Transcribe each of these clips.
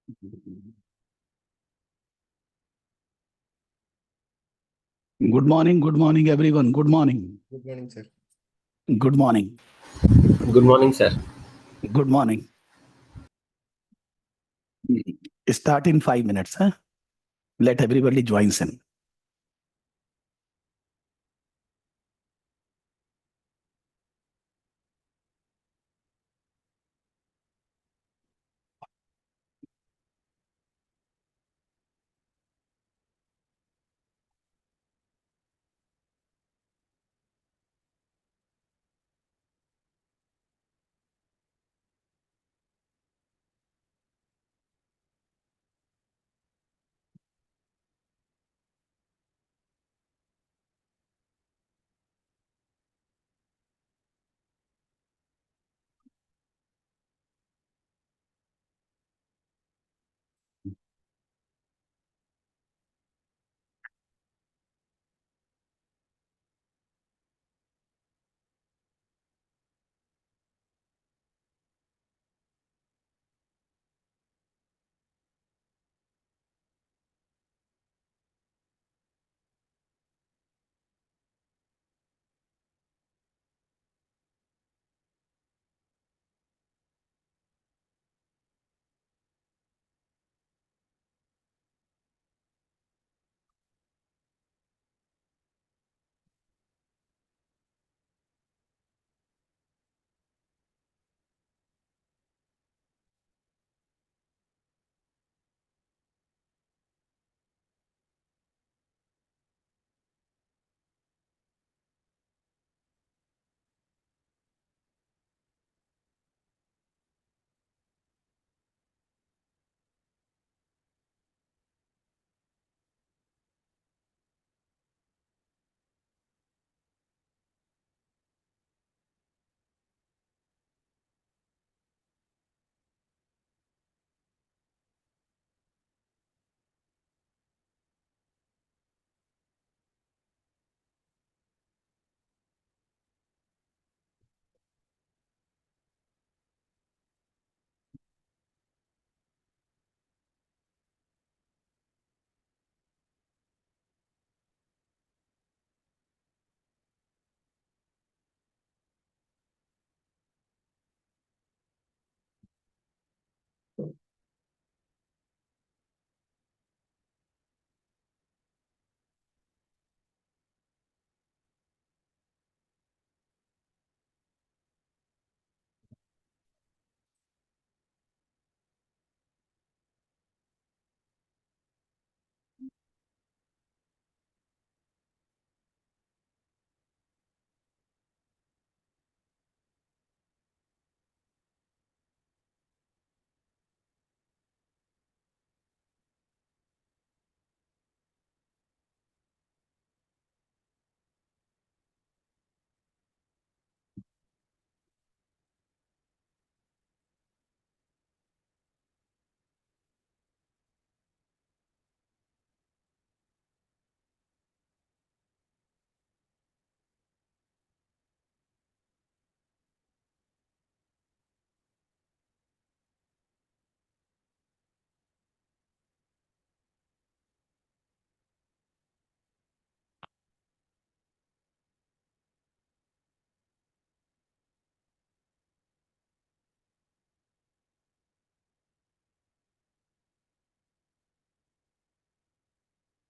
Good morning, everyone. Good morning. Good morning, sir. Good morning. Good morning, sir. Good morning. Start in 5 minutes, huh? Let everybody join in.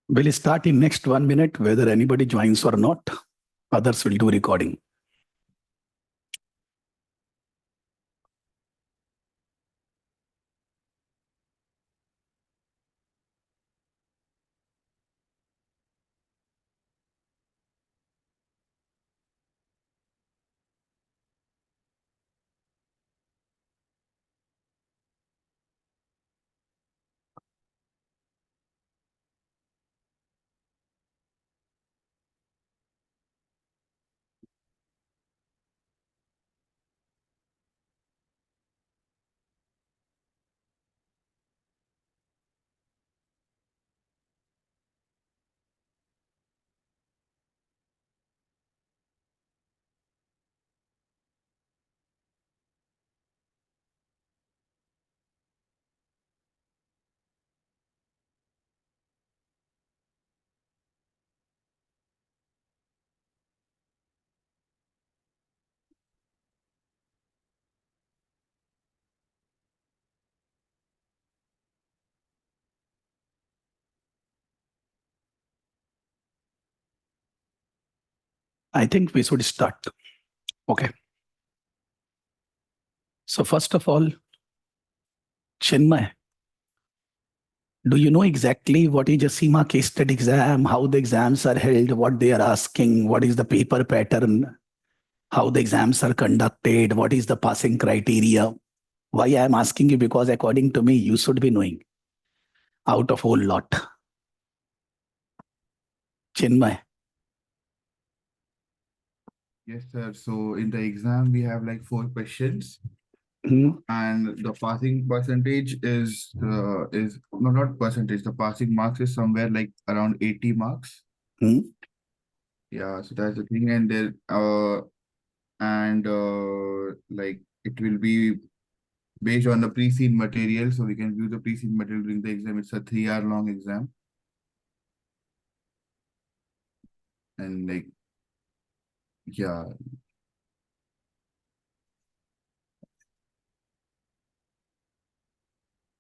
We'll start in next 1 minute, whether anybody joins or not. Others will do recording. I think we should start. Okay. So first of all, Chinmay, do you know exactly what is a CIMA case study exam, how the exams are held, what they are asking, what is the paper pattern, how the exams are conducted, what is the passing criteria? Why I am asking you? Because according to me, you should be knowing out of whole lot. Chinmay. Yes, sir. So in the exam, we have like 4 questions, Hmm. and the passing percentage is no, not percentage. The passing marks is somewhere like around 80 marks. Hmm. Yeah, so that's the thing, and there like it will be based on the pre-seen material, so we can view the pre-seen material during the exam. It's a 3-hour long exam, and like yeah.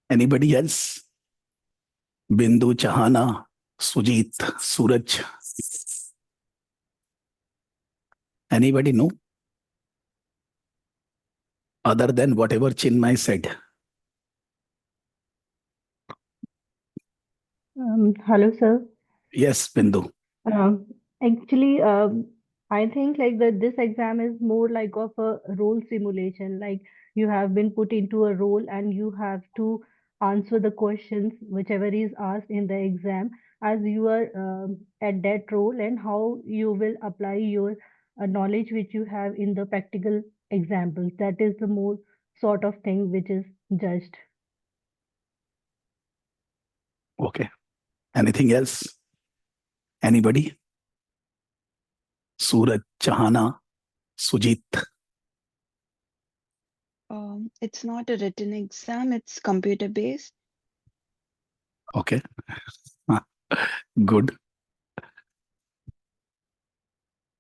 Anybody else? Bindu, Chahana, Sujit, Suraj. Anybody know? Other than whatever Chinmay said. Hello, sir. Yes, Bindu. Um, Actually, I think like that this exam is more like of a role simulation. Like you have been put into a role and you have to answer the questions whichever is asked in the exam as you are at that role and how you will apply your knowledge which you have in the practical examples. That is the more sort of thing which is judged. Okay. Anything else? Anybody? Suraj, Chahana, Sujit. It's not a written exam, it's computer based. Okay. Good.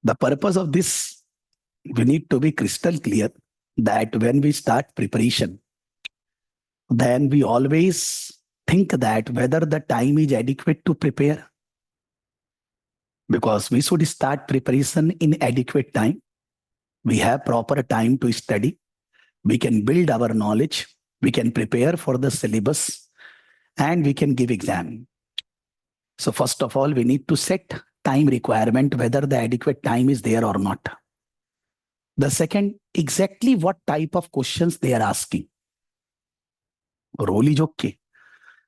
The purpose of this, we need to be crystal clear that when we start preparation, then we always think that whether the time is adequate to prepare, because we should start preparation in adequate time. We have proper time to study. We can build our knowledge. We can prepare for the syllabus and we can give exam. So first of all, we need to set time requirement, whether the adequate time is there or not. The second, exactly what type of questions they are asking. Role is okay.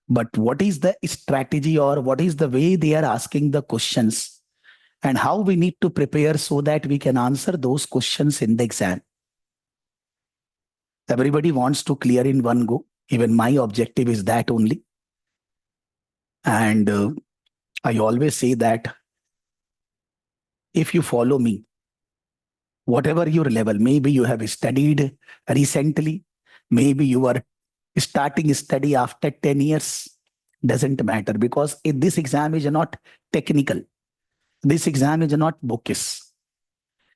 But what is the strategy or what is the way they are asking the questions and how we need to prepare so that we can answer those questions in the exam. Everybody wants to clear in one go. Even my objective is that only. And I always say that if you follow me, whatever your level, maybe you have studied recently, maybe you are starting study after 10 years, doesn't matter, because this exam is not technical. This exam is not bookish.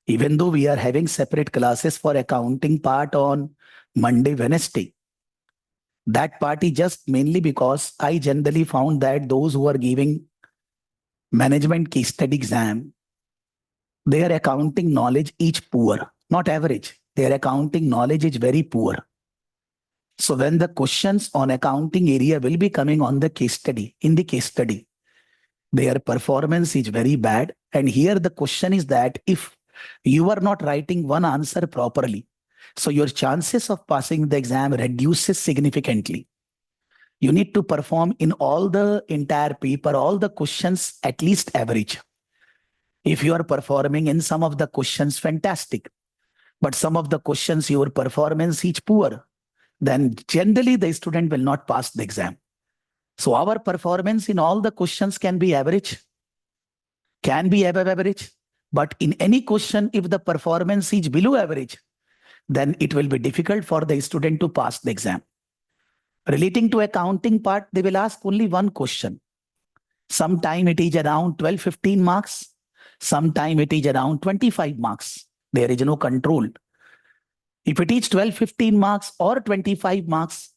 Even though we are having separate classes for accounting part on Monday, Wednesday, that part is just mainly because I generally found that those who are giving management case study exam, their accounting knowledge is poor, not average. Their accounting knowledge is very poor. So when the questions on accounting area will be coming on the case study, in the case study, their performance is very bad. And here the question is that if you are not writing one answer properly, so your chances of passing the exam reduces significantly. You need to perform in all the entire paper, all the questions at least average. If you are performing in some of the questions, fantastic. But some of the questions, your performance is poor, then generally the student will not pass the exam. So our performance in all the questions can be average, can be above average. But in any question, if the performance is below average, then it will be difficult for the student to pass the exam. Relating to accounting part, they will ask only one question. Sometime it is around 12-15 marks. Sometime it is around 25 marks. There is no control. If it is 12-15 marks or 25 marks,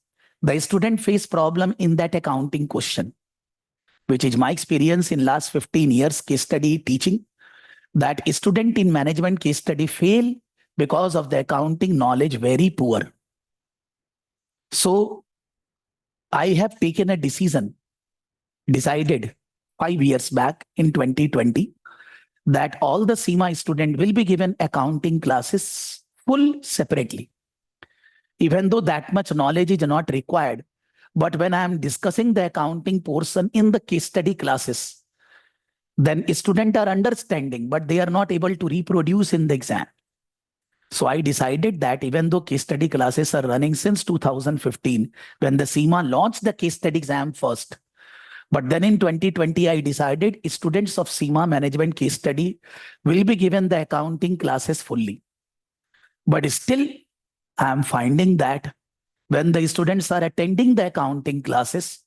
the student face problem in that accounting question, which is my experience in last 15 years case study teaching. that student in management case study fail because of the accounting knowledge very poor. So I have taken a decided 5 years back in 2020, that all the CIMA student will be given accounting classes full separately. Even though that much knowledge is not required, but when I am discussing the accounting portion in the case study classes, then students are understanding, but they are not able to reproduce in the exam. So I decided that even though case study classes are running since 2015, when the CIMA launched the case study exam first, but then in 2020, I decided students of CIMA management case study will be given the accounting classes fully. But still, I am finding that when the students are attending the accounting classes,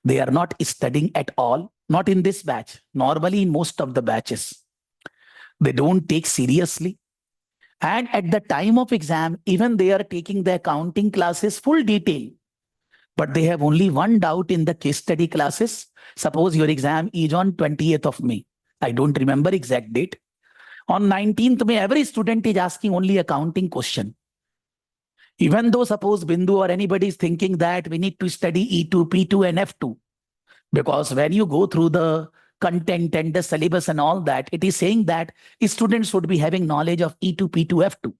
they are not studying at all, not in this batch, normally in most of the batches. They don't take seriously. And at the time of exam, even they are taking the accounting classes full detail, but they have only one doubt in the case study classes. Suppose your exam is on 20th of May. I don't remember exact date. On 19th May, every student is asking only accounting question. Even though suppose Bindu or anybody is thinking that we need to study E2, P2 and F2. Because when you go through the content and the syllabus and all that, it is saying that students should be having knowledge of E2, P2, F2.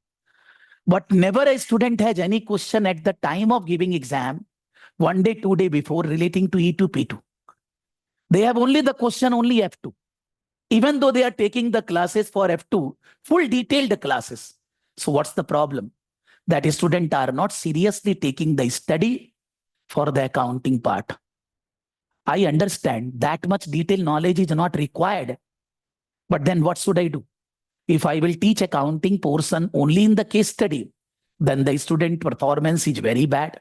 But never a student has any question at the time of giving exam, 1 day, 2 day before, relating to E2, P2. They have only the question only F2. Even though they are taking the classes for F2, full detailed classes. So what's the problem? That students are not seriously taking the study for the accounting part. I understand that much detailed knowledge is not required. But then what should I do? If I will teach accounting portion only in the case study, then the student performance is very bad.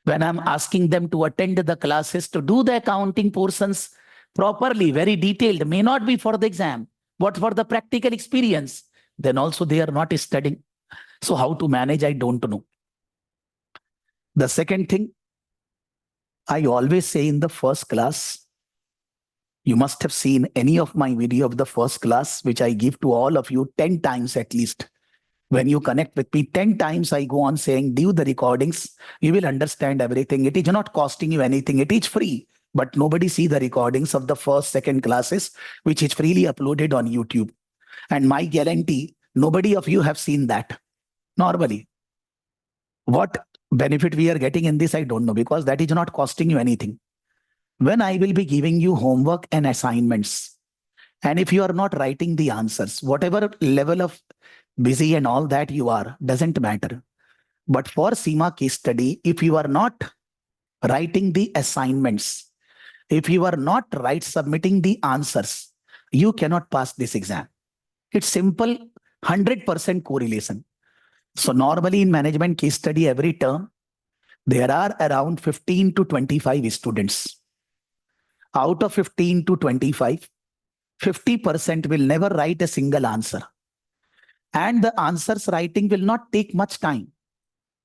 When I'm asking them to attend the classes to do the accounting portions properly, very detailed, may not be for the exam, but for the practical experience, then also they are not studying. So how to manage, I don't know. The second thing, I always say in the first class, you must have seen any of my video of the first class, which I give to all of you 10 times at least. When you connect with me 10 times, I go on saying, do the recordings, you will understand everything. It is not costing you anything. It is free, but nobody see the recordings of the first, second classes, which is freely uploaded on YouTube. And my guarantee, nobody of you have seen that. Normally, what benefit we are getting in this, I don't know, because that is not costing you anything. When I will be giving you homework and assignments, and if you are not writing the answers, whatever level of busy and all that you are, doesn't matter. But for CIMA case study, if you are not writing the assignments, if you are not submitting the answers, you cannot pass this exam. It's simple, 100% correlation. So normally in management case study, every term, there are around 15 to 25 students. Out of 15 to 25, 50% will never write a single answer. And the answers writing will not take much time,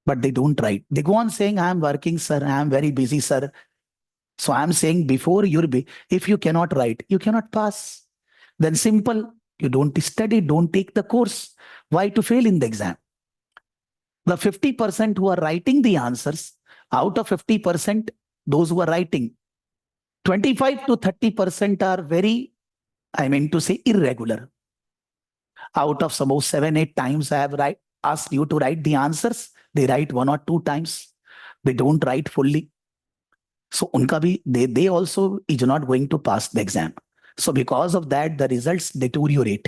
but they don't write. They go on saying, I am working, sir. I am very busy, sir. So I am saying before if you cannot write, you cannot pass. Then simple, you don't study, don't take the course. Why to fail in the exam? The 50% who are writing the answers, out of 50%, those who are writing, 25 to 30% are very, irregular. Out of suppose 7-8 times I have asked you to write the answers, they write 1 or 2 times. They don't write fully. So they also is not going to pass the exam. So because of that, the results deteriorate.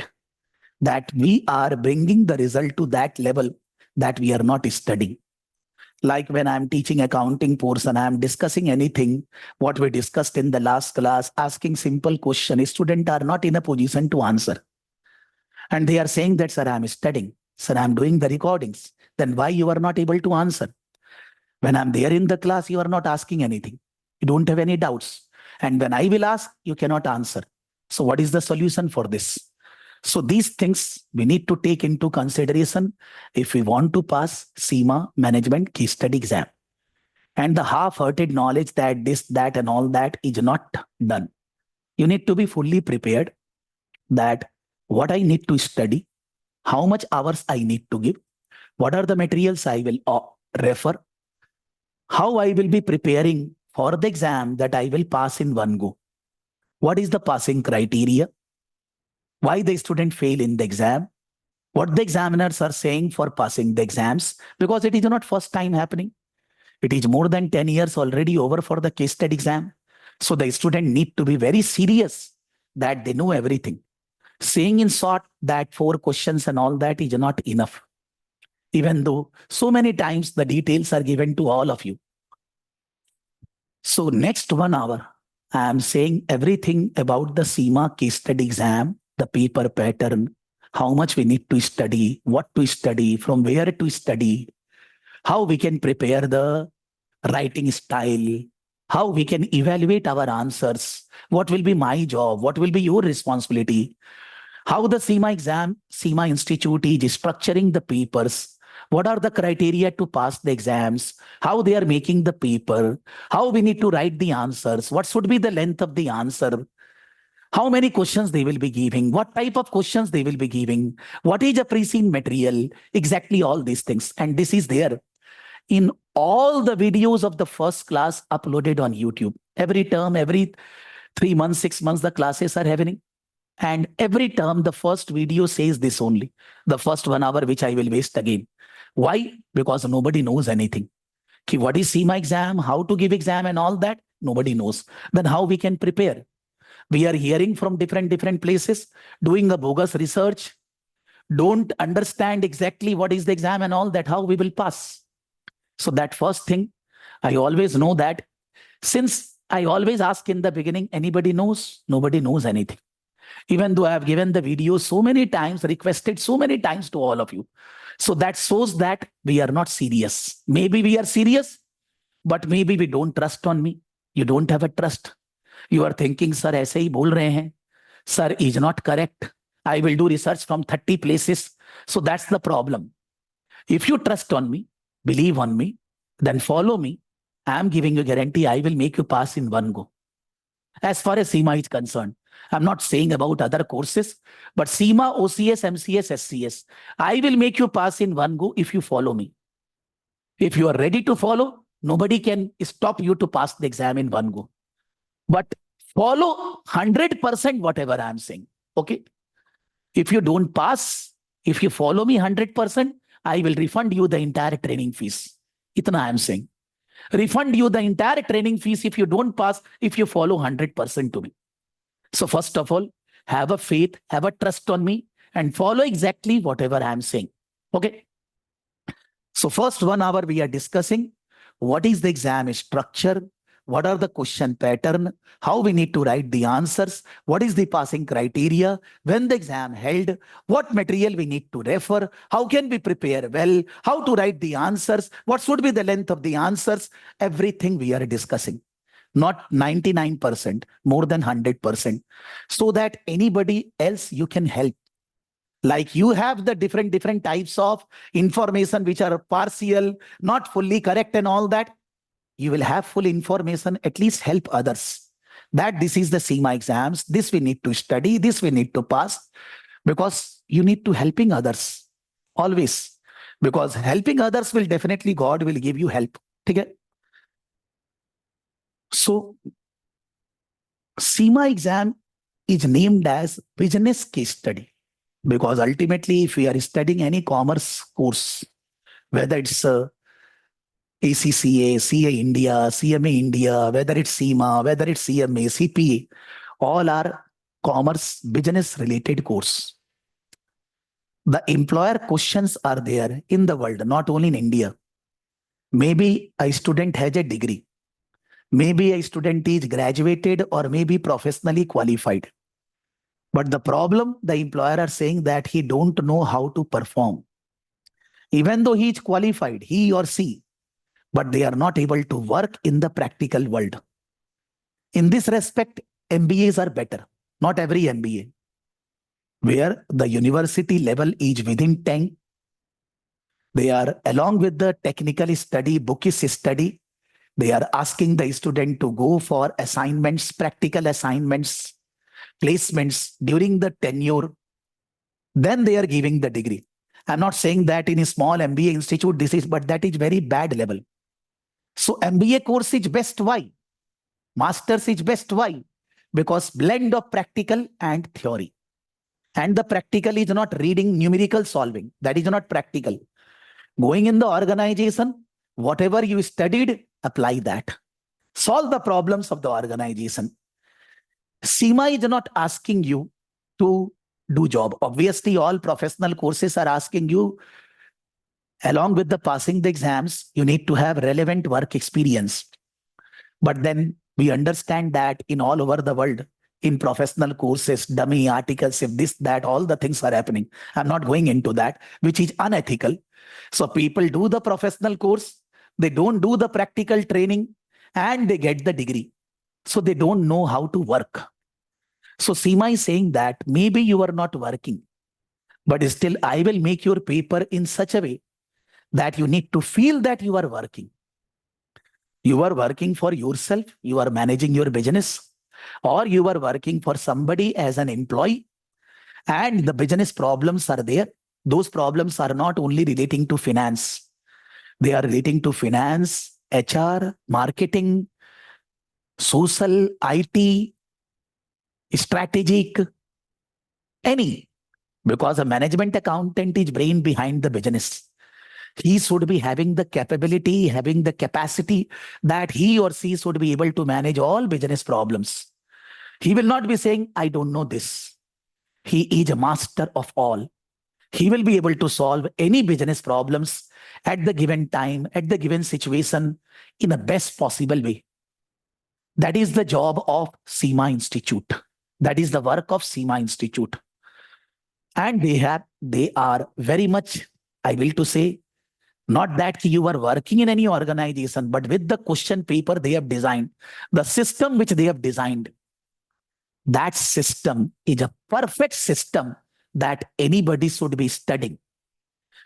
That we are bringing the result to that level that we are not studying. Like when I'm teaching accounting portion, I'm discussing anything, what we discussed in the last class, asking simple question, students are not in a position to answer. And they are saying that, sir, I'm studying. Sir, I'm doing the recordings. Then why you are not able to answer? When I'm there in the class, you are not asking anything. You don't have any doubts. And when I will ask, you cannot answer. So what is the solution for this? So these things we need to take into consideration if we want to pass CIMA management case study exam. And the half-hearted knowledge that this, that, and all that is not done. You need to be fully prepared that what I need to study, how much hours I need to give, what are the materials I will refer, how I will be preparing for the exam that I will pass in one go. What is the passing criteria? Why the student fail in the exam? What the examiners are saying for passing the exams? Because it is not first time happening. It is more than 10 years already over for the case study exam. So the student need to be very serious that they know everything. Saying in short that 4 questions and all that is not enough. Even though so many times the details are given to all of you. So next 1 hour, I am saying everything about the CIMA case study exam, the paper pattern, how much we need to study, what to study, from where to study, how we can prepare the writing style, how we can evaluate our answers, what will be my job, what will be your responsibility, how the CIMA exam, CIMA Institute is structuring the papers, what are the criteria to pass the exams, how they are making the paper, how we need to write the answers, what should be the length of the answer, how many questions they will be giving, what type of questions they will be giving, what is a pre-seen material, exactly all these things. And this is there in all the videos of the first class uploaded on YouTube. Every term, every 3 months, 6 months, the classes are happening. And every term, the first video says this only. The first 1 hour, which I will waste again. Why? Because nobody knows anything. What is CIMA exam, how to give exam and all that? Nobody knows. Then how we can prepare? We are hearing from different places, doing a bogus research, don't understand exactly what is the exam and all that, how we will pass. So that first thing, I always know that since I always ask in the beginning, anybody knows? Nobody knows anything. Even though I have given the video so many times, requested so many times to all of you. So that shows that we are not serious. Maybe we are serious, but maybe we don't trust on me. You don't have a trust. You are thinking, sir, ऐसे ही बोल रहे हैं. Sir is not correct. I will do research from 30 places. So that's the problem. If you trust on me, believe on me, then follow me. I am giving you a guarantee I will make you pass in one go. As far as CIMA is concerned, I'm not saying about other courses, but CIMA, OCS, MCS, SCS, I will make you pass in one go if you follow me. If you are ready to follow, nobody can stop you to pass the exam in one go. But follow 100% whatever I'm saying. Okay? If you don't pass, if you follow me 100%, I will refund you the entire training fees. Itna I'm saying. Refund you the entire training fees if you don't pass, if you follow 100% to me. So first of all, have a faith, have a trust on me, and follow exactly whatever I'm saying. Okay? So first 1 hour we are discussing what is the exam structure, what are the question pattern, how we need to write the answers, what is the passing criteria, when the exam held, what material we need to refer, how can we prepare well, how to write the answers, what should be the length of the answers, everything we are discussing. Not 99%, more than 100%, so that anybody else you can help. Like you have the different types of information which are partial, not fully correct and all that. You will have full information, at least help others. That this is the CIMA exams, this we need to study, this we need to pass, because you need to helping others, always. Because helping others will definitely, God will give you help. Okay? So, CIMA exam is named as business case study. Because ultimately, if we are studying any commerce course, whether it's ACCA, CA India, CMA India, whether it's CIMA, whether it's CMA, CPA, all are commerce business related course. The employer questions are there in the world, not only in India. Maybe a student has a degree. Maybe a student is graduated or maybe professionally qualified. But the problem, the employer are saying that he don't know how to perform. Even though he is qualified, he or she, but they are not able to work in the practical world. In this respect, MBAs are better. Not every MBA. Where the university level is within 10, they are along with the technical study, bookish study, they are asking the student to go for assignments, practical assignments, placements during the tenure. Then they are giving the degree. I'm not saying that in a small MBA institute this is, but that is very bad level. So MBA course is best. Why? Masters is best. Why? Because blend of practical and theory. And the practical is not reading numerical solving. That is not practical. Going in the organization, whatever you studied, apply that. Solve the problems of the organization. CIMA is not asking you to do job. Obviously, all professional courses are asking you, along with the passing the exams, you need to have relevant work experience. But then we understand that in all over the world, in professional courses, dummy articles, if this, that, all the things are happening. I'm not going into that, which is unethical. So people do the professional course, they don't do the practical training, and they get the degree. So they don't know how to work. So CIMA is saying that maybe you are not working, but still I will make your paper in such a way that you need to feel that you are working. You are working for yourself, you are managing your business, or you are working for somebody as an employee, and the business problems are there. Those problems are not only relating to finance. They are relating to finance, HR, marketing, social, IT, strategic, any. Because a management accountant is brain behind the business. He should be having the capability, having the capacity that he or she should be able to manage all business problems. He will not be saying, I don't know this. He is a master of all. He will be able to solve any business problems at the given time, at the given situation, in the best possible way. That is the job of CIMA Institute. That is the work of CIMA Institute. And they are very much, I will to say, not that you are working in any organization, but with the question paper they have designed, the system which they have designed, that system is a perfect system that anybody should be studying.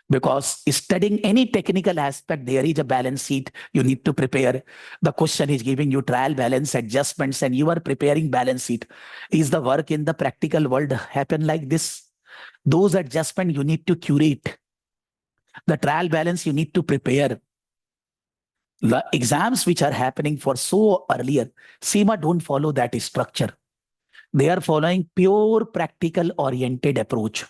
Because studying any technical aspect, there is a balance sheet you need to prepare. The question is giving you trial balance adjustments and you are preparing balance sheet. Is the work in the practical world happen like this? Those adjustments you need to curate. The trial balance you need to prepare. The exams which are happening for so earlier, CIMA don't follow that structure. They are following pure practical oriented approach.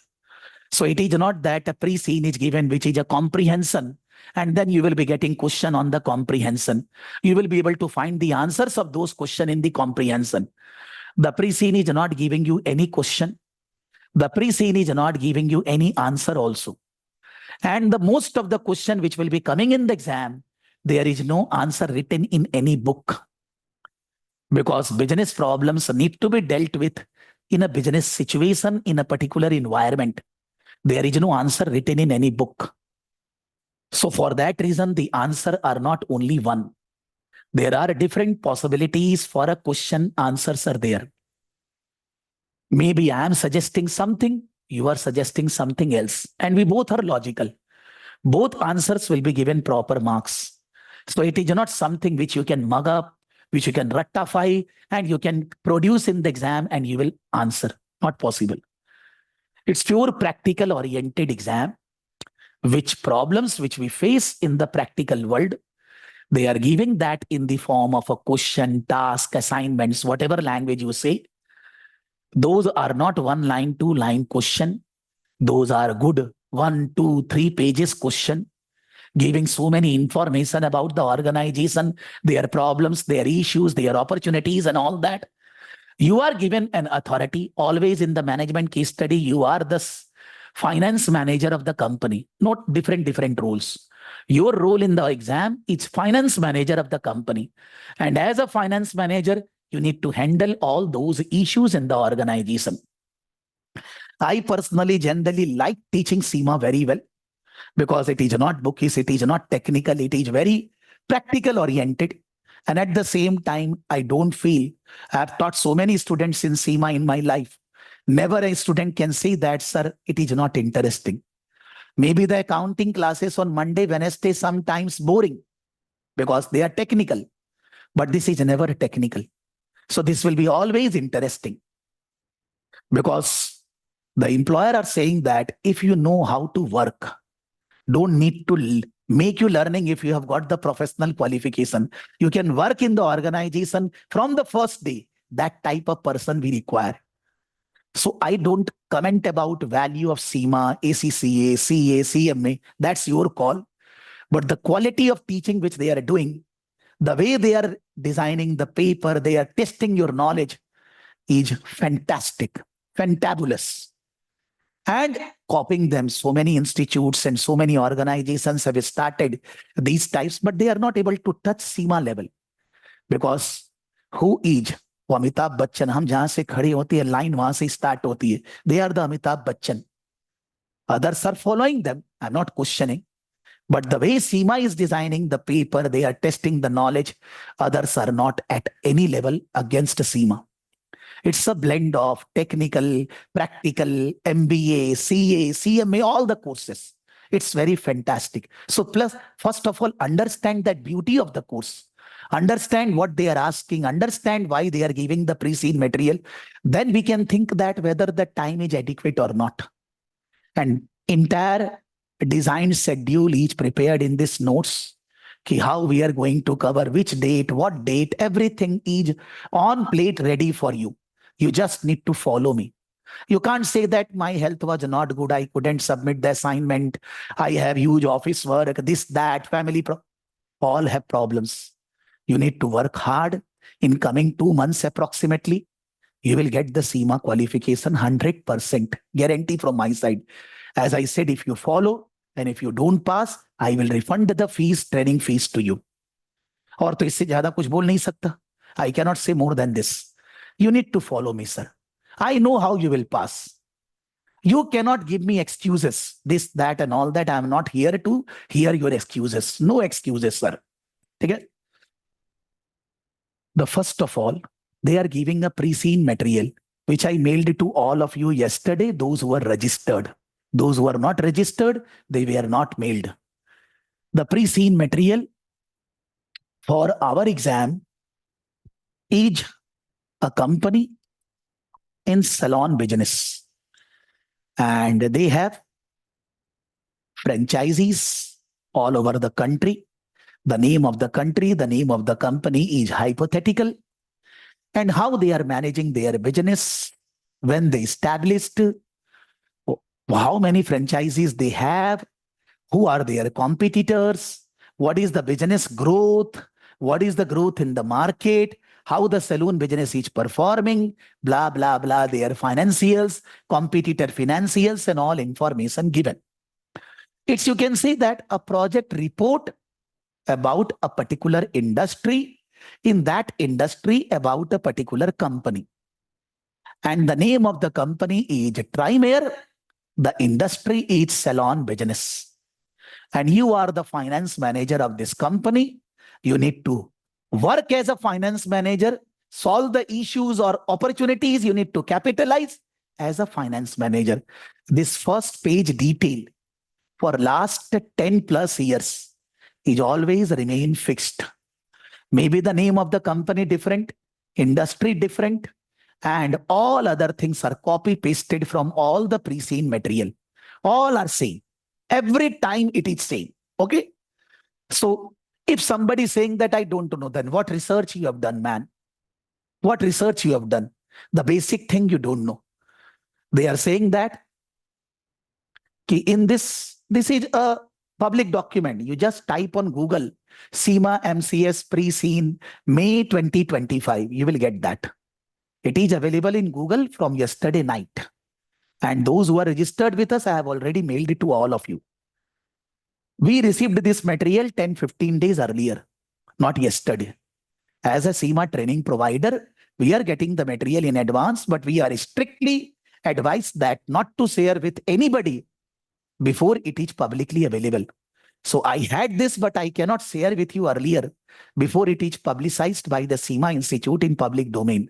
So it is not that a pre-scene is given, which is a comprehension, and then you will be getting question on the comprehension. You will be able to find the answers of those questions in the comprehension. The pre-scene is not giving you any question. The pre-scene is not giving you any answer also. And the most of the question which will be coming in the exam, there is no answer written in any book. Because business problems need to be dealt with in a business situation, in a particular environment. There is no answer written in any book. So for that reason, the answer are not only one. There are different possibilities for a question, answers are there. Maybe I am suggesting something, you are suggesting something else, and we both are logical. Both answers will be given proper marks. So it is not something which you can mug up, which you can rectify, and you can produce in the exam and you will answer. Not possible. It's pure practical oriented exam, which problems which we face in the practical world, they are giving that in the form of a question, task, assignments, whatever language you say. Those are not 1 line, 2 line question. Those are good 1, 2, 3 pages question, giving so many information about the organization, their problems, their issues, their opportunities and all that. You are given an authority. Always in the management case study, you are the finance manager of the company, not different roles. Your role in the exam is finance manager of the company. And as a finance manager, you need to handle all those issues in the organization. I personally generally like teaching CIMA very well because it is not bookish, it is not technical, it is very practical oriented. And at the same time, I don't feel, I have taught so many students in CIMA in my life. Never a student can say that, sir, it is not interesting. Maybe the accounting classes on Monday, Wednesday, sometimes boring because they are technical. But this is never technical. So this will be always interesting. Because The employer are saying that if you know how to work, don't need to make you learning if you have got the professional qualification. You can work in the organization from the first day. That type of person we require. So I don't comment about value of CIMA, ACCA, CA, CMA. That's your call. But the quality of teaching which they are doing, the way they are designing the paper, they are testing your knowledge is fantastic, fantabulous. And copying them, so many institutes and so many organizations have started these types, but they are not able to touch CIMA level. Because who is वो अमिताभ बच्चन, हम जहां से खड़ी होती है line वहां से start होती है. They are the Amitabh Bachchan. Others are following them. I'm not questioning. But the way CIMA is designing the paper, they are testing the knowledge. Others are not at any level against CIMA. It's a blend of technical, practical, MBA, CA, CMA, all the courses. It's very fantastic. So plus, first of all, understand that beauty of the course. Understand what they are asking, understand why they are giving the pre-seen material. Then we can think that whether the time is adequate or not. And entire design schedule is prepared in this notes. How we are going to cover, which date, what date, everything is on plate ready for you. You just need to follow me. You can't say that my health was not good, I couldn't submit the assignment, I have huge office work, this, that, family, all have problems. You need to work hard. In coming 2 months approximately, you will get the CIMA qualification 100%, guarantee from my side. As I said, if you follow and if you don't pass, I will refund the fees, training fees to you. और तो इससे ज्यादा कुछ बोल नहीं सकता. I cannot say more than this. You need to follow me, sir. I know how you will pass. You cannot give me excuses, this, that, and all that. I am not here to hear your excuses. No excuses, sir. Okay? The first of all, they are giving a pre-seen material, which I mailed to all of you yesterday, those who are registered. Those who are not registered, they were not mailed. The pre-seen material for our exam is a company in salon business. And they have franchisees all over the country. The name of the country, the name of the company is hypothetical. And how they are managing their business, when they established, how many franchisees they have, who are their competitors, what is the business growth, what is the growth in the market, how the salon business is performing, blah, blah, blah, their financials, competitor financials, and all information given. It's, you can say that a project report about a particular industry, in that industry about a particular company. And the name of the company is Trimayr, the industry is salon business. And you are the finance manager of this company. You need to work as a finance manager, solve the issues or opportunities you need to capitalize as a finance manager. This first page detail for last 10 plus years is always remain fixed. Maybe the name of the company different, industry different, and all other things are copy pasted from all the pre-seen material. All are same. Every time it is same. Okay. So if somebody is saying that I don't know, then what research you have done, man? What research you have done? The basic thing you don't know. They are saying that in this is a public document. You just type on Google, CIMA MCS pre-seen May 2025. You will get that. It is available in Google from yesterday night. And those who are registered with us, I have already mailed it to all of you. We received this material 10-15 days earlier, not yesterday. As a CIMA training provider, we are getting the material in advance, but we are strictly advised that not to share with anybody before it is publicly available. So I had this, but I cannot share with you earlier before it is publicized by the CIMA Institute in public domain.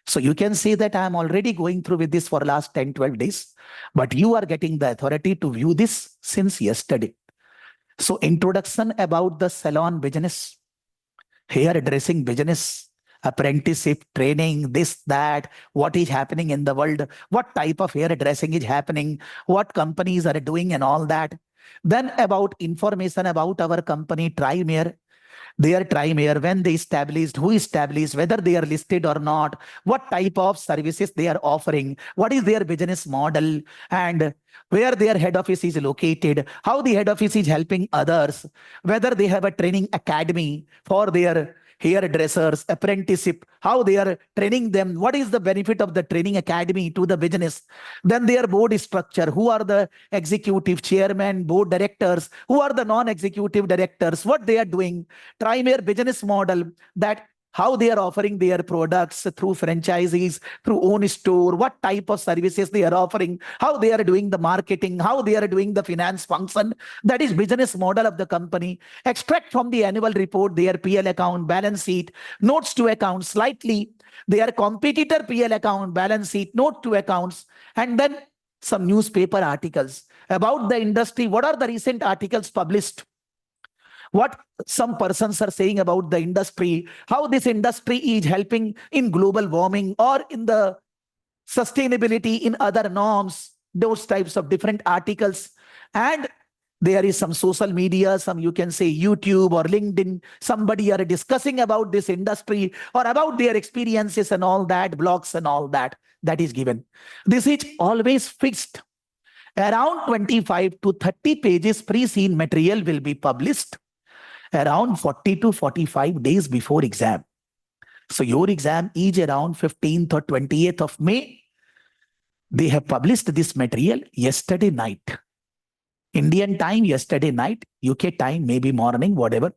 So you can say that I am already going through with this for last 10-12 days, but you are getting the authority to view this since yesterday. So introduction about the salon business, hairdressing business, apprenticeship, training, this, that, what is happening in the world, what type of hairdressing is happening, what companies are doing and all that. Then about information about our company, Trimayr, their Trimayr, when they established, who established, whether they are listed or not, what type of services they are offering, what is their business model, and where their head office is located, how the head office is helping others, whether they have a training academy for their hairdressers, apprenticeship, how they are training them, what is the benefit of the training academy to the business, then their board structure, who are the executive chairman, board directors, who are the non-executive directors, what they are doing, Trimayr business model, that how they are offering their products through franchisees, through own store, what type of services they are offering, how they are doing the marketing, how they are doing the finance function, that is business model of the company. Extract from the annual report their PL account, balance sheet, notes to accounts, slightly their competitor PL account, balance sheet, note to accounts, and then some newspaper articles about the industry. What are the recent articles published? What some persons are saying about the industry, how this industry is helping in global warming or in the sustainability in other norms, those types of different articles. And there is some social media, some you can say YouTube or LinkedIn, somebody are discussing about this industry or about their experiences and all that, blogs and all that, that is given. This is always fixed. Around 25 to 30 pages pre-scene material will be published around 40 to 45 days before exam. So your exam is around 15th or 28th of May. They have published this material yesterday night. Indian time yesterday night, UK time maybe morning, whatever.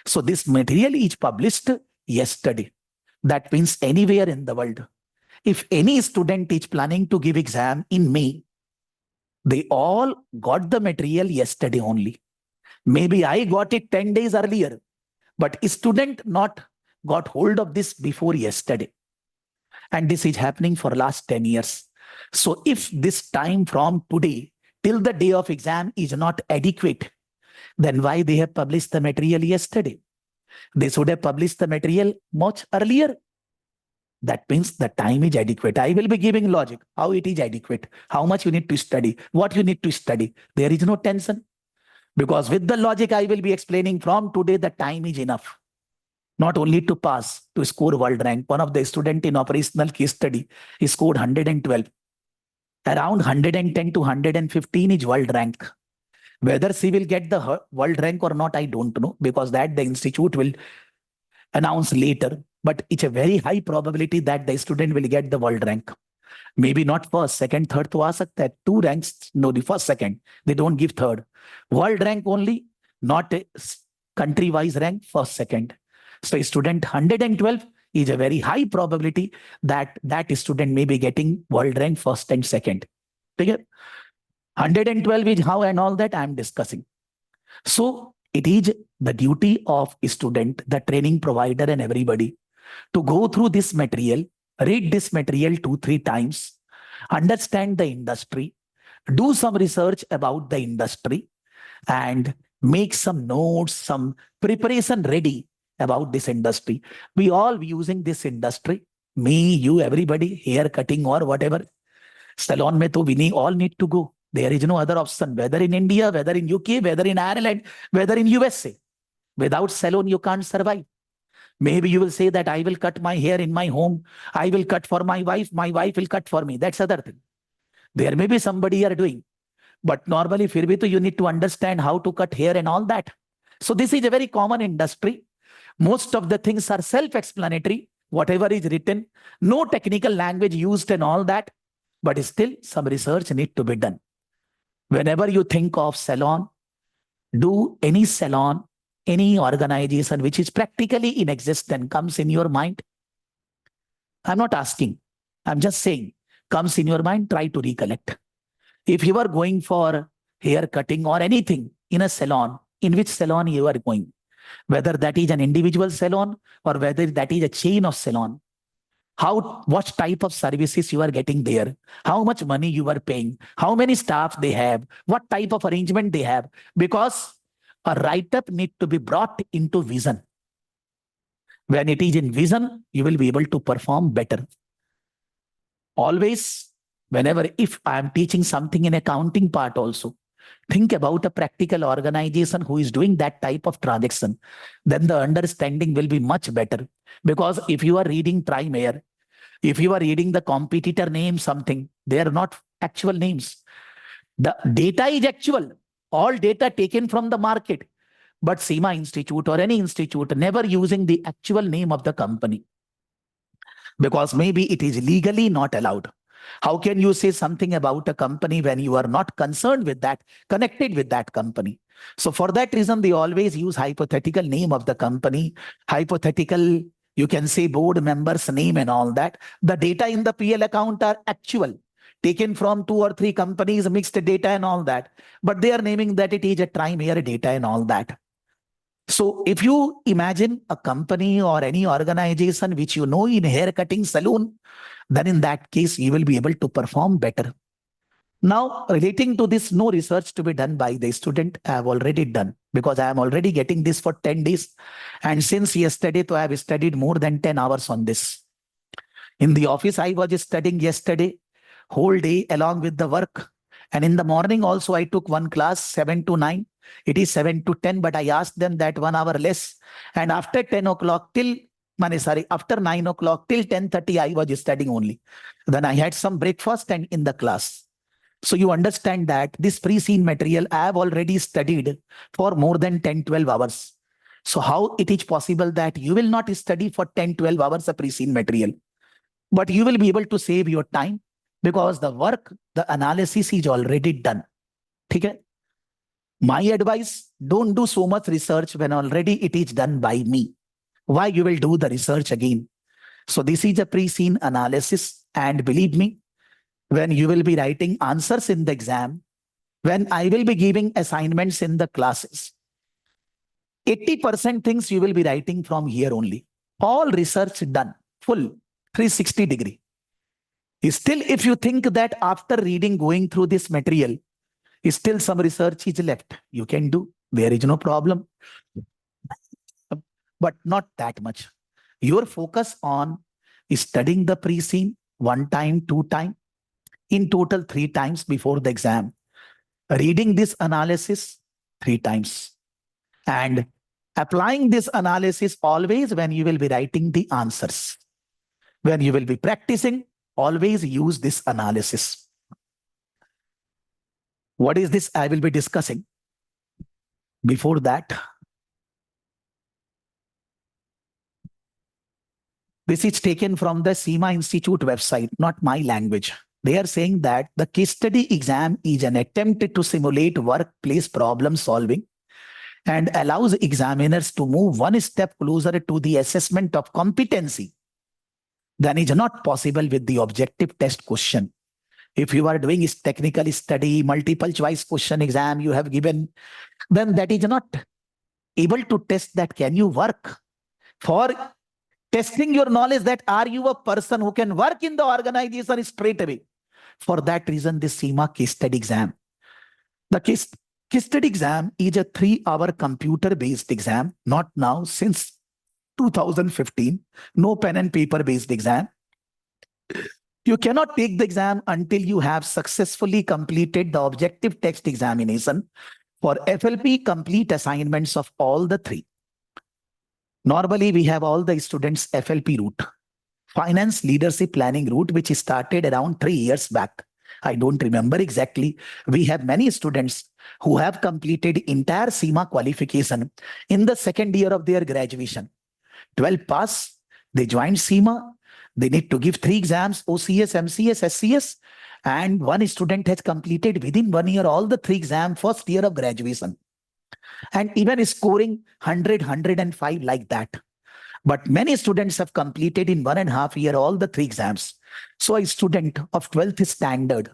So this material is published yesterday. That means anywhere in the world. If any student is planning to give exam in May, they all got the material yesterday only. Maybe I got it 10 days earlier, but a student not got hold of this before yesterday. And this is happening for last 10 years. So if this time from today till the day of exam is not adequate, then why they have published the material yesterday? They should have published the material much earlier. That means the time is adequate. I will be giving logic, how it is adequate, how much you need to study, what you need to study. There is no tension. Because with the logic, I will be explaining from today the time is enough. Not only to pass, to score world rank. One of the student in operational case study, he scored 112. Around 110 to 115 is world rank. Whether she will get the world rank or not, I don't know. Because that the institute will announce later. But it's a very high probability that the student will get the world rank. Maybe not first, second, third to ask that 2 ranks, no, the first, second, they don't give third. World rank only, not a country-wise rank, first, second. So a student 112 is a very high probability that that student may be getting world rank first and second. Okay? 112 is how and all that I am discussing. So it is the duty of a student, the training provider and everybody to go through this material, read this material 2-3 times, understand the industry, do some research about the industry, and make some notes, some preparation ready about this industry. We all using this industry, me, you, everybody, hair cutting or whatever. Salon mein to we all need to go. There is no other option, whether in India, whether in UK, whether in Ireland, whether in USA. Without salon, you can't survive. Maybe you will say that I will cut my hair in my home. I will cut for my wife will cut for me. That's other thing. There may be somebody you are doing. But normally, fir bhi to you need to understand how to cut hair and all that. So this is a very common industry. Most of the things are self-explanatory. Whatever is written, no technical language used and all that. But still, some research need to be done. Whenever you think of salon, do any salon, any organization which is practically in existence comes in your mind. I'm not asking. I'm just saying, comes in your mind, try to recollect. If you are going for hair cutting or anything in a salon, in which salon you are going, whether that is an individual salon or whether that is a chain of salon, what type of services you are getting there, how much money you are paying, how many staff they have, what type of arrangement they have, because a write-up need to be brought into vision. When it is in vision, you will be able to perform better. Always, whenever, if I am teaching something in accounting part also, think about a practical organization who is doing that type of transaction. Then the understanding will be much better. Because if you are reading Trimayr, if you are reading the competitor name something, they are not actual names. The data is actual. All data taken from the market. But CIMA Institute or any institute never using the actual name of the company. Because maybe it is legally not allowed. How can you say something about a company when you are not concerned with that, connected with that company? So for that reason, they always use hypothetical name of the company, hypothetical, you can say board members' name and all that. The data in the PL account are actual, taken from 2 or 3 companies, mixed data and all that. But they are naming that it is a Trimayr data and all that. So if you imagine a company or any organization which you know in hair cutting salon, then in that case, you will be able to perform better. Now, relating to this, no research to be done by the student, I have already done because I am already getting this for 10 days. And since yesterday, I have studied more than 10 hours on this. In the office, I was studying yesterday, whole day along with the work. And in the morning also, I took one class, 7 to 9. It is 7 to 10, but I asked them that 1 hour less. And after 10 o'clock till, after 9 o'clock till 10:30, I was studying only. Then I had some breakfast and in the class. So you understand that this pre-seen material I have already studied for more than 10, 12 hours. So how it is possible that you will not study for 10, 12 hours of pre-seen material, but you will be able to save your time because the work, the analysis is already done. Okay? My advice, don't do so much research when already it is done by me. Why you will do the research again? So this is a pre-seen analysis, and believe me, when you will be writing answers in the exam, when I will be giving assignments in the classes, 80% things you will be writing from here only. All research done, full, 360-degree. Still, if you think that after reading, going through this material, still some research is left, you can do. There is no problem. But not that much. Your focus on studying the pre-seen 1 time, 2 time, in total 3 times before the exam. Reading this analysis 3 times. And applying this analysis always when you will be writing the answers. When you will be practicing, always use this analysis. What is this I will be discussing? Before that, this is taken from the CIMA Institute website, not my language. They are saying that the case study exam is an attempt to simulate workplace problem solving and allows examiners to move 1 step closer to the assessment of competency than is not possible with the objective test question. If you are doing is technical study, multiple choice question exam you have given, then that is not able to test that can you work. For testing your knowledge that are you a person who can work in the organization straight away. For that reason, this CIMA case study exam. The case study exam is a 3-hour computer-based exam, not now, since 2015, no pen and paper-based exam. You cannot take the exam until you have successfully completed the objective text examination for FLP complete assignments of all the 3. Normally, we have all the students FLP route, Finance Leadership Planning route, which started around 3 years back. I don't remember exactly. We have many students who have completed entire CIMA qualification in the 2nd year of their graduation. 12 pass, they joined CIMA. They need to give 3 exams, OCS, MCS, SCS. And one student has completed within 1 year all the 3 exams, 1st year of graduation. And even scoring 100, 105 like that. But many students have completed in 1.5 years all the 3 exams. So a student of 12th standard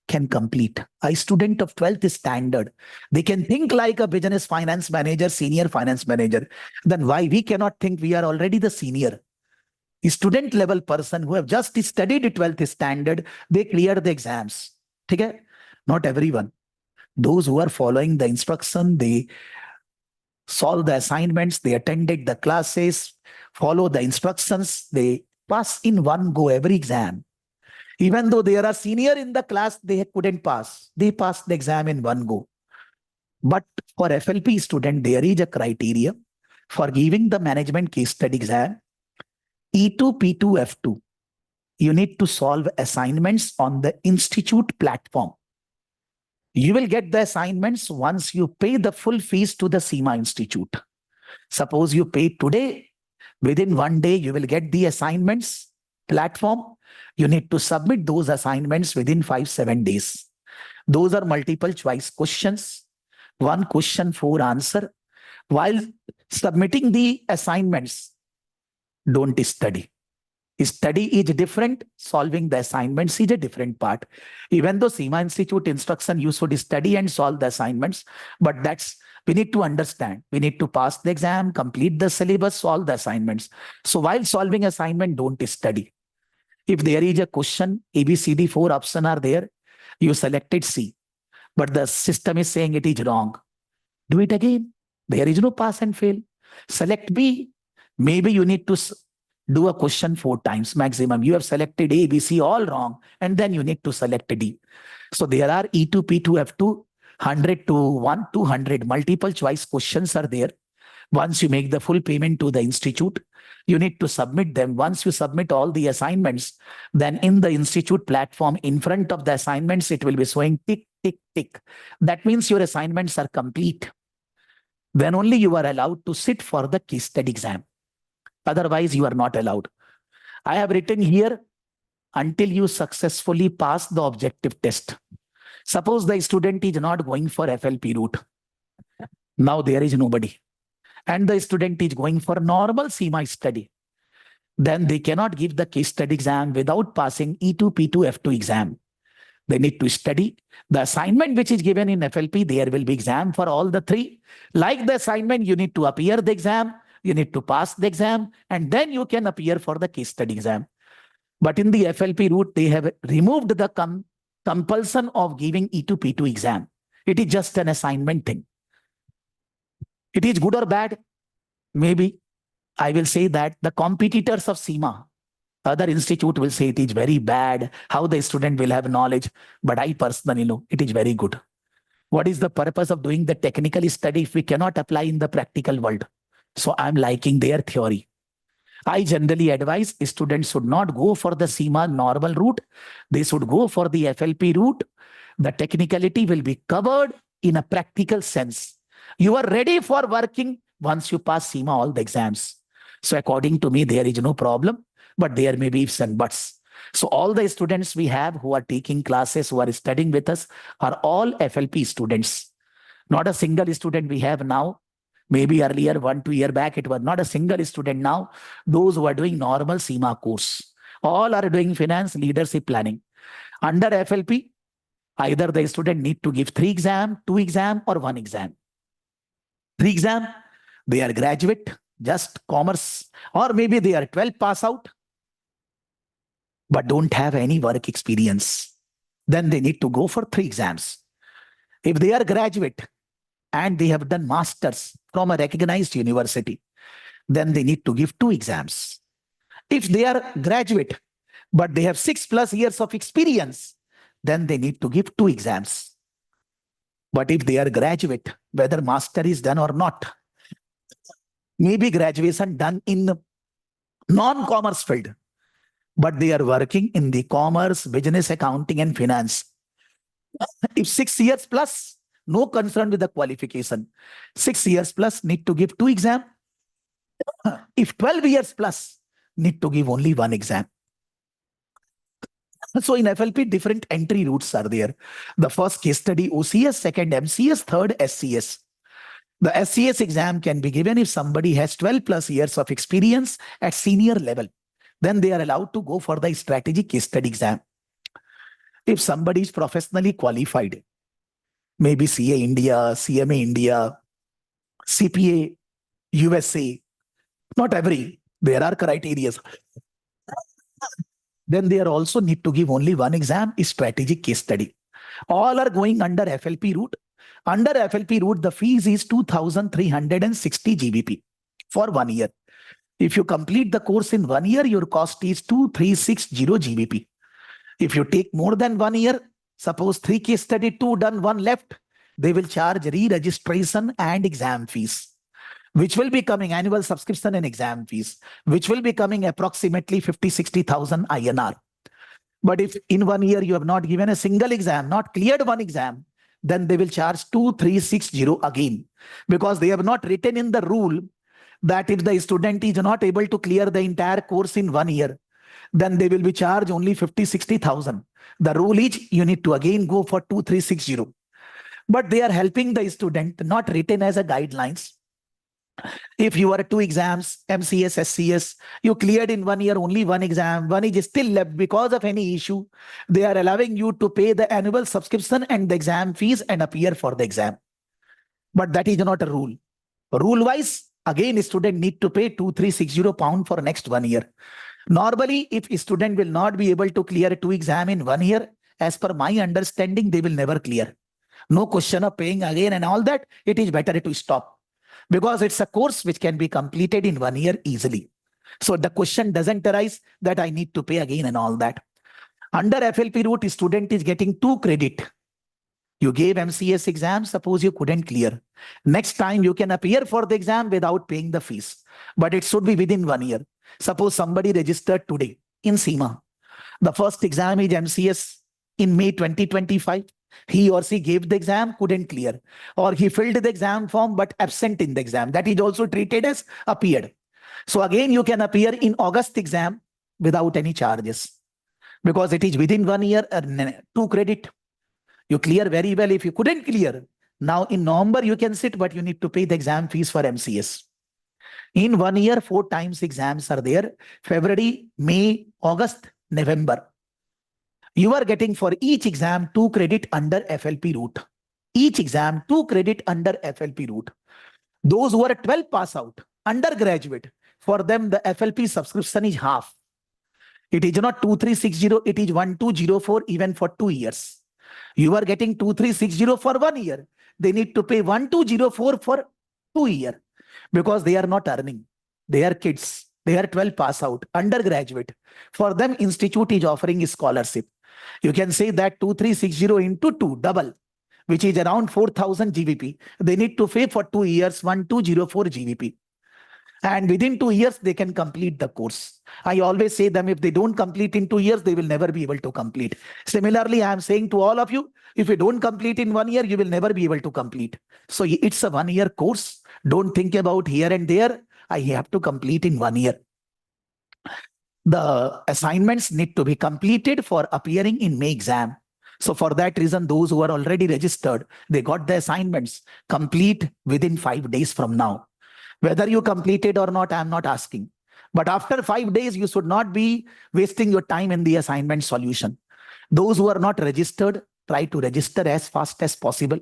can complete. A student of 12th standard, they can think like a business finance manager, senior finance manager. Then why we cannot think we are already the senior? A student level person who have just studied 12th standard, they clear the exams. Okay? Not everyone. Those who are following the instruction, they solve the assignments, they attended the classes, follow the instructions, they pass in one go every exam. Even though they are a senior in the class, they couldn't pass. They passed the exam in one go. But for FLP student, there is a criteria for giving the management case study exam. E2, P2, F2. You need to solve assignments on the institute platform. You will get the assignments once you pay the full fees to the CIMA Institute. Suppose you pay today, within one day, you will get the assignments platform. You need to submit those assignments within 5-7 days. Those are multiple choice questions. One question, 4 answer. While submitting the assignments, don't study. Study is different. Solving the assignments is a different part. Even though CIMA Institute instruction, you should study and solve the assignments, but we need to understand. We need to pass the exam, complete the syllabus, solve the assignments. So while solving assignment, don't study. If there is a question, A, B, C, D, 4 options are there, you selected C, but the system is saying it is wrong. Do it again. There is no pass and fail. Select B. Maybe you need to do a question 4 times maximum. You have selected A, B, C, all wrong, and then you need to select D. So there are E2, P2, F2, 100 to 1, 200 multiple choice questions are there. Once you make the full payment to the institute, you need to submit them. Once you submit all the assignments, then in the institute platform, in front of the assignments, it will be showing tick, tick, tick. That means your assignments are complete. Then only you are allowed to sit for the case study exam. Otherwise, you are not allowed. I have written here, until you successfully pass the objective test. Suppose the student is not going for FLP route. Now there is nobody. And the student is going for normal CIMA study. Then they cannot give the case study exam without passing E2, P2, F2 exam. They need to study. The assignment which is given in FLP, there will be exam for all the 3. Like the assignment, you need to appear the exam. You need to pass the exam, and then you can appear for the case study exam. But in the FLP route, they have removed the compulsion of giving E2, P2 exam. It is just an assignment thing. It is good or bad? Maybe I will say that the competitors of CIMA, other institute will say it is very bad, how the student will have knowledge. But I personally know it is very good. What is the purpose of doing the technical study if we cannot apply in the practical world? So I'm liking their theory. I generally advise students should not go for the CIMA normal route. They should go for the FLP route. The technicality will be covered in a practical sense. You are ready for working once you pass CIMA all the exams. So according to me, there is no problem, but there may be ifs and buts. So all the students we have who are taking classes, who are studying with us, are all FLP students. Not a single student we have now. Maybe earlier, 1-2 years back, it was not a single student now. Those who are doing normal CIMA course, all are doing finance, leadership, planning. Under FLP, either the student need to give 3 exam, 2 exam, or 1 exam. 3 exam, they are graduate, just commerce, or maybe they are 12 pass out, but don't have any work experience. Then they need to go for 3 exams. If they are graduate and they have done masters from a recognized university, then they need to give 2 exams. If they are graduate, but they have 6+ years of experience, then they need to give 2 exams. But if they are graduate, whether master is done or not, maybe graduation done in non-commerce field, but they are working in the commerce, business, accounting, and finance. If 6 years plus, no concern with the qualification. 6 years plus, need to give 2 exam. If 12 years plus, need to give only 1 exam. So in FLP, different entry routes are there. The first case study OCS, second MCS, third SCS. The SCS exam can be given if somebody has 12+ years of experience at senior level. Then they are allowed to go for the strategic case study exam. If somebody is professionally qualified, maybe CA India, CMA India, CPA USA, not every, there are criteria. Then they are also need to give only 1 exam, strategic case study. All are going under FLP route. Under FLP route, the fees is 2,360 GBP for 1 year. If you complete the course in 1 year, your cost is 2360 GBP. If you take more than 1 year, suppose 3 case study, 2 done, 1 left, they will charge re-registration and exam fees, which will be coming annual subscription and exam fees, which will be coming approximately 50-60,000 INR. But if in 1 year you have not given a single exam, not cleared one exam, then they will charge 2360 again, because they have not written in the rule that if the student is not able to clear the entire course in 1 year, then they will be charged only 50-60,000. The rule is you need to again go for 2360. But they are helping the student, not written as a guidelines. If you are 2 exams, MCS, SCS, you cleared in 1 year only 1 exam, 1 is still left because of any issue, they are allowing you to pay the annual subscription and the exam fees and appear for the exam. But that is not a rule. Rule-wise, again, a student need to pay 2360 pound for next 1 year. Normally, if a student will not be able to clear 2 exams in 1 year, as per my understanding, they will never clear. No question of paying again and all that. It is better to stop, because it's a course which can be completed in 1 year easily. So the question doesn't arise that I need to pay again and all that. Under FLP route, a student is getting 2 credit. You gave MCS exam, suppose you couldn't clear. Next time you can appear for the exam without paying the fees, but it should be within 1 year. Suppose somebody registered today in CIMA. The first exam is MCS in May 2025. He or she gave the exam, couldn't clear, or he filled the exam form but absent in the exam. That is also treated as appeared. So again, you can appear in August exam without any charges, because it is within 1 year, 2 credit. You clear very well. If you couldn't clear, now in November you can sit, but you need to pay the exam fees for MCS. In 1 year, 4 times exams are there: February, May, August, November. You are getting for each exam 2 credit under FLP route. Each exam 2 credit under FLP route. Those who are 12 pass out, undergraduate, for them the FLP subscription is half. It is not 2360, it is 1204 even for 2 years. You are getting 2360 for 1 year. They need to pay 1204 for 2 years, because they are not earning. They are kids. They are 12 pass out, undergraduate. For them, institute is offering a scholarship. You can say that 2360 into 2, double, which is around 4,000 GBP. They need to pay for 2 years, 1204 GBP. And within 2 years, they can complete the course. I always say them, if they don't complete in 2 years, they will never be able to complete. Similarly, I am saying to all of you, if you don't complete in 1 year, you will never be able to complete. So it's a 1 year course. Don't think about here and there. I have to complete in 1 year. The assignments need to be completed for appearing in May exam. So for that reason, those who are already registered, they got the assignments complete within 5 days from now. Whether you completed or not, I am not asking. But after 5 days, you should not be wasting your time in the assignment solution. Those who are not registered, try to register as fast as possible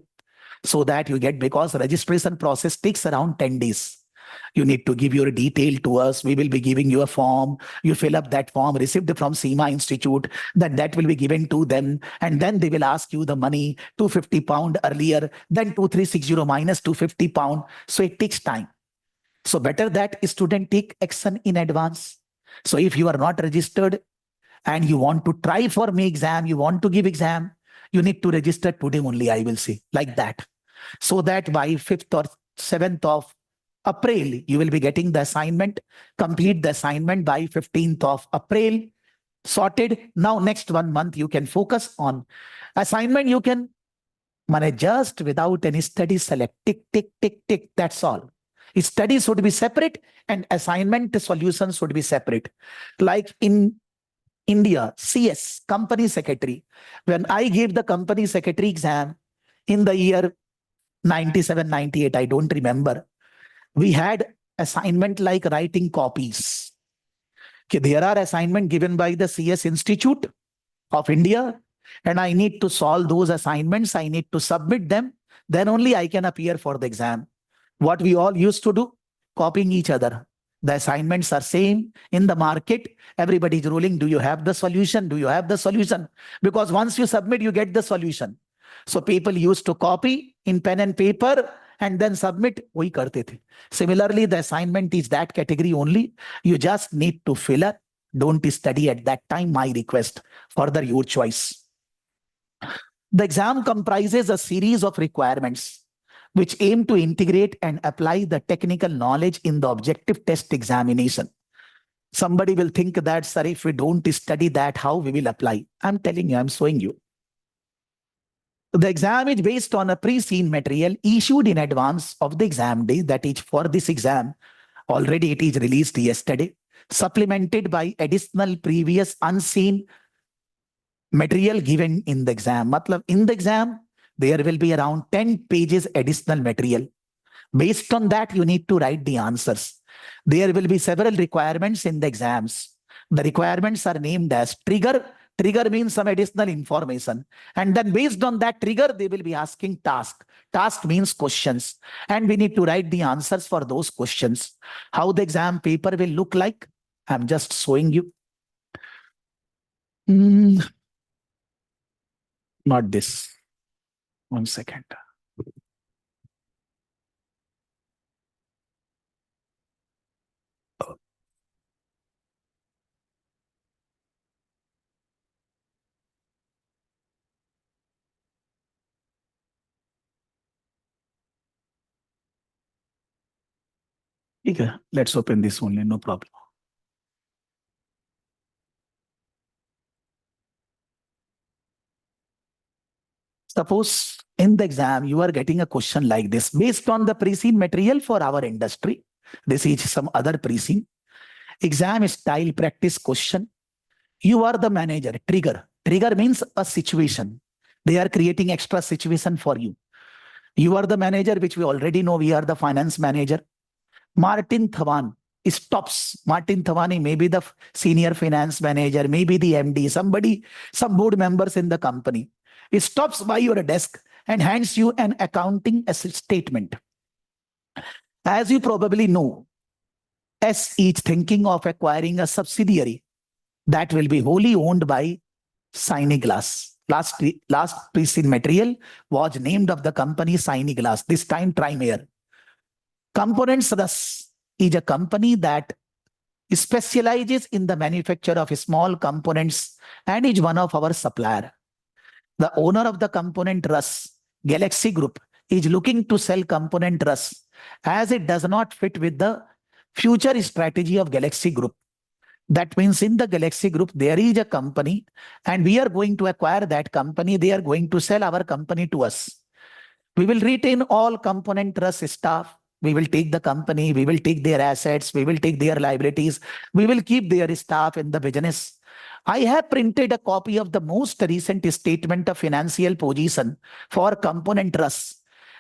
so that you get, because registration process takes around 10 days. You need to give your detail to us. We will be giving you a form. You fill up that form, received from CIMA Institute, then that will be given to them. And then they will ask you the money, 250 pound earlier, then 2360 minus 250 pound. So it takes time. So better that student take action in advance. So if you are not registered and you want to try for May exam, you want to give exam, you need to register today only, I will say, like that. So that by 5th or 7th of April, you will be getting the assignment, complete the assignment by 15th of April, sorted. Now next 1 month, you can focus on assignment. You can manage just without any study, select tick, tick, tick, tick, that's all. Study should be separate and assignment solutions should be separate. Like in India, CS, company secretary. When I gave the company secretary exam in the year 97, 98, I don't remember, we had assignment like writing copies. Okay, there are assignments given by the CS Institute of India, and I need to solve those assignments. I need to submit them. Then only I can appear for the exam. What we all used to do, copying each other. The assignments are same in the market. Everybody is ruling, do you have the solution? Do you have the solution? Because once you submit, you get the solution. So people used to copy in pen and paper and then submit, वही करते थे. Similarly, the assignment is that category only. You just need to fill up. Don't study at that time. My request. Further, your choice. The exam comprises a series of requirements which aim to integrate and apply the technical knowledge in the objective test examination. Somebody will think that, sir, if we don't study that, how we will apply? I'm telling you, I'm showing you. The exam is based on a pre-seen material issued in advance of the exam day. That is, for this exam, already it is released yesterday, supplemented by additional previous unseen material given in the exam. Matlab, in the exam, there will be around 10 pages additional material. Based on that, you need to write the answers. There will be several requirements in the exams. The requirements are named as trigger. Trigger means some additional information. And then based on that trigger, they will be asking task. Task means questions. And we need to write the answers for those questions. How the exam paper will look like, I'm just showing you. Not this. 1 second. Okay, let's open this only, no problem. Suppose in the exam, you are getting a question like this based on the pre-seen material for our industry. This is some other pre-seen. Exam style practice question. You are the manager. Trigger. Trigger means a situation. They are creating extra situation for you. You are the manager, which we already know. We are the finance manager. Martin Dhawan stops. Martin Dhawani may be the senior finance manager, maybe the MD, somebody, some board members in the company. He stops by your desk and hands you an accounting statement. As you probably know, S is thinking of acquiring a subsidiary that will be wholly owned by 𝐂𝐦𝐚𝐢𝐥. Last pre-seen material was named of the company 𝐂𝐦𝐚𝐢𝐥, this time Trimayr. Components Rus is a company that specializes in the manufacture of small components and is one of our supplier. The owner of the component Rus, Galaxy Group, is looking to sell component Rus as it does not fit with the future strategy of Galaxy Group. That means in the Galaxy Group, there is a company and we are going to acquire that company. They are going to sell our company to us. We will retain all component Rus staff. We will take the company. We will take their assets. We will take their liabilities. We will keep their staff in the business. I have printed a copy of the most recent statement of financial position for component Rus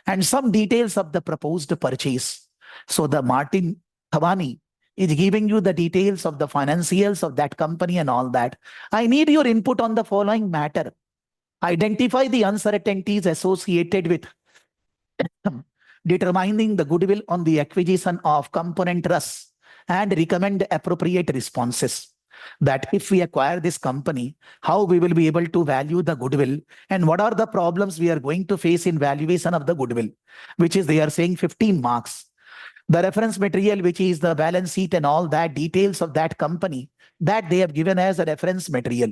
and some details of the proposed purchase. So the Martin Dhawani is giving you the details of the financials of that company and all that. I need your input on the following matter. Identify the uncertainties associated with determining the goodwill on the acquisition of component Rus and recommend appropriate responses. That if we acquire this company, how we will be able to value the goodwill and what are the problems we are going to face in valuation of the goodwill, which is they are saying 15 marks. The reference material, which is the balance sheet and all that details of that company, that they have given as a reference material.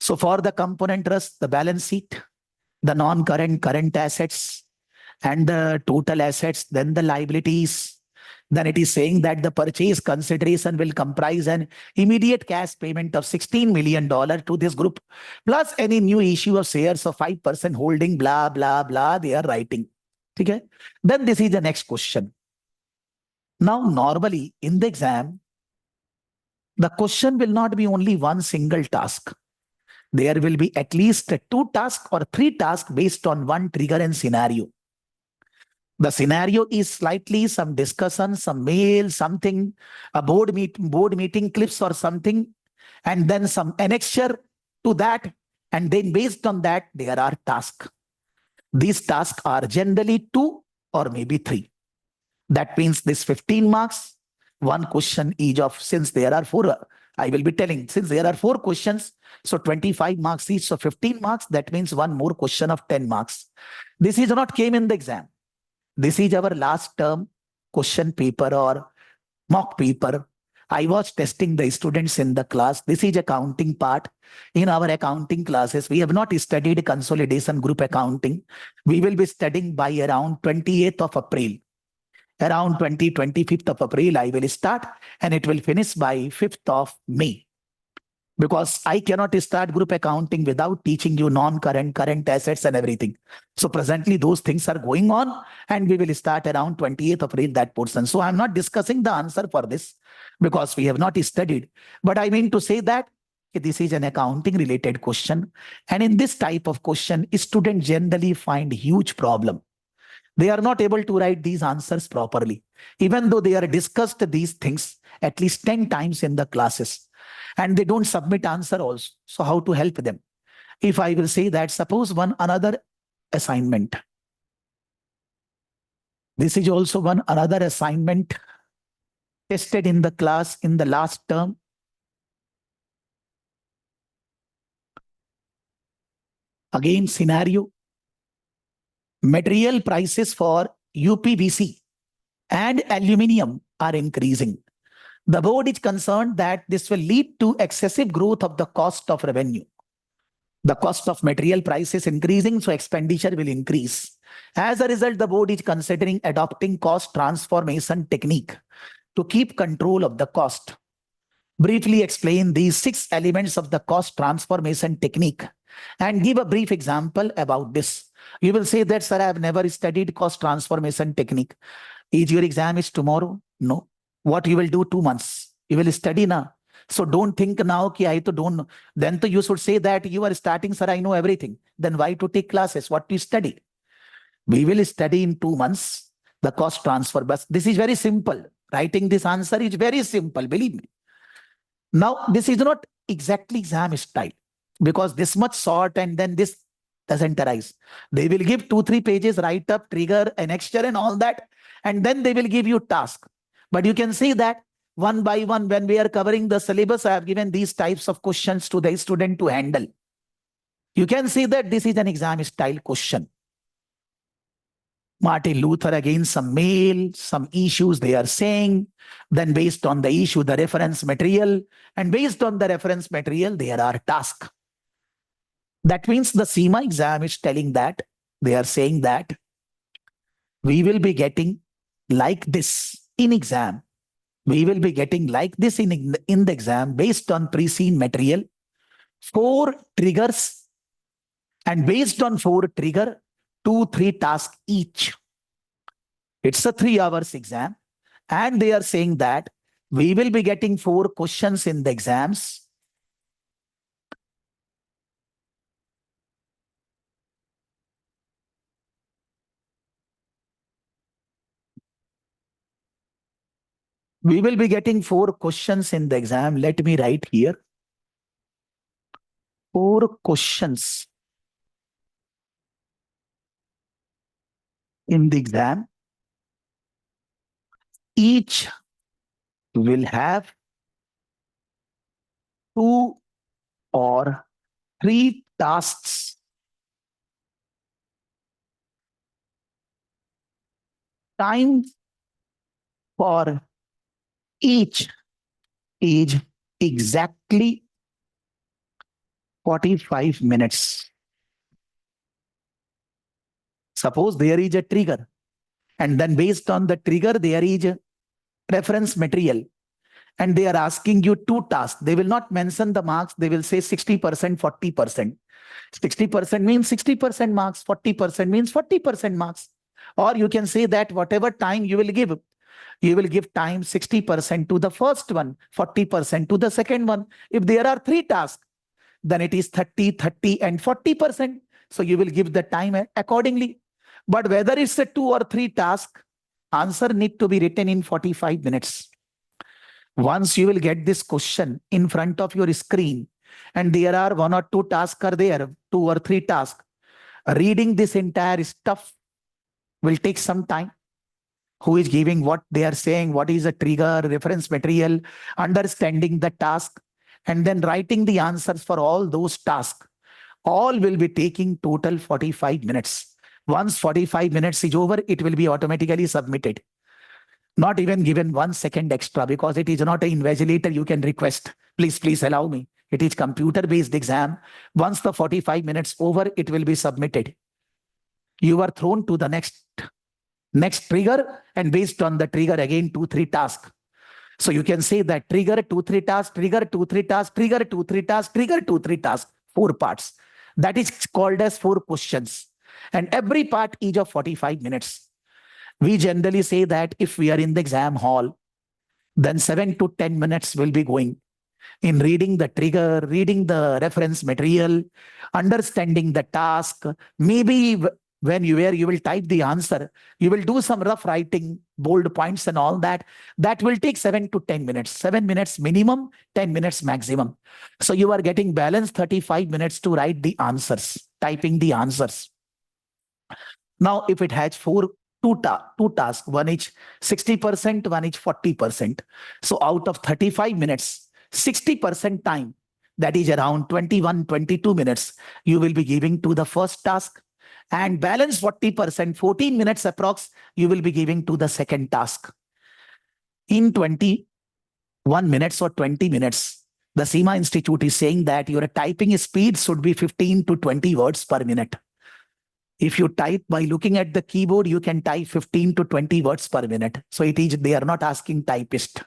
So for the component Rus, the balance sheet, the non-current, current assets, and the total assets, then the liabilities. Then it is saying that the purchase consideration will comprise an immediate cash payment of $16 million to this group, plus any new issue of shares of 5% holding, blah, blah, blah, they are writing. Okay? Then this is the next question. Now, normally in the exam, the question will not be only one single task. There will be at least 2 tasks or 3 tasks based on one trigger and scenario. The scenario is slightly some discussion, some mail, something, a board meeting clips or something, and then some annexure to that. And then based on that, there are tasks. These tasks are generally 2 or maybe 3. That means this 15 marks, one question each of, since there are 4 I will be telling, since there are 4 questions, so 25 marks each, so 15 marks, that means one more question of 10 marks. This is not came in the exam. This is our last term question paper or mock paper. I was testing the students in the class. This is accounting part. In our accounting classes, we have not studied consolidation group accounting. We will be studying by around 28th of April. Around 25th of April, I will start and it will finish by 5th of May. Because I cannot start group accounting without teaching you non-current, current assets and everything. So presently those things are going on and we will start around 28th of April that portion. So I'm not discussing the answer for this because we have not studied. But I mean to say that this is an accounting related question. And in this type of question, students generally find huge problem. They are not able to write these answers properly, even though they are discussed these things at least 10 times in the classes. And they don't submit answer also. So how to help them? If I will say that, suppose another assignment. This is also another assignment tested in the class in the last term. Again, scenario. Material prices for UPVC and aluminium are increasing. The board is concerned that this will lead to excessive growth of the cost of revenue. The cost of material prices increasing, so expenditure will increase. As a result, the board is considering adopting cost transformation technique to keep control of the cost. Briefly explain these 6 elements of the cost transformation technique and give a brief example about this. You will say that, sir, I have never studied cost transformation technique. Is your exam is tomorrow? No. What you will do 2 months? You will study now. So don't think now ki I to don't know. Then you should say that you are starting, sir, I know everything. Then why to take classes? What to study? We will study in 2 months the cost transfer. But this is very simple. Writing this answer is very simple, believe me. Now, this is not exactly exam style because this much short and then this doesn't arise. They will give 2-3 pages, write up, trigger, annexure and all that. And then they will give you task. But you can see that one by one, when we are covering the syllabus, I have given these types of questions to the student to handle. You can see that this is an exam style question. Martin Luther, again, some mail, some issues they are saying. Then based on the issue, the reference material. And based on the reference material, there are tasks. That means the CIMA exam is telling that, they are saying that we will be getting like this in exam. We will be getting like this in the exam based on pre-seen material, 4 triggers, and based on 4 trigger, 2-3 tasks each. It's a 3 hours exam. And they are saying that we will be getting 4 questions in the exams. We will be getting 4 questions in the exam. Let me write here. 4 questions in the exam. Each will have 2 or 3 tasks. Time for each is exactly 45 minutes. Suppose there is a trigger, and then based on the trigger, there is a reference material, and they are asking you 2 tasks. They will not mention the marks. They will say 60%, 40%. 60% means 60% marks, 40% means 40% marks. Or you can say that whatever time you will give time 60% to the first one, 40% to the second one. If there are 3 tasks, then it is 30, 30 and 40%. So you will give the time accordingly. But whether it's a 2 or 3 tasks, answer need to be written in 45 minutes. Once you will get this question in front of your screen, and there are 1 or 2 tasks are there, 2 or 3 tasks, reading this entire stuff will take some time. Who is giving what they are saying, what is a trigger, reference material, understanding the task. and then writing the answers for all those tasks. All will be taking total 45 minutes. Once 45 minutes is over, it will be automatically submitted. Not even given 1 second extra, because it is not an invigilator. You can request, please allow me. It is computer-based exam. Once the 45 minutes over, it will be submitted. You are thrown to the next trigger, and based on the trigger, again 2-3 tasks. So you can say that trigger 2-3 tasks, trigger 2-3 tasks, trigger 2-3 tasks, trigger 2-3 tasks, 4 parts. That is called as 4 questions. And every part is of 45 minutes. We generally say that if we are in the exam hall, then 7 to 10 minutes will be going in reading the trigger, reading the reference material, understanding the task. Maybe when you will type the answer, you will do some rough writing, bold points and all that. That will take 7 to 10 minutes. 7 minutes minimum, 10 minutes maximum. So you are getting balanced 35 minutes to write the answers, typing the answers. Now, if it has two tasks, one is 60%, one is 40%. So out of 35 minutes, 60% time, that is around 21-22 minutes, you will be giving to the first task, and balance 40%, 14 minutes approx, you will be giving to the second task. In 21 minutes or 20 minutes, the CIMA Institute is saying that your typing speed should be 15 to 20 words per minute. If you type by looking at the keyboard, you can type 15 to 20 words per minute. So they are not asking typist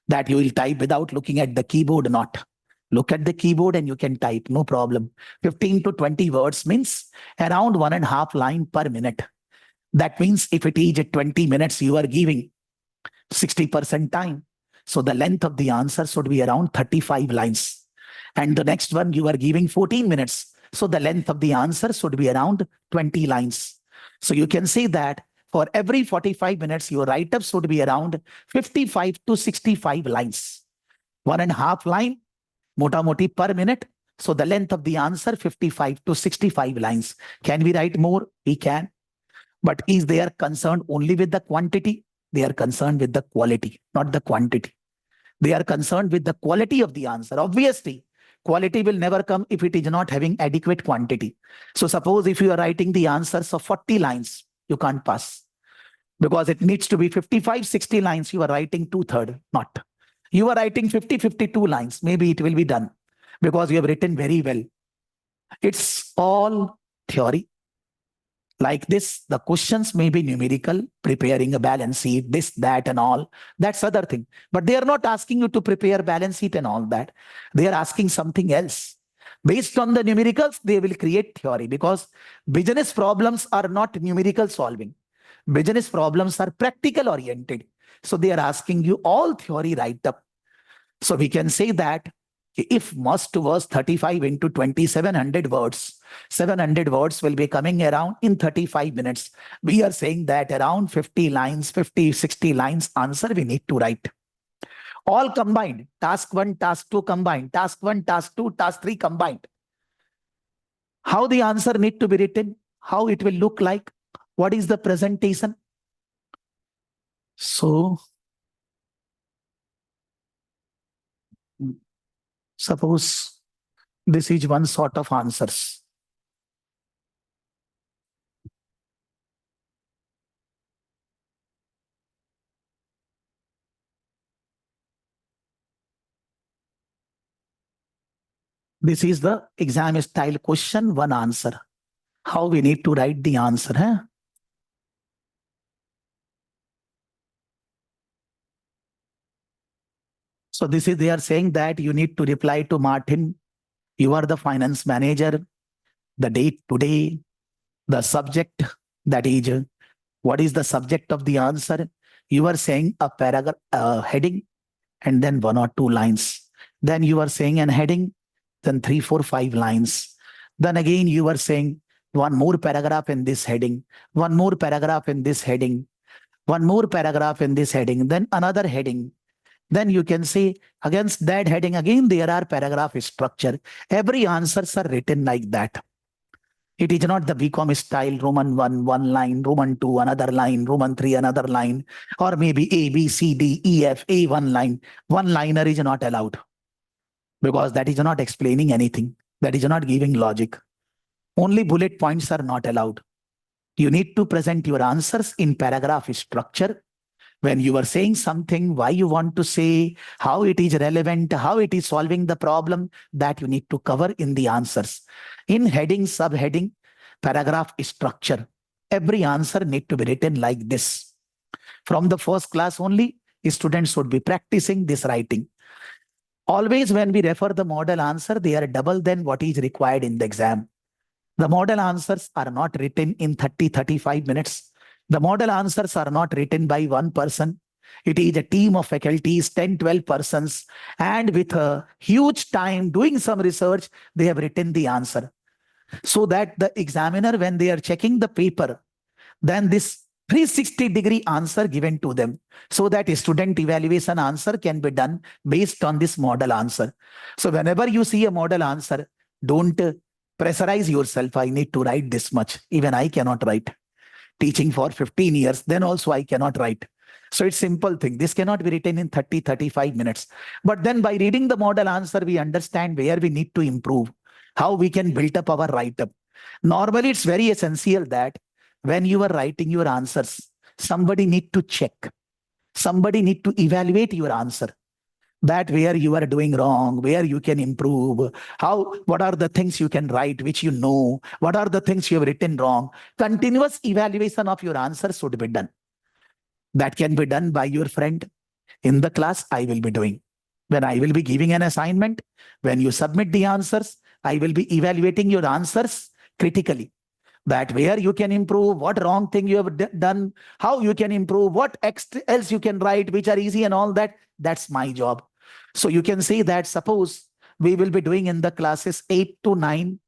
that you will type without looking at the keyboard, not. Look at the keyboard and you can type, no problem. 15 to 20 words means around 1.5 lines per minute. That means if it is 20 minutes, you are giving 60% time. So the length of the answer should be around 35 lines. And the next one, you are giving 14 minutes. So the length of the answer should be around 20 lines. So you can say that for every 45 minutes, your write-up should be around 55 to 65 lines. 1.5 line, mota moti per minute. So the length of the answer, 55 to 65 lines. Can we write more? We can. But is they are concerned only with the quantity? They are concerned with the quality, not the quantity. They are concerned with the quality of the answer. Obviously, quality will never come if it is not having adequate quantity. So suppose if you are writing the answers of 40 lines, you can't pass. Because it needs to be 55, 60 lines, you are writing 2/3, not. You are writing 50, 52 lines, maybe it will be done because you have written very well. It's all theory. Like this, the questions may be numerical, preparing a balance sheet, this, that, and all. That's other thing. But they are not asking you to prepare balance sheet and all that. They are asking something else. Based on the numericals, they will create theory, because business problems are not numerical solving. Business problems are practical oriented. So they are asking you all theory write-up. So we can say that if must was 35 into 2700 words, 700 words will be coming around in 35 minutes. We are saying that around 50 lines, 50, 60 lines answer we need to write. All combined, task 1, task 2 combined, task 1, task 2, task 3 combined. How the answer need to be written, how it will look like, what is the presentation. So, suppose this is one sort of answers. This is the exam style question, one answer. How we need to write the answer, huh? So this is, they are saying that you need to reply to Martin. You are the finance manager, the date today, the subject, that is, what is the subject of the answer? You are saying a paragraph, heading, and then 1 or 2 lines. Then you are saying an heading, then 3, 4, 5 lines. Then again, you are saying one more paragraph in this heading, one more paragraph in this heading, one more paragraph in this heading, then another heading. Then you can say against that heading, again, there are paragraph structure. Every answers are written like that. It is not the BCom style, Roman 1, 1 line, Roman 2, another line, Roman 3, another line, or maybe A, B, C, D, E, F, A, 1 line. One liner is not allowed. because that is not explaining anything. That is not giving logic. Only bullet points are not allowed. You need to present your answers in paragraph structure. When you are saying something, why you want to say, how it is relevant, how it is solving the problem, that you need to cover in the answers. In heading, subheading, paragraph structure, every answer need to be written like this. From the first class only, students should be practicing this writing. Always when we refer the model answer, they are double than what is required in the exam. The model answers are not written in 30-35 minutes. The model answers are not written by one person. It is a team of faculties, 10-12 persons, and with a huge time doing some research, they have written the answer. So that the examiner, when they are checking the paper, then this 360-degree answer given to them, so that a student evaluation answer can be done based on this model answer. So whenever you see a model answer, don't pressurize yourself. I need to write this much. Even I cannot write. Teaching for 15 years, then also I cannot write. So it's simple thing. This cannot be written in 30-35 minutes. But then by reading the model answer, we understand where we need to improve, how we can build up our write-up. Normally, it's very essential that when you are writing your answers, somebody need to check. Somebody need to evaluate your answer. That where you are doing wrong, where you can improve, what are the things you can write, which you know, what are the things you have written wrong. Continuous evaluation of your answer should be done. That can be done by your friend. In the class, I will be doing. When I will be giving an assignment, when you submit the answers, I will be evaluating your answers critically. That where you can improve, what wrong thing you have done, how you can improve, what else you can write, which are easy and all that. That's my job. So you can say that suppose we will be doing in the classes 8 to 9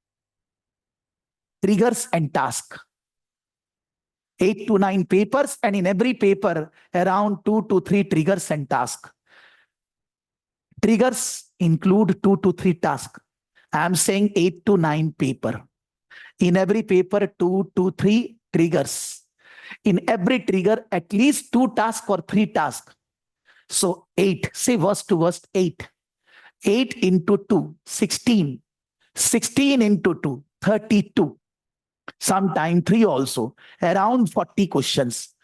triggers and tasks. 8 to 9 papers, and in every paper around 2 to 3 triggers and tasks. Triggers include 2 to 3 tasks. I am saying 8 to 9 paper. In every paper, 2 to 3 triggers. In every trigger, at least 2 tasks or 3 tasks. So 8, say worst to worst 8. 8 into 2, 16. 16 into 2, 32. Sometime 3 also. Around 40 questions.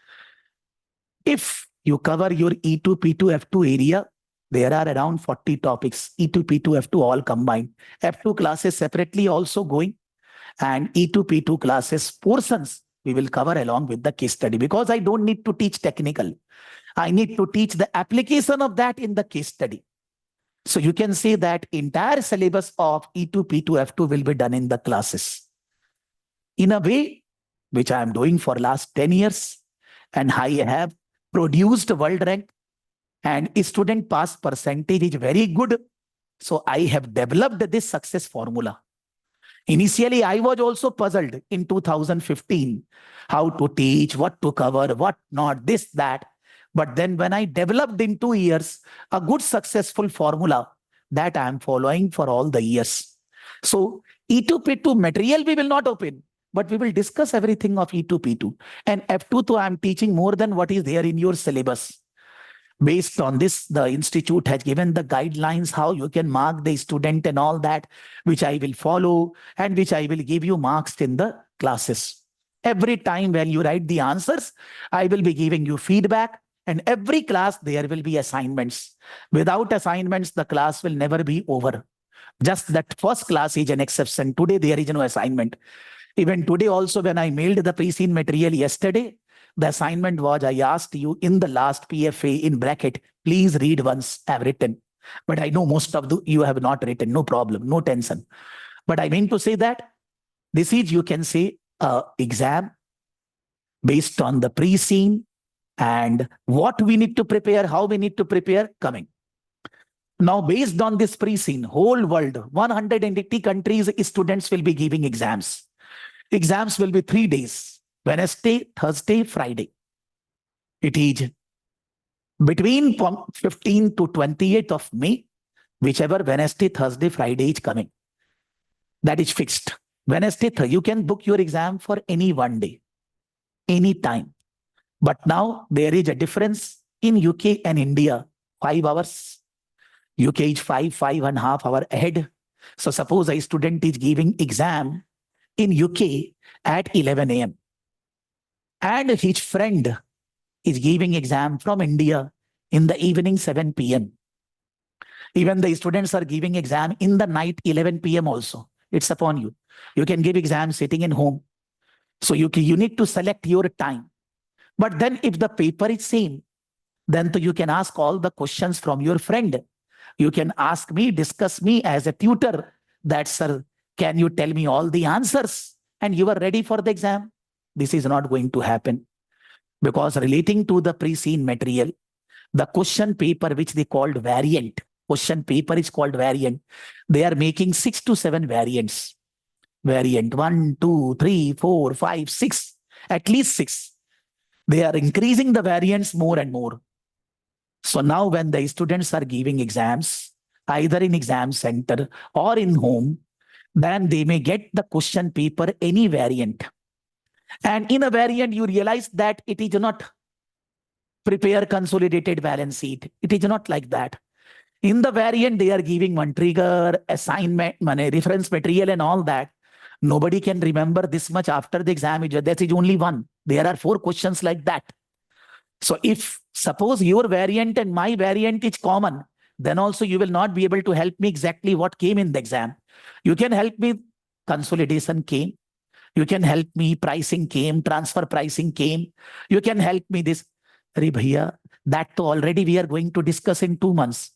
If you cover your E2, P2, F2 area, there are around 40 topics. E2, P2, F2 all combined. F2 classes separately also going. And E2, P2 classes portions we will cover along with the case study, because I don't need to teach technical. I need to teach the application of that in the case study. So you can say that entire syllabus of E2, P2, F2 will be done in the classes. In a way, which I am doing for last 10 years, and I have produced world rank, and student pass percentage is very good. So I have developed this success formula. Initially, I was also puzzled in 2015, how to teach, what to cover, what not, this, that. But then when I developed in 2 years, a good successful formula that I am following for all the years. So E2, P2 material we will not open, but we will discuss everything of E2, P2. And F2, so I am teaching more than what is there in your syllabus. Based on this, the institute has given the guidelines how you can mark the student and all that, which I will follow and which I will give you marks in the classes. Every time when you write the answers, I will be giving you feedback, and every class there will be assignments. Without assignments, the class will never be over. Just that first class is an exception. Today there is no assignment. Even today also, when I mailed the pre-seen material yesterday, the assignment was, I asked you in the last PFA in bracket, please read once I have written. But I know most of you have not written, no problem, no tension. But I mean to say that this is, you can say, exam based on the pre-seen and what we need to prepare, how we need to prepare coming. Now, based on this pre-seen, whole world, 180 countries, students will be giving exams. Exams will be 3 days. Wednesday, Thursday, Friday. It is between 15 to 28th of May, whichever Wednesday, Thursday, Friday is coming. That is fixed. Wednesday, you can book your exam for any one day, any time. But now there is a difference in UK and India, 5 hours. UK is 5.5 hours ahead. So suppose a student is giving exam in UK at 11 a.m. and his friend is giving exam from India in the evening 7 p.m. Even the students are giving exam in the night 11 p.m. also. It's upon you. You can give exam sitting in home. So you need to select your time. But then if the paper is same, then you can ask all the questions from your friend. You can ask me, discuss me as a tutor that, sir, can you tell me all the answers? And you are ready for the exam. This is not going to happen. Because relating to the pre-seen material, the question paper which they called variant, question paper is called variant. They are making 6 to 7 variants. Variant 1, 2, 3, 4, 5, 6, at least 6. They are increasing the variants more and more. So now when the students are giving exams, either in exam center or in home, then they may get the question paper any variant. And in a variant, you realize that it is not prepare consolidated balance sheet. It is not like that. In the variant, they are giving one trigger, assignment, money, reference material and all that. Nobody can remember this much after the exam. That is only one. There are 4 questions like that. So if suppose your variant and my variant is common, then also you will not be able to help me exactly what came in the exam. You can help me consolidation came. You can help me pricing came, transfer pricing came. You can help me this. Arey bhaiya, that too already we are going to discuss in 2 months.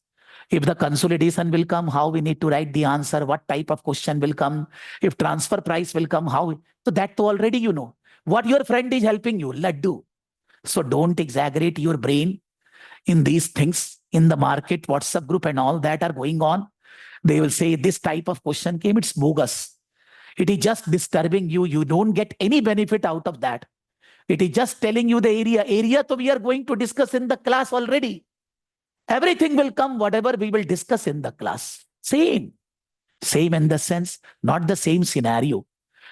If the consolidation will come, how we need to write the answer, what type of question will come, if transfer price will come, how. So that too already you know. What your friend is helping you, let do. So don't exaggerate your brain in these things. In the market, WhatsApp group and all that are going on. They will say this type of question came, it's bogus. It is just disturbing you. You don't get any benefit out of that. It is just telling you the area. Area so we are going to discuss in the class already. Everything will come, whatever we will discuss in the class. Same. Same in the sense, not the same scenario.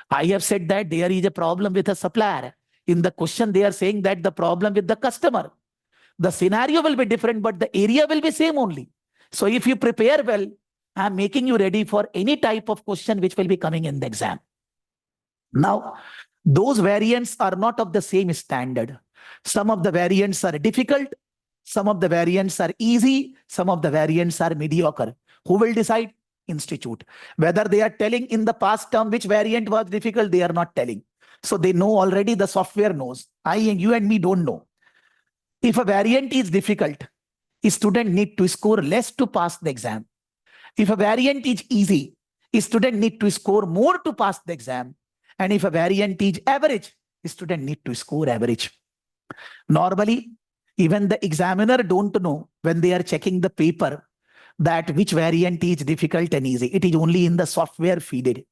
I have said that there is a problem with a supplier. In the question, they are saying that the problem with the customer. The scenario will be different, but the area will be same only. So if you prepare well, I'm making you ready for any type of question which will be coming in the exam. Now, those variants are not of the same standard. Some of the variants are difficult. Some of the variants are easy. Some of the variants are mediocre. Who will decide? Institute. Whether they are telling in the past term which variant was difficult, they are not telling. So they know already, the software knows. You and me don't know. If a variant is difficult, a student need to score less to pass the exam. If a variant is easy, a student need to score more to pass the exam. And if a variant is average, a student need to score average. Normally, even the examiner don't know when they are checking the paper that which variant is difficult and easy. It is only in the software feeded.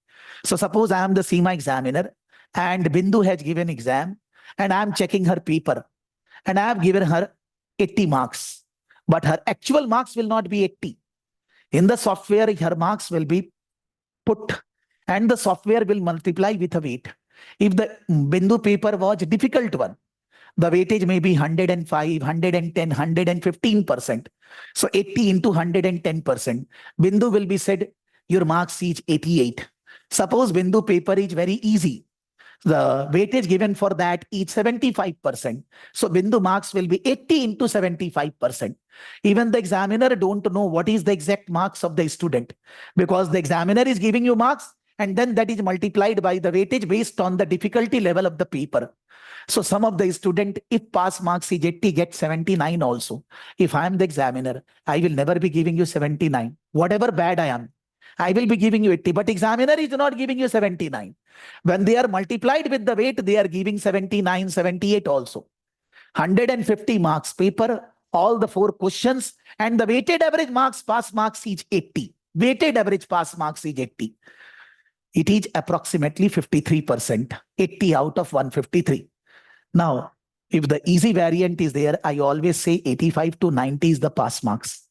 So suppose I am the CIMA examiner and Bindu has given exam and I am checking her paper and I have given her 80 marks. But her actual marks will not be 80. In the software, her marks will be put and the software will multiply with a weight. If the Bindu paper was a difficult one, the weightage may be 105, 110, 115%. So 80 into 110%. Bindu will be said, your marks is 88. Suppose Bindu paper is very easy. The weightage given for that is 75%. So Bindu marks will be 80 into 75%. Even the examiner don't know what is the exact marks of the student, because the examiner is giving you marks and then that is multiplied by the weightage based on the difficulty level of the paper. So some of the student, if pass marks is 80, get 79 also. If I am the examiner, I will never be giving you 79. Whatever bad I am, I will be giving you 80. But examiner is not giving you 79. When they are multiplied with the weight, they are giving 79, 78 also. 150 marks paper, all the 4 questions, and the weighted average marks, pass marks is 80. Weighted average pass marks is 80. It is approximately 53%, 80 out of 153. Now, if the easy variant is there, I always say 85 to 90 is the pass marks.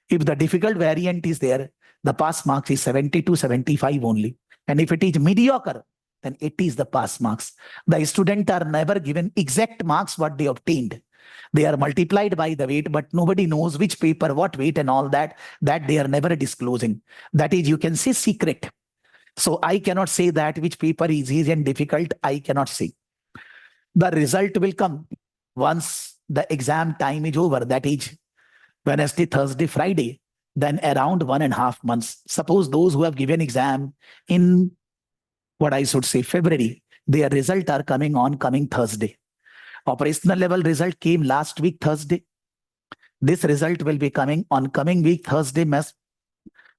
If the difficult variant is there, the pass marks is 70 to 75 only. And if it is mediocre, then 80 is the pass marks. The students are never given exact marks what they obtained. They are multiplied by the weight, but nobody knows which paper, what weight and all that they are never disclosing. That is, you can say, secret. So I cannot say that which paper is easy and difficult. I cannot say. The result will come once the exam time is over. That is Wednesday, Thursday, Friday. Then around 1.5 months. Suppose those who have given exam in what I should say February, their result are coming on coming Thursday. Operational level result came last week Thursday. This result will be coming on coming week Thursday,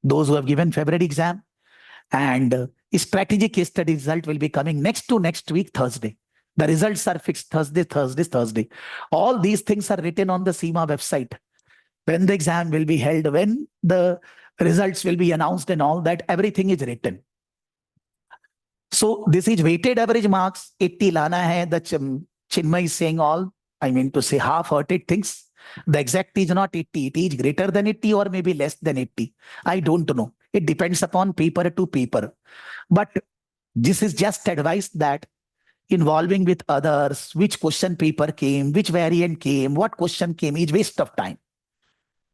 those who have given February exam. And strategic case study result will be coming next week Thursday. The results are fixed Thursday. All these things are written on the CIMA website. When the exam will be held, when the results will be announced and all that, everything is written. So this is weighted average marks. 80 lana hai. The Chinmay is saying all, I mean to say half-hearted things. The exact is not 80. It is greater than 80 or maybe less than 80. I don't know. It depends upon paper to paper. But this is just advice that involving with others, which question paper came, which variant came, what question came is waste of time.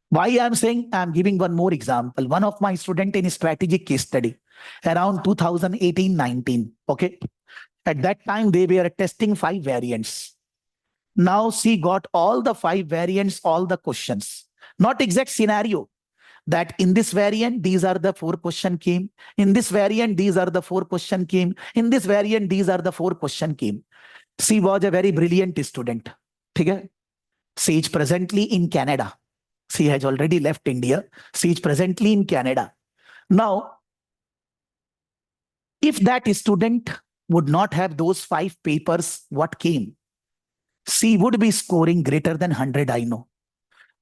Why I am saying, I am giving one more example. One of my student in a strategic case study around 2018-19. Okay. At that time, they were testing 5 variants. Now she got all the 5 variants, all the questions. Not exact scenario. That in this variant, these are the 4 question came. In this variant, these are the 4 question came. In this variant, these are the 4 question came. She was a very brilliant student. Okay? She is presently in Canada. She has already left India. She is presently in Canada. Now, if that student would not have those 5 papers, what came? She would be scoring greater than 100, I know.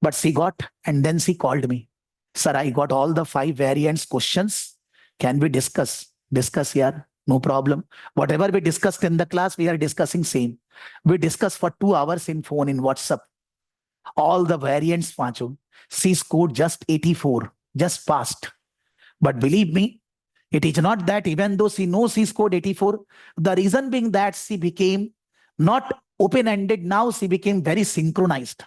But she got, and then she called me. Sir, I got all the 5 variants questions. Can we discuss? Discuss, yeah, no problem. Whatever we discussed in the class, we are discussing same. We discussed for 2 hours in phone, in WhatsApp. All the variants, Pancho. She scored just 84, just passed. But believe me, it is not that even though she knows she scored 84, the reason being that she became not open-ended, now she became very synchronized.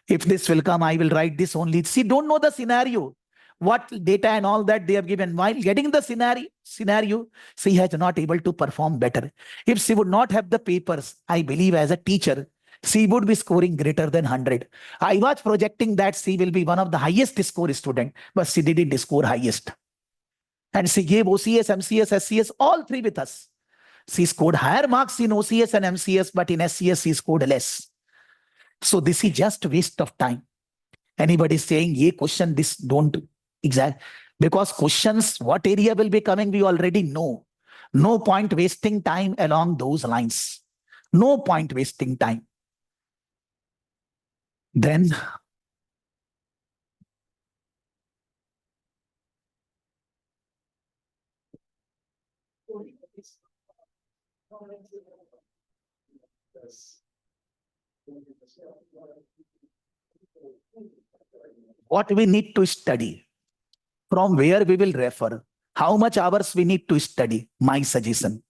If this will come, I will write this only. She don't know the scenario, what data and all that they have given. While getting the scenario, she has not able to perform better. If she would not have the papers, I believe as a teacher, she would be scoring greater than 100. I was projecting that she will be one of the highest score student, but she didn't score highest. And she gave OCS, MCS, SCS, all 3 with us. She scored higher marks in OCS and MCS, but in SCS she scored less. So this is just waste of time. Anybody saying, ye question, this don't exact. Because questions, what area will be coming, we already know. No point wasting time along those lines. No point wasting time. Then what we need to study, from where we will refer, how much hours we need to study, my suggestion.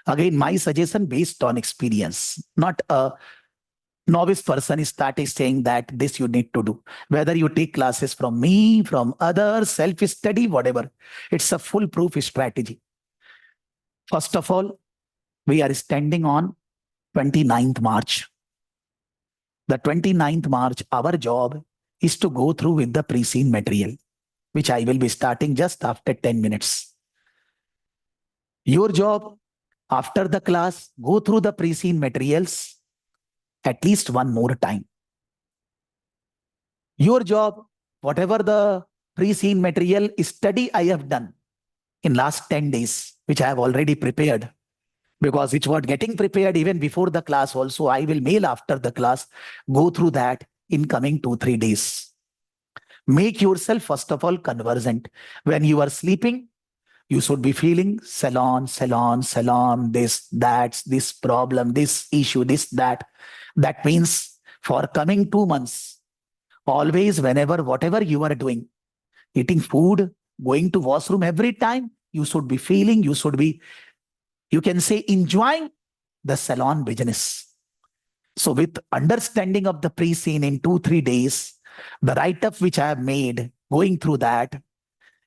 Again, my suggestion based on experience, not a novice person started saying that this you need to do. Whether you take classes from me, from others, self-study, whatever, it's a foolproof strategy. First of all, we are standing on 29th March. The 29th March, our job is to go through with the pre-seen material, which I will be starting just after 10 minutes. Your job, after the class, go through the pre-seen materials at least one more time. Your job, whatever the pre-seen material study I have done in last 10 days, which I have already prepared, because it was getting prepared even before the class also, I will mail after the class, go through that in coming 2-3 days. Make yourself, first of all, conversant. When you are sleeping, you should be feeling salon, this, that, this problem, this issue, this, that. That means for coming 2 months, always, whenever, whatever you are doing, eating food, going to washroom, every time, you should be feeling, you should be, you can say, enjoying the salon business. So with understanding of the pre-scene in 2-3 days, the write-up which I have made, going through that,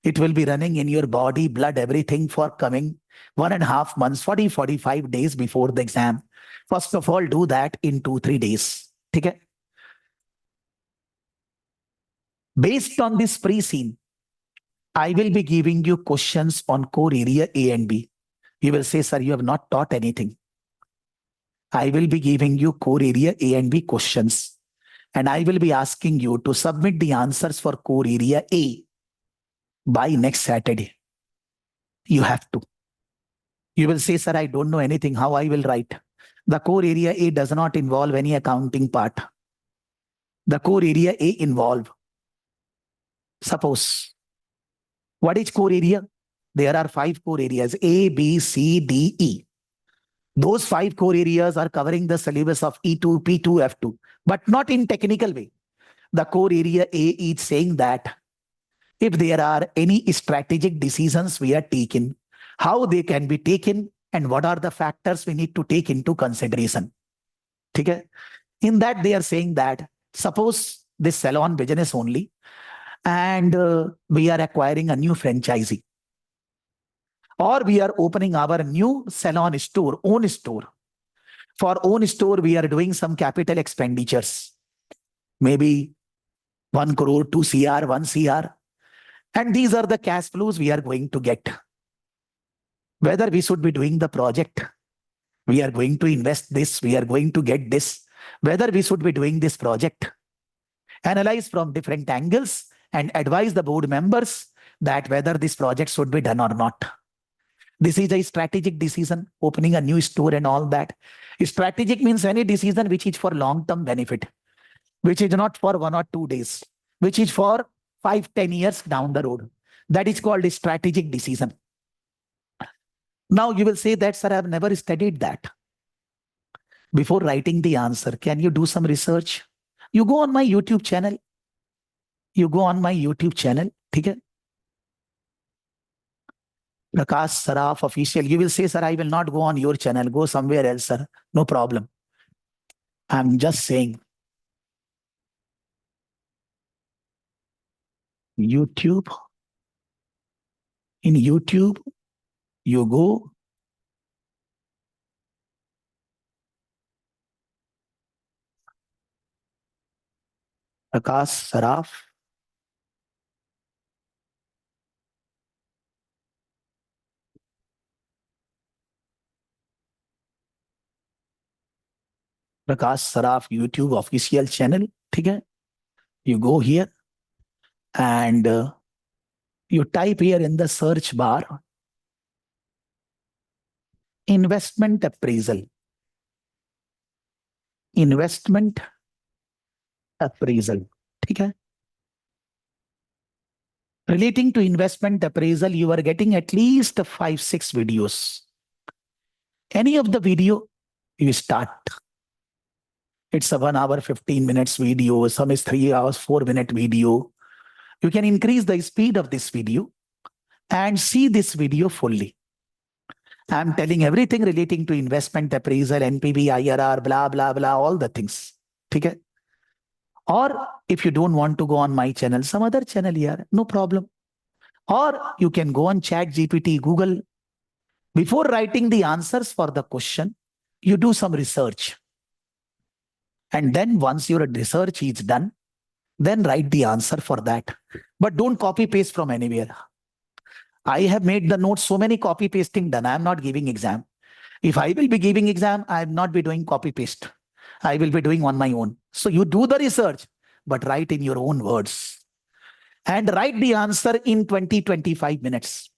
it will be running in your body, blood, everything for coming 1.5 months, 40-45 days before the exam. First of all, do that in 2-3 days. Okay? Based on this pre-scene, I will be giving you questions on core area A and B. You will say, sir, you have not taught anything. I will be giving you core area A and B questions. And I will be asking you to submit the answers for core area A by next Saturday. You have to. You will say, sir, I don't know anything. How I will write? The core area A does not involve any accounting part. The core area A involve. Suppose. What is core area? There are 5 core areas, A, B, C, D, E. Those 5 core areas are covering the syllabus of E2, P2, F2, but not in technical way. The core area A is saying that if there are any strategic decisions we are taking, how they can be taken and what are the factors we need to take into consideration. Okay? In that, they are saying that suppose this salon business only, and we are acquiring a new franchisee, or we are opening our new salon store, own store. For own store, we are doing some capital expenditures, maybe 1 crore, 2 CR, 1 CR. And these are the cash flows we are going to get. Whether we should be doing the project, we are going to invest this, we are going to get this, whether we should be doing this project. Analyze from different angles and advise the board members that whether this project should be done or not. This is a strategic decision, opening a new store and all that. Strategic means any decision which is for long-term benefit, which is not for 1 or 2 days, which is for 5-10 years down the road. That is called a strategic decision. Now you will say that, sir, I have never studied that. Before writing the answer, can you do some research? You go on my YouTube channel. Okay? Prakash Saraf official. You will say, sir, I will not go on your channel. Go somewhere else, sir. No problem. I'm just saying. YouTube. In YouTube, you go. Prakash Saraf. Prakash Saraf YouTube official channel. Okay? You go here and you type here in the search bar investment appraisal. Investment appraisal. Okay? Relating to investment appraisal, you are getting at least 5-6 videos. Any of the video, you start. It's a 1 hour, 15 minutes video. Some is 3 hours, 4-minute video. You can increase the speed of this video and see this video fully. I'm telling everything relating to investment appraisal, NPV, IRR, blah, blah, blah, all the things. Okay? Or if you don't want to go on my channel, some other channel here, no problem. Or you can go on ChatGPT, Google. Before writing the answers for the question, you do some research. And then once your research is done, then write the answer for that. But don't copy paste from anywhere. I have made the notes, so many copy pasting done. I am not giving exam. If I will be giving exam, I will not be doing copy paste. I will be doing on my own. So you do the research, but write in your own words. And write the answer in 20-25 minutes.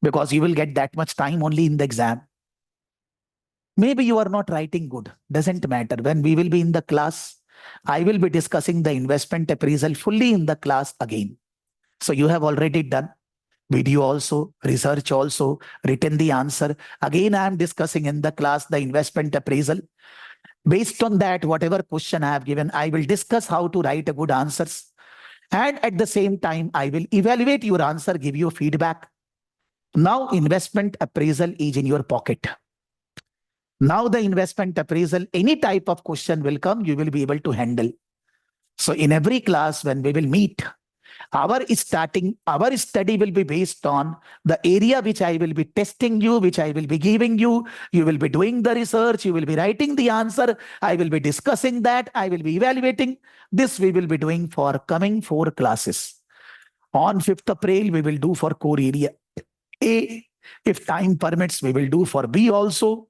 Because you will get that much time only in the exam. Maybe you are not writing good. Doesn't matter. When we will be in the class, I will be discussing the investment appraisal fully in the class again. So you have already done video also, research also, written the answer. Again, I am discussing in the class the investment appraisal. Based on that, whatever question I have given, I will discuss how to write a good answers. And at the same time, I will evaluate your answer, give you feedback. Now, investment appraisal is in your pocket. Now the investment appraisal, any type of question will come, you will be able to handle. So in every class when we will meet, our study will be based on the area which I will be testing you, which I will be giving you. You will be doing the research, you will be writing the answer, I will be discussing that, I will be evaluating. This we will be doing for coming 4 classes. On 5th April, we will do for core area A. If time permits, we will do for B also.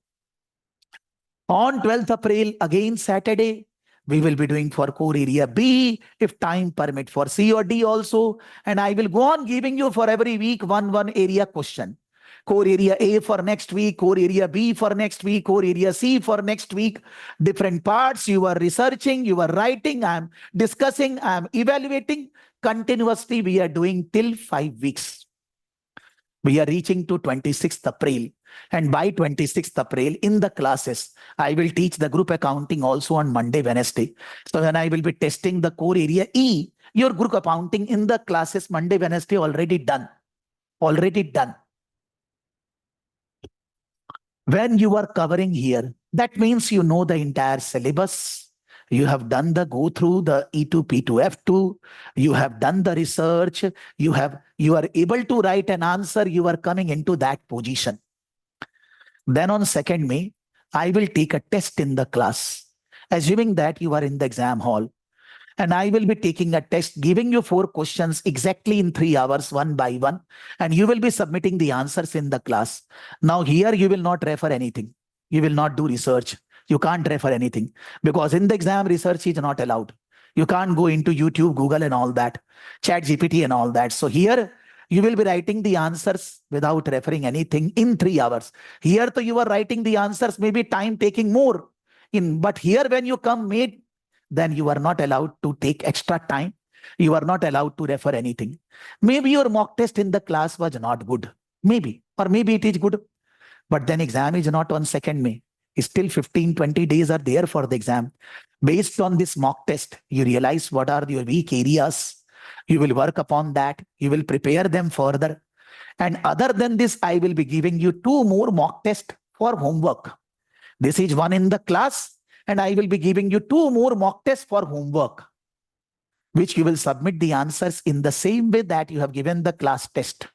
On 12th April, again Saturday, we will be doing for core area B, if time permit, for C or D also. And I will go on giving you for every week one area question. Core area A for next week, core area B for next week, core area C for next week. Different parts you are researching, you are writing, I am discussing, I am evaluating. Continuously we are doing till 5 weeks. We are reaching to 26th April. And by 26th April, in the classes, I will teach the group accounting also on Monday, Wednesday. So when I will be testing the core area E, your group accounting in the classes Monday, Wednesday already done. Already done. When you are covering here, that means you know the entire syllabus. You have done the go through the E2, P2, F2. You have done the research. You are able to write an answer. You are coming into that position. Then on 2nd May, I will take a test in the class, assuming that you are in the exam hall. And I will be taking a test, giving you 4 questions exactly in 3 hours, one by one. And you will be submitting the answers in the class. Now here you will not refer anything. You will not do research. You can't refer anything because in the exam research is not allowed. You can't go into YouTube, Google and all that, ChatGPT and all that. So here you will be writing the answers without referring anything in 3 hours. Here so you are writing the answers, maybe time taking more. But here when you come made, then you are not allowed to take extra time. You are not allowed to refer anything. Maybe your mock test in the class was not good. Maybe, or maybe it is good. But then exam is not on 2nd May. Still 15-20 days are there for the exam. Based on this mock test, you realize what are your weak areas. You will work upon that. You will prepare them further. And other than this, I will be giving you 2 more mock tests for homework. This is one in the class, and I will be giving you 2 more mock tests for homework, which you will submit the answers in the same way that you have given the class test.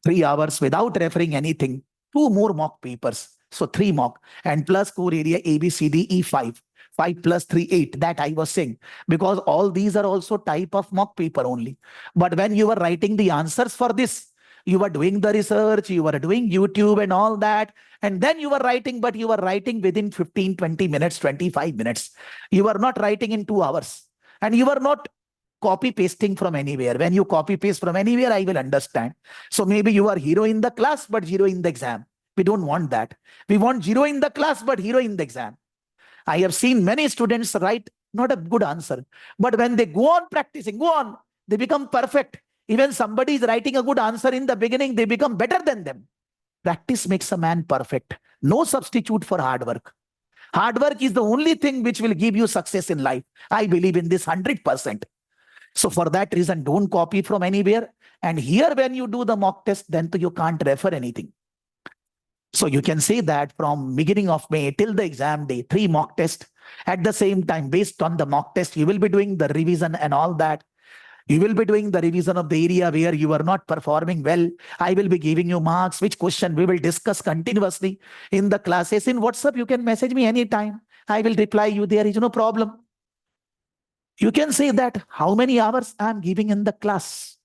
3 hours without referring anything. 2 more mock papers. So 3 mock and plus core area A, B, C, D, E 5. 5 plus 3, 8. That I was saying because all these are also type of mock paper only. But when you are writing the answers for this, you are doing the research, you are doing YouTube and all that. And then you are writing, but you are writing within 15, 20 minutes, 25 minutes. You are not writing in 2 hours. And you are not copy pasting from anywhere. When you copy paste from anywhere, I will understand. So maybe you are hero in the class, but zero in the exam. We don't want that. We want 0 in the class, but hero in the exam. I have seen many students write not a good answer, but when they go on practicing, they become perfect. Even somebody is writing a good answer in the beginning, they become better than them. Practice makes a man perfect. No substitute for hard work. Hard work is the only thing which will give you success in life. I believe in this 100%. So for that reason, don't copy from anywhere. And here when you do the mock test, then you can't refer anything. So you can say that from beginning of May till the exam day, 3 mock tests. At the same time, based on the mock test, you will be doing the revision and all that. You will be doing the revision of the area where you are not performing well. I will be giving you marks, which question we will discuss continuously in the classes. In WhatsApp, you can message me anytime. I will reply you. There is no problem. You can say that how many hours I am giving in the class.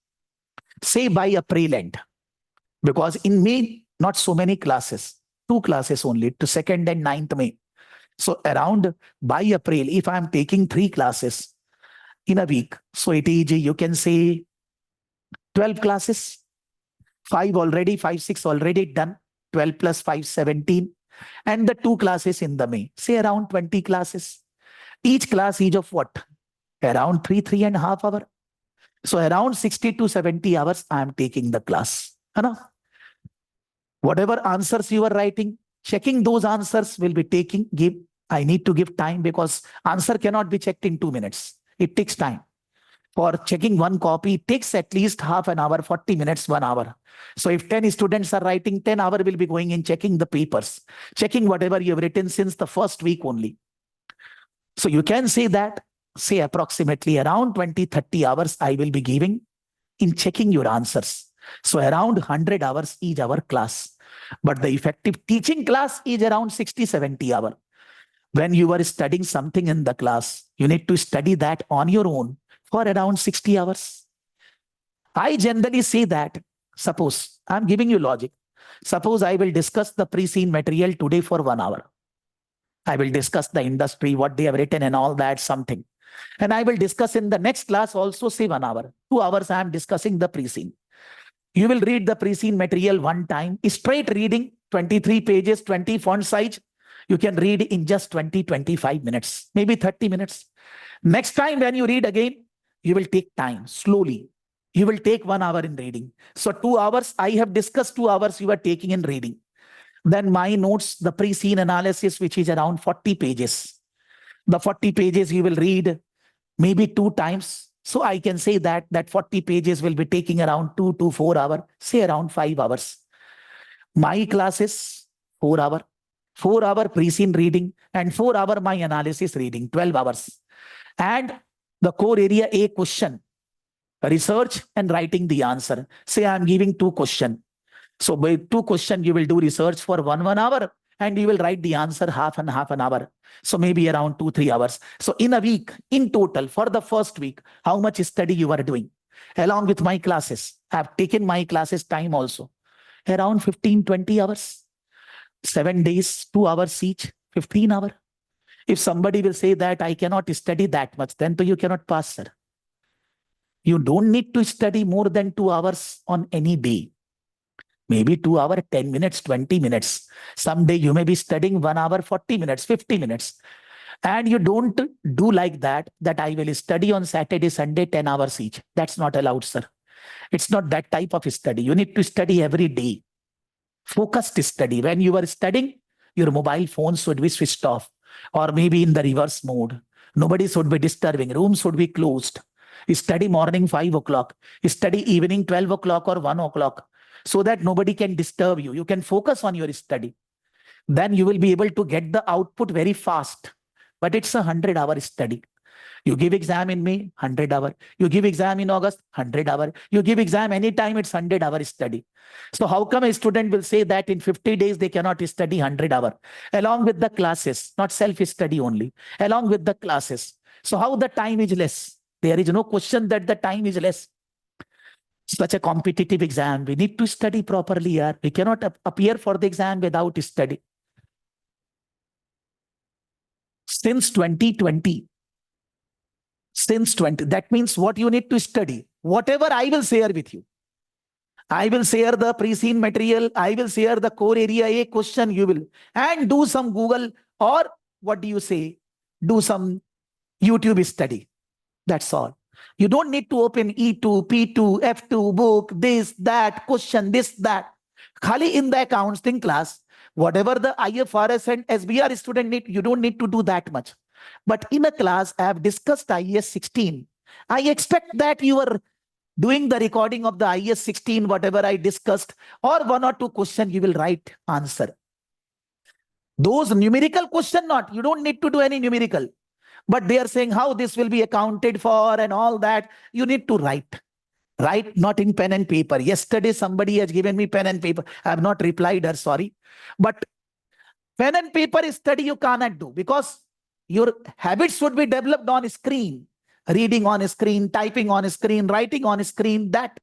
Say by April end. Because in May, not so many classes. 2 classes only to 2nd and 9th May. So around by April, if I am taking 3 classes in a week, so it is, you can say 12 classes. 5 already, 5, 6 already done. 12 plus 5, 17. And the 2 classes in the May. Say around 20 classes. Each class is of what? Around 3.5 hours. So around 60 to 70 hours I am taking the class. Whatever answers you are writing, checking those answers will be taking, I need to give time because answer cannot be checked in 2 minutes. It takes time. for checking one copy takes at least half an hour, 40 minutes, 1 hour. So if 10 students are writing, 10 hours will be going in checking the papers, checking whatever you have written since the first week only. So you can say that, say approximately around 20-30 hours I will be giving in checking your answers. So around 100 hours each hour class. But the effective teaching class is around 60-70 hours. When you are studying something in the class, you need to study that on your own for around 60 hours. I generally say that, suppose, I'm giving you logic. Suppose I will discuss the pre-seen material today for 1 hour. I will discuss the industry, what they have written and all that, something. And I will discuss in the next class also, say 1 hour. 2 hours I am discussing the pre-seen. You will read the pre-seen material one time, straight reading, 23 pages, 20 font size. You can read in just 20-25 minutes, maybe 30 minutes. Next time when you read again, you will take time, slowly. You will take 1 hour in reading. So 2 hours, I have discussed 2 hours you are taking in reading. Then my notes, the pre-seen analysis, which is around 40 pages. The 40 pages you will read maybe 2 times. So I can say that 40 pages will be taking around 2 to 4 hours, say around 5 hours. My classes, 4 hours. 4 hour pre-seen reading and 4 hour my analysis reading, 12 hours. And the core area A question, research and writing the answer. Say I'm giving 2 questions. So by 2 questions, you will do research for 1 hour and you will write the answer half an hour. So maybe around 2-3 hours. So in a week, in total, for the first week, how much study you are doing? Along with my classes, I have taken my classes time also. Around 15-20 hours. 7 days, 2 hours each, 15 hours. If somebody will say that I cannot study that much, then you cannot pass, sir. You don't need to study more than 2 hours on any day. Maybe 2 hours, 10 minutes, 20 minutes. Someday you may be studying 1 hour, 40 minutes, 50 minutes. And you don't do like that I will study on Saturday, Sunday, 10 hours each. That's not allowed, sir. It's not that type of study. You need to study every day. Focused study. When you are studying, your mobile phone should be switched off or maybe in the reverse mode. Nobody should be disturbing. Room should be closed. Study morning 5 o'clock. Study evening 12 o'clock or 1 o'clock so that nobody can disturb you. You can focus on your study. Then you will be able to get the output very fast. But it's a 100-hour study. You give exam in May, 100 hours. You give exam in August, 100 hours. You give exam anytime, it's 100-hour study. So how come a student will say that in 50 days they cannot study 100 hours? Along with the classes, not self-study only. Along with the classes. So how the time is less? There is no question that the time is less. Such a competitive exam, we need to study properly. Yaar. We cannot appear for the exam without study. Since 2020, that means what you need to study. Whatever I will share with you. I will share the pre-seen material. I will share the core area A question you will. And do some Google or what do you say? Do some YouTube study. That's all. You don't need to open E2, P2, F2, book, this, that, question, this, that. Khali in the accounting class, whatever the IFRS and SBR student need, you don't need to do that much. But in a class, I have discussed IAS 16. I expect that you are doing the recording of the IAS 16, whatever I discussed, or 1 or 2 questions, you will write answer. Those numerical question not, you don't need to do any numerical. But they are saying how this will be accounted for and all that. You need to write. Write not in pen and paper. Yesterday, somebody has given me pen and paper. I have not replied her, sorry. But pen and paper study you cannot do because your habits should be developed on screen. Reading on screen, typing on screen, writing on screen. That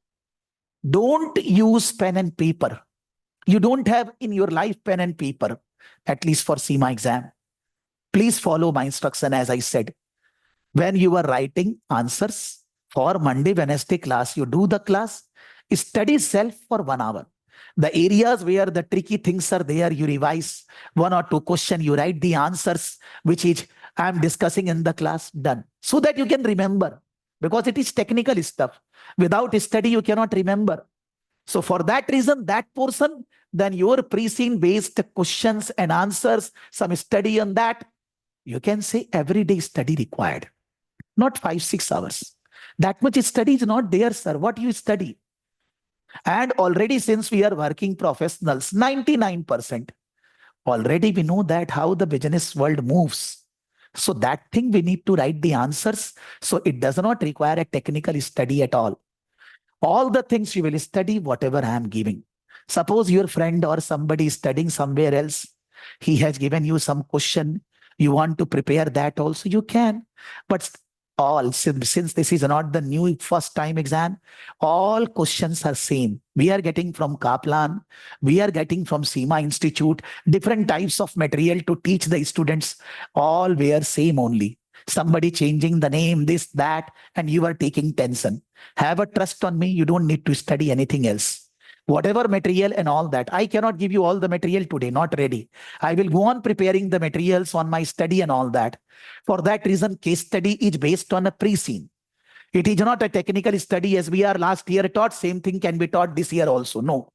don't use pen and paper. You don't have in your life pen and paper, at least for CIMA exam. Please follow my instruction as I said. When you are writing answers for Monday, Wednesday class, you do the class, study self for 1 hour. The areas where the tricky things are there, you revise 1 or 2 questions, you write the answers, which is I am discussing in the class, done. So that you can remember, because it is technical stuff. Without study, you cannot remember. So for that reason, that portion, then your pre-seen based questions and answers, some study on that, you can say everyday study required, not 5-6 hours. That much study is not there, sir. What you study? And already since we are working professionals, 99%, already we know that how the business world moves. So that thing we need to write the answers. So it does not require a technical study at all. All the things you will study, whatever I am giving. Suppose your friend or somebody is studying somewhere else. He has given you some question. You want to prepare that also, you can. But all, since this is not the new first time exam, all questions are same. We are getting from Kaplan, we are getting from CIMA Institute, different types of material to teach the students. All were same only. Somebody changing the name, this, that, and you are taking tension. Have a trust on me. You don't need to study anything else. Whatever material and all that, I cannot give you all the material today, not ready. I will go on preparing the materials on my study and all that. For that reason, case study is based on a pre-scene. It is not a technical study as we are last year taught, same thing can be taught this year also. No,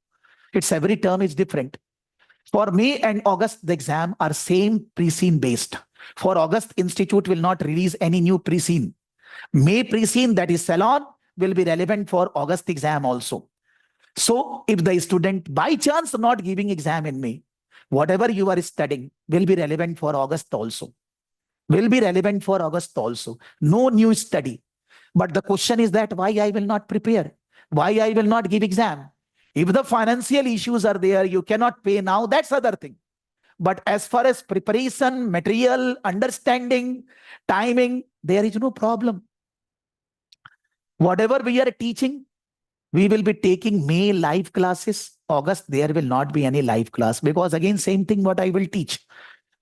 it's every term is different. For May and August, the exam are same pre-scene based. For August, Institute will not release any new pre-scene. May pre-scene, that is Salon, will be relevant for August exam also. So if the student by chance not giving exam in May, whatever you are studying will be relevant for August also. Will be relevant for August also. No new study. But the question is that why I will not prepare? Why I will not give exam? If the financial issues are there, you cannot pay now, that's other thing. But as far as preparation, material, understanding, timing, there is no problem. Whatever we are teaching, we will be taking May live classes. August, there will not be any live class because again, same thing what I will teach.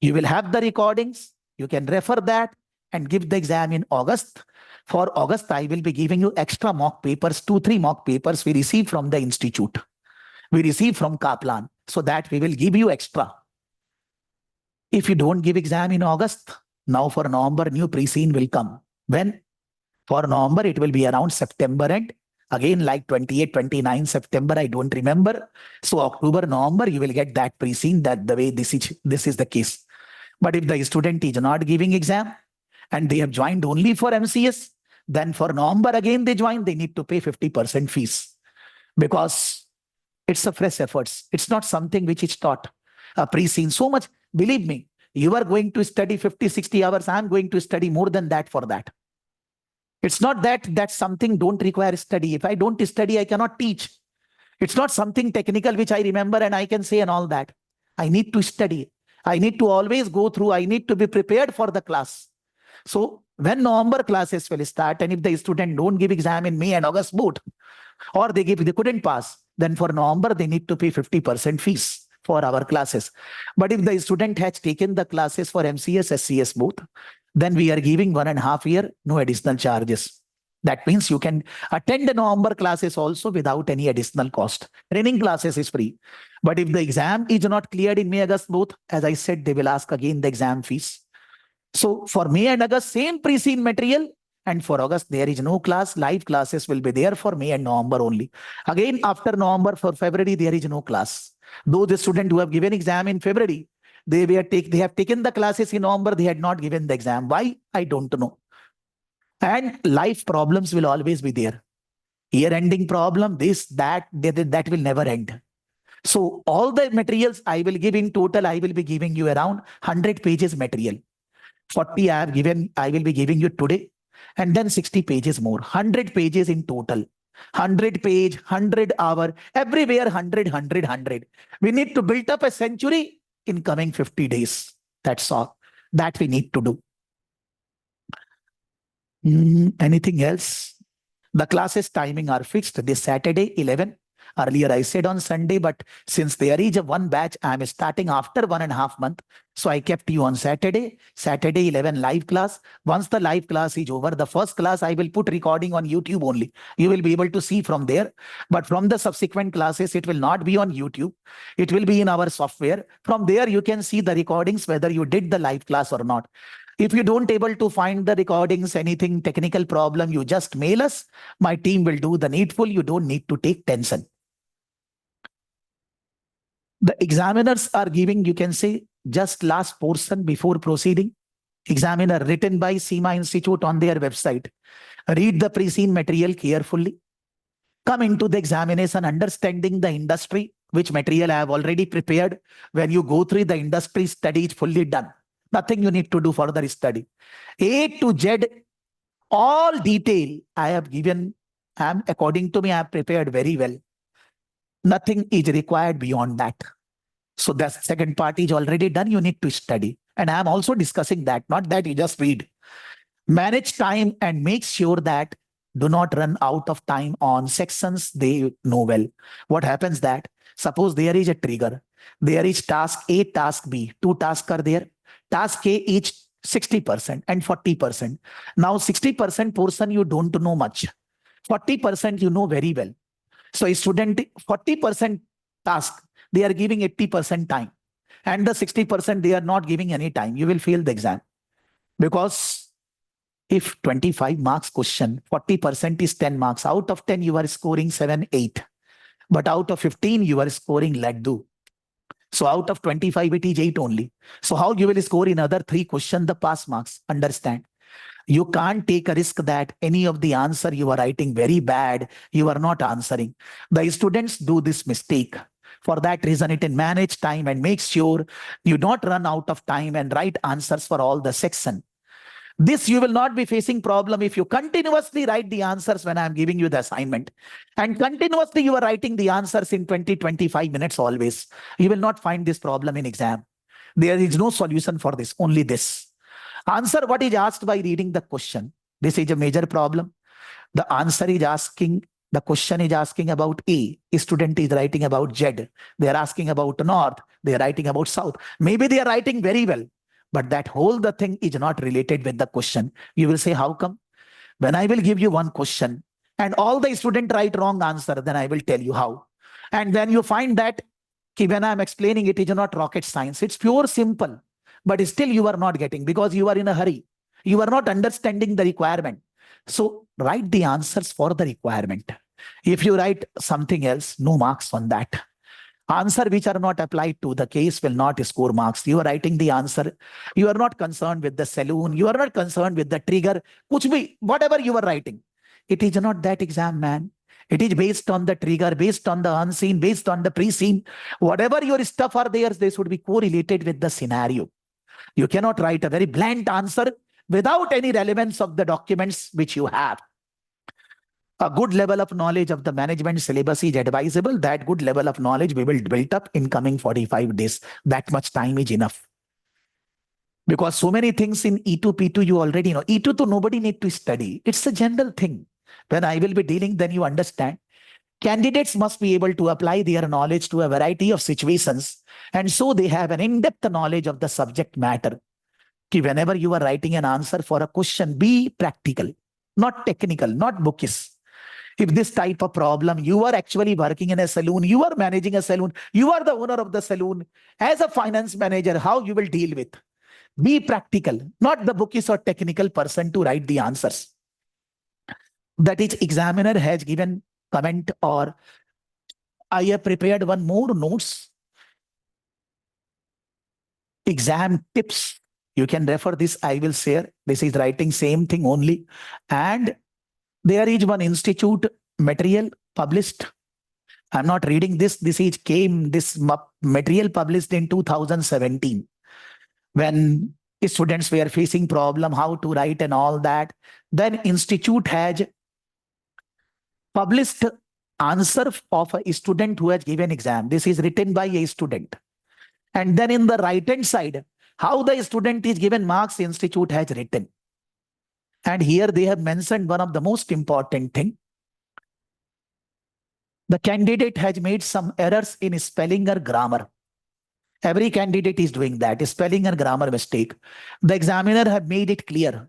You will have the recordings. You can refer that and give the exam in August. For August, I will be giving you extra mock papers, 2-3 mock papers we receive from the institute. We receive from Kaplan. So that we will give you extra. If you don't give exam in August, now for November, new pre-scene will come. When? For November, it will be around September end. Again, like 28, 29 September, I don't remember. So October, November, you will get that pre-scene that the way this is the case. But if the student is not giving exam and they have joined only for MCS, then for November again they join, they need to pay 50% fees because it's a fresh efforts. It's not something which is taught, pre-scene so much. Believe me, you are going to study 50, 60 hours. I'm going to study more than that for that. It's not that that's something don't require study. If I don't study, I cannot teach. It's not something technical which I remember and I can say and all that. I need to study. I need to always go through. I need to be prepared for the class. So when November classes will start and if the student don't give exam in May and August both, or they couldn't pass, then for November they need to pay 50% fees for our classes. But if the student has taken the classes for MCS, SCS both, then we are giving 1.5 years, no additional charges. That means you can attend the November classes also without any additional cost. Training classes is free. But if the exam is not cleared in May, August both, as I said, they will ask again the exam fees. So for May and August, same pre-scene material. And for August, there is no class. Live classes will be there for May and November only. Again, after November, for February, there is no class. Though the student who have given exam in February, they have taken the classes in November, they had not given the exam. Why? I don't know. And life problems will always be there. Year-ending problem, this, that will never end. So all the materials I will give in total, I will be giving you around 100 pages material. 40 I will be giving you today. And then 60 pages more. 100 pages in total. 100 page, 100 hour, everywhere 100. We need to build up a century in coming 50 days. That's all that we need to do. Anything else? The classes timing are fixed. This Saturday, 11. Earlier I said on Sunday, but since there is a one batch, I am starting after 1.5 months. So I kept you on Saturday, 11 live class. Once the live class is over, the first class I will put recording on YouTube only. You will be able to see from there. But from the subsequent classes, it will not be on YouTube. It will be in our software. From there, you can see the recordings, whether you did the live class or not. If you don't able to find the recordings, anything technical problem, you just mail us. My team will do the needful. You don't need to take tension. The examiners are giving, you can say, just last portion before proceeding. examiner written by CIMA Institute on their website. Read the pre-seen material carefully. Come into the examination understanding the industry, which material I have already prepared. When you go through the industry, study is fully done. Nothing you need to do further study. A to Z, all detail I have given, according to me, I have prepared very well. Nothing is required beyond that. So the second part is already done. You need to study. And I am also discussing that, not that you just read. Manage time and make sure that do not run out of time on sections they know well. What happens that, suppose there is a trigger. There is task A, task B. Two tasks are there. Task A each 60% and 40%. Now 60% portion you don't know much. 40% you know very well. So a student, 40% task, they are giving 80% time. And the 60% they are not giving any time. You will fail the exam. Because if 25 marks question, 40% is 10 marks. Out of 10, you are scoring 7, 8. But out of 15, you are scoring laddu. So out of 25, it is 8 only. So how you will score in other 3 questions the pass marks? Understand? You can't take a risk that any of the answer you are writing very bad, you are not answering. The students do this mistake. For that reason, it is manage time and make sure you don't run out of time and write answers for all the section. This you will not be facing problem if you continuously write the answers when I am giving you the assignment. And continuously you are writing the answers in 20-25 minutes always. You will not find this problem in exam. There is no solution for this, only this. Answer what is asked by reading the question. This is a major problem. The answer is asking, the question is asking about A. A student is writing about Z. They are asking about North. They are writing about South. Maybe they are writing very well. But that whole the thing is not related with the question. You will say, how come? When I will give you one question and all the students write wrong answer, then I will tell you how. And then you find that when I am explaining it is not rocket science. It's pure simple. But still you are not getting because you are in a hurry. You are not understanding the requirement. So write the answers for the requirement. If you write something else, no marks on that. Answer which are not applied to the case will not score marks. You are writing the answer. You are not concerned with the saloon. You are not concerned with the trigger. Whatever you are writing. It is not that exam, man. It is based on the trigger, based on the unseen, based on the pre-seen. Whatever your stuff are there, they should be correlated with the scenario. You cannot write a very bland answer without any relevance of the documents which you have. A good level of knowledge of the management syllabus is advisable. That good level of knowledge we will build up in coming 45 days. That much time is enough. Because so many things in E2, P2 you already know. E2 to nobody need to study. It's a general thing. When I will be dealing, then you understand. Candidates must be able to apply their knowledge to a variety of situations. And so they have an in-depth knowledge of the subject matter. Whenever you are writing an answer for a question, be practical, not technical, not bookish. If this type of problem, you are actually working in a saloon, you are managing a saloon, you are the owner of the saloon. As a finance manager, how you will deal with? Be practical, not the bookish or technical person to write the answers. That is, examiner has given comment, or I have prepared one more notes. Exam tips. You can refer this, I will share. This is writing same thing only. And there is one institute material published. I'm not reading this. This is this material published in 2017. When students were facing problem, how to write and all that. Then institute has published answer of a student who has given exam. This is written by a student. And then in the right hand side, how the student is given marks, institute has written. And here they have mentioned one of the most important thing. The candidate has made some errors in spelling or grammar. Every candidate is doing that, spelling or grammar mistake. The examiner have made it clear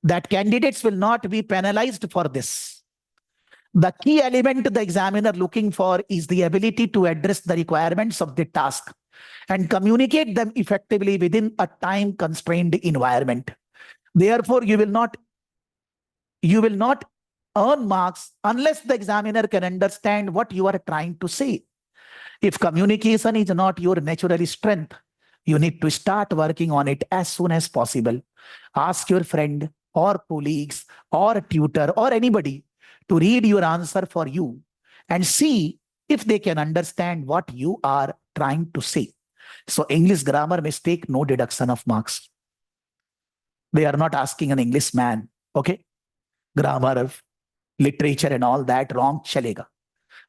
that candidates will not be penalized for this. The key element the examiner looking for is the ability to address the requirements of the task and communicate them effectively within a time-constrained environment. Therefore, you will not earn marks unless the examiner can understand what you are trying to say. If communication is not your natural strength, You need to start working on it as soon as possible. Ask your friend or colleagues or tutor or anybody to read your answer for you and see if they can understand what you are trying to say. So English grammar mistake, no deduction of marks. They are not asking an English man, okay? Grammar, literature and all that wrong, chalega.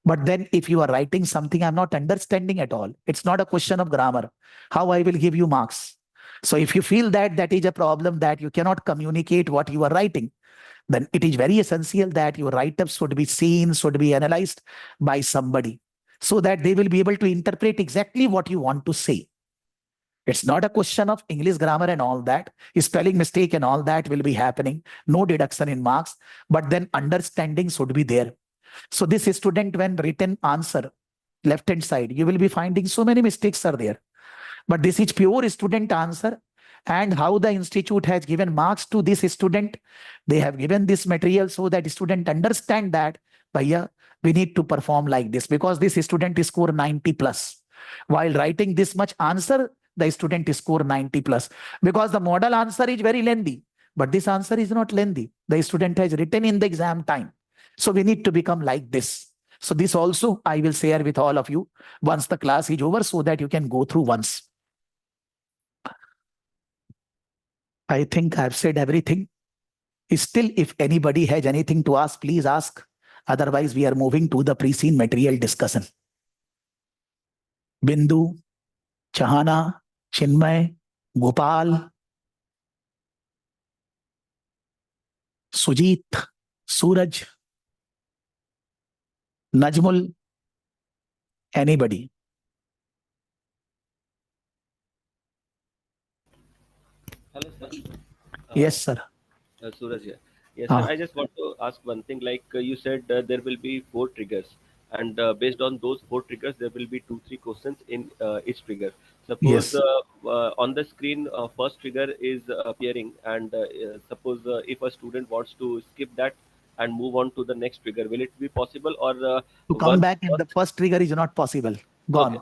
But then if you are writing something I'm not understanding at all, it's not a question of grammar. How I will give you marks? So if you feel that that is a problem, that you cannot communicate what you are writing, then it is very essential that your write-up should be seen, should be analyzed by somebody so that they will be able to interpret exactly what you want to say. It's not a question of English grammar and all that. Spelling mistake and all that will be happening. No deduction in marks, but then understanding should be there. So this student, when written answer, left-hand side, you will be finding so many mistakes are there. But this is pure student answer. And how the institute has given marks to this student, they have given this material so that student understand that, Bhaiya, we need to perform like this because this student score 90 plus. While writing this much answer, the student score 90 plus because the model answer is very lengthy, but this answer is not lengthy. The student has written in the exam time. So we need to become like this. So this also I will share with all of you once the class is over so that you can go through once. I think I've said everything. Still, if anybody has anything to ask, please ask. Otherwise, we are moving to the pre-seen material discussion. Bindu, Chahana, Chinmay, Gopal, Sujit, Suraj, Najmul, anybody? Hello, sir. Yes, sir. Suraj here. Yes, Ah. sir. I just want to ask one thing. Like you said, there will be 4 triggers, and based on those 4 triggers, there will be 2-3 questions in each trigger. Suppose Yes. on the screen, first trigger is appearing, and suppose if a student wants to skip that and move on to the next trigger, will it be possible, or To come once back and the first trigger is not possible. Okay, Gone.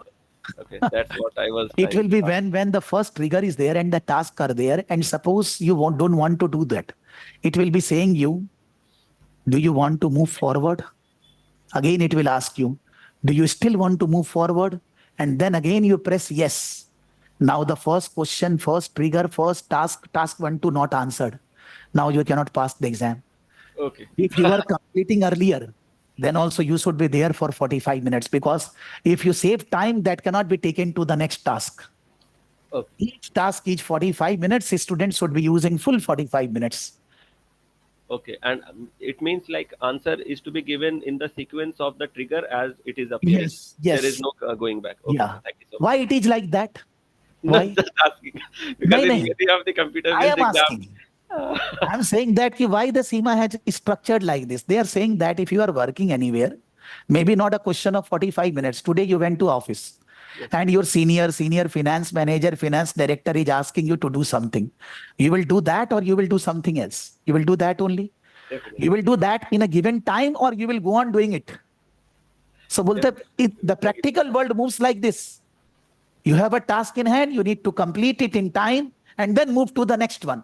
okay, that's what I was It trying will be to ask. when the first trigger is there and the tasks are there, and suppose you don't want to do that. It will be saying you, do you want to move forward? Again, it will ask you, do you still want to move forward? And then again you press yes. Now the first question, first trigger, first task 1 to not answered. Now you cannot pass the exam. Okay, If you are completing earlier, then also you should be there for 45 minutes because if you save time, that cannot be taken to the next task. okay. Each task is 45 minutes. Students should be using full 45 minutes. Okay, and it means like answer is to be given in the sequence of the trigger as it is appearing. Yes, There is yes. no going back. Okay, Yeah. sir, thank you so much. Why it is like that? No, Why? just asking because Nahin, in nahin. many of the I computer-based am exams, asking. I'm saying that why the CIMA has structured like this. They are saying that if you are working anywhere, maybe not a question of 45 minutes. Today you went to office yes, and your senior finance manager, finance director is asking you to do something. You will do that or you will do something else. You will do that only. definitely, You will do that in a given time or you will go on doing it. So bolte, the practical world moves like this. You have a task in hand, you need to complete it in time and then move to the next one.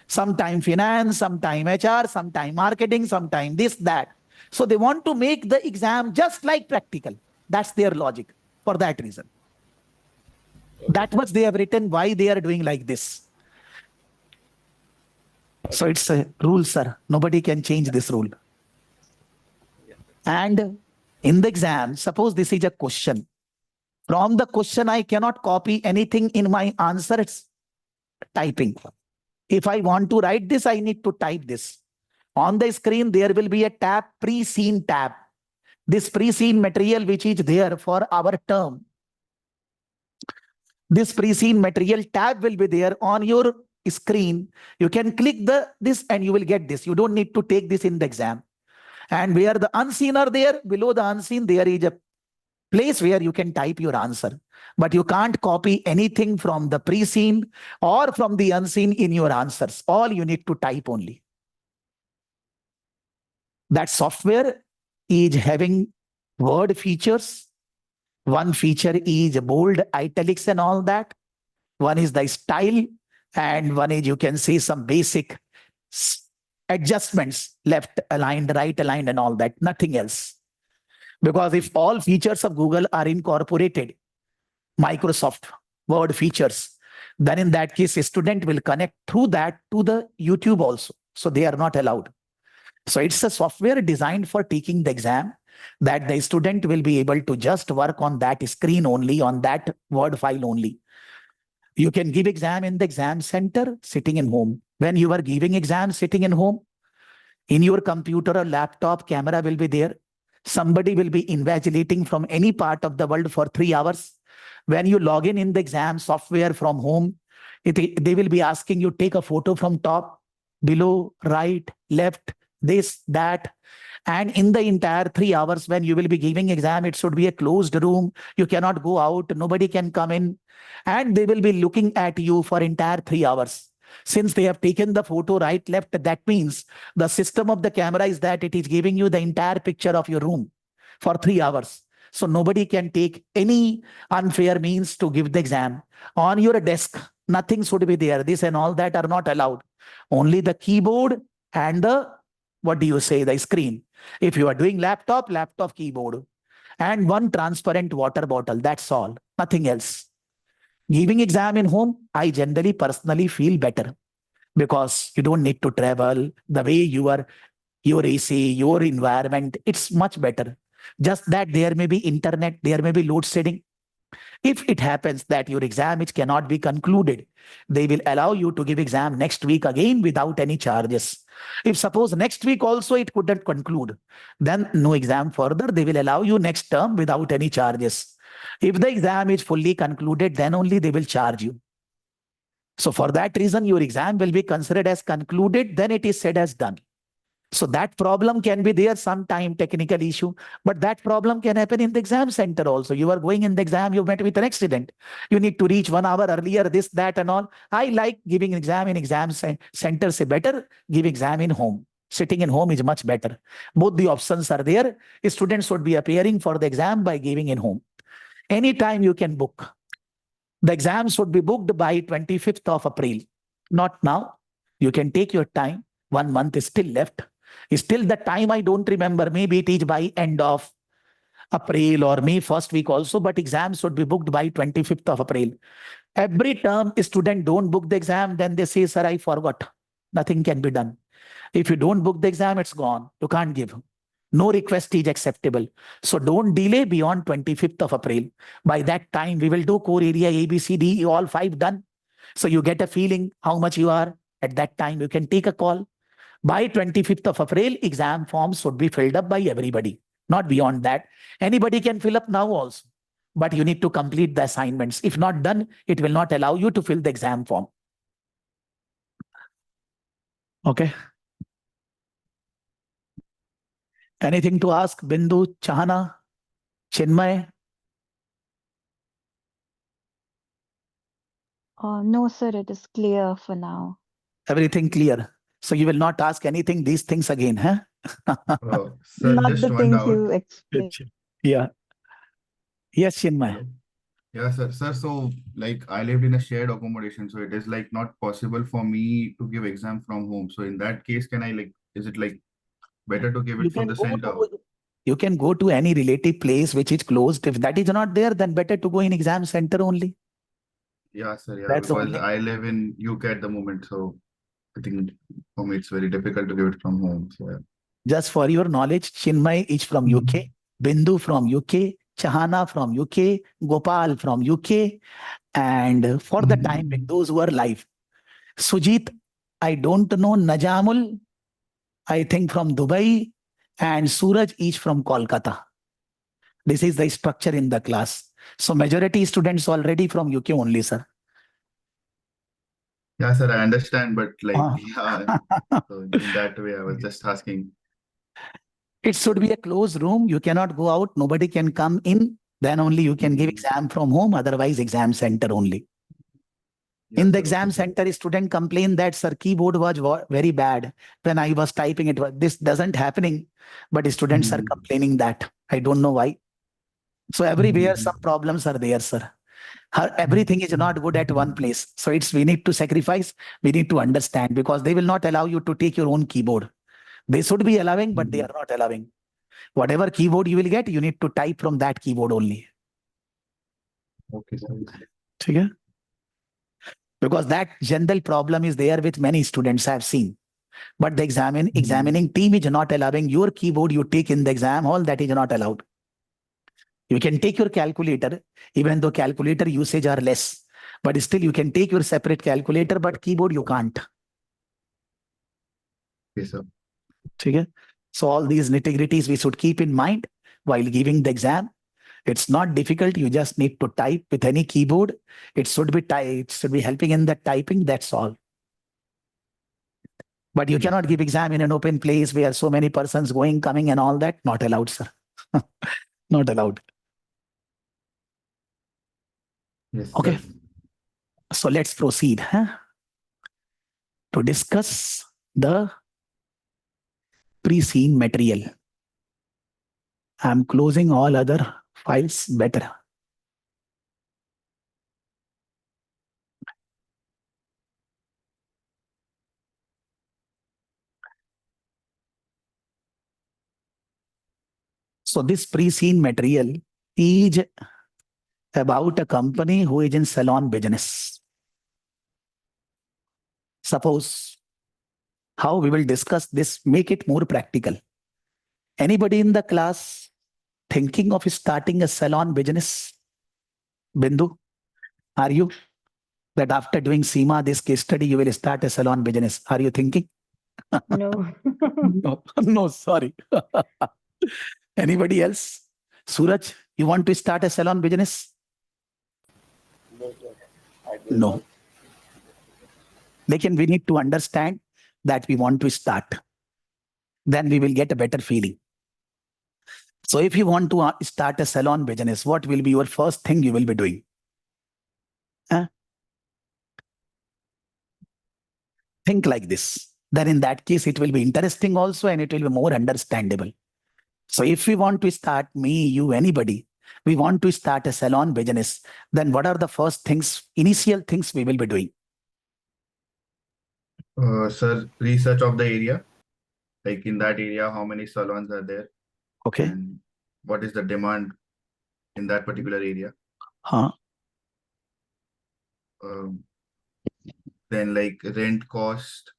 Sometime finance, sometime HR, sometime marketing, sometime this, that. So they want to make the exam just like practical. That's their logic for that reason. That much they have written why they are doing like this. So it's a rule, sir. Nobody can change this rule. yes, And in the exam, suppose this is a question. From the question, I cannot copy anything in my answer. It's typing. If I want to write this, I need to type this. On the screen, there will be a tab, pre-seen tab. This pre-seen material which is there for our term. This pre-seen material tab will be there on your screen. You can click this and you will get this. You don't need to take this in the exam. And where the unseen are there, below the unseen, there is a place where you can type your answer. But you can't copy anything from the pre-seen or from the unseen in your answers. All you need to type only. That software is having word features. One feature is bold, italics and all that. One is the style, and one is, you can see, some basic adjustments, left aligned, right aligned, and all that, nothing else. Because if all features of Google are incorporated, Microsoft Word features, then in that case, a student will connect through that to the YouTube also. So they are not allowed. So it's a software designed for taking the exam, that the student will be able to just work on that screen only, on that Word file only. You can give exam in the exam center sitting in home. When you are giving exam sitting in home, in your computer or laptop, camera will be there. Somebody will be invigilating from any part of the world for 3 hours. When you log in the exam software from home, they will be asking you, take a photo from top, below, right, left, this, that. And in the entire 3 hours when you will be giving exam, it should be a closed room. You cannot go out. Nobody can come in. And they will be looking at you for entire 3 hours. Since they have taken the photo right, left, that means the system of the camera is that it is giving you the entire picture of your room for 3 hours. So nobody can take any unfair means to give the exam. On your desk, nothing should be there. This and all that are not allowed. Only the keyboard and the, the screen. If you are doing laptop, keyboard. And one transparent water bottle. That's all. Nothing else. Giving exam in home, I generally personally feel better, because you don't need to travel. The way your AC, your environment, it's much better. Just that there may be internet, there may be load shedding. If it happens that your exam which cannot be concluded, they will allow you to give exam next week again without any charges. If suppose next week also it couldn't conclude, then no exam further. They will allow you next term without any charges. If the exam is fully concluded, then only they will charge you. So for that reason, your exam will be considered as concluded, then it is said as done. So that problem can be there sometime, technical issue, but that problem can happen in the exam center also. You are going in the exam, you met with an accident. You need to reach 1 hour earlier, this, that, and all. I like giving exam in exam center. Say better, give exam in home. Sitting in home is much better. Both the options are there. Students should be appearing for the exam by giving in home. Anytime you can book. The exam should be booked by 25th of April. Not now. You can take your time. 1 month is still left. Still the time I don't remember. Maybe it is by end of April or May first week also. But exams should be booked by 25th of April. Every term student don't book the exam. Then they say, sir, I forgot. Nothing can be done. If you don't book the exam, it's gone. You can't give. No request is acceptable. So don't delay beyond 25th of April. By that time, we will do core area A, B, C, D, all 5 done. So you get a feeling how much you are. At that time, you can take a call. By 25th of April, exam forms should be filled up by everybody. Not beyond that. Anybody can fill up now also. But you need to complete the assignments. If not done, it will not allow you to fill the exam form. Okay. Anything to ask, Bindu, Chahana, Chinmay? No, sir, it is clear for now. Everything clear. So you will not ask anything, these things again, huh? Sir, Not just the one things doubt. you explained. Yeah. Yes, Chinmay. Hello. Yeah, sir. Sir, so like I lived in a shared accommodation, so it is like not possible for me to give exam from home. So in that case, can I is it like better to give You it from can the go center? to, you can go to any relative place which is closed. If that is not there, then better to go in exam center only. Yeah, sir. Yeah, That's because only. I live in UK at the moment, so I think for me it's very difficult to give it from home. So yeah. Just for your knowledge, Chinmay is from UK, Bindu from UK, Chahana from UK, Gopal from UK, and for the time being, those who are live. Sujit, I don't know, Najamul, I think from Dubai, and Suraj each from Kolkata. This is the structure in the class. So majority students already from UK only, sir. Yeah, sir, I understand, but Ah. yeah, so in that way, I was just asking. It should be a closed room. You cannot go out. Nobody can come in. Then only you can give exam from home. Otherwise, exam center only. Yeah, In the sir, exam okay, sir. center, student complained that, sir, keyboard was very bad. When I was typing it, this doesn't happening. But students are complaining that. I don't know why. So everywhere some problems are there, sir. Everything is not good at one place. So we need to sacrifice, we need to understand, because they will not allow you to take your own keyboard. They should be allowing, but they are not allowing. Whatever keyboard you will get, you need to type from that keyboard only. Okay, sir. Okay? Because that general problem is there with many students I have seen. But the examining team is not allowing your keyboard you take in the exam hall, that is not allowed. You can take your calculator, even though calculator usage are less, but still you can take your separate calculator, but keyboard you can't. Okay, sir. Okay? So all these nitty-gritties we should keep in mind while giving the exam. It's not difficult. You just need to type with any keyboard. It should be helping in the typing. That's all. But you cannot give exam in an open place where so many persons going, coming, and all that. Not allowed, sir. Not allowed. Yes, Okay. sir. So let's proceed to discuss the pre-seen material. I'm closing all other files better. So this pre-seen material is about a company who is in salon business. Suppose how we will discuss this, make it more practical. Anybody in the class thinking of starting a salon business? Bindu, are you? That after doing CIMA, this case study, you will start a salon business. Are you thinking? No. No, no, sorry. Anybody else? Suraj, you want to start a salon business? No. Lekin we need to understand that we want to start. Then we will get a better feeling. So if you want to start a salon business, what will be your first thing you will be doing? Think like this. Then in that case, it will be interesting also, and it will be more understandable. So if we want to start, me, you, anybody, we want to start a salon business, then what are the first things, initial things we will be doing? Sir, research of the area. Like in that area, how many salons are there? Okay. And what is the demand in that particular area? Huh. Then like rent cost.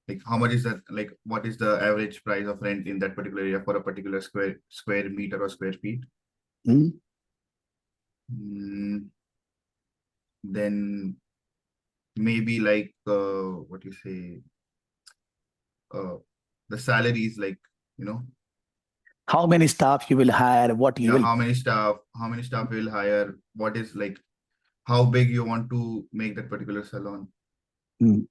Like how much is that? Like what is the average price of rent in that particular area for a particular square meter or square feet? Mm. Then maybe like what you say, the salaries, like, you know, How many staff you will hire, what you yeah, will... how many staff you will hire, what is like, how big you want to make that particular salon. Mm.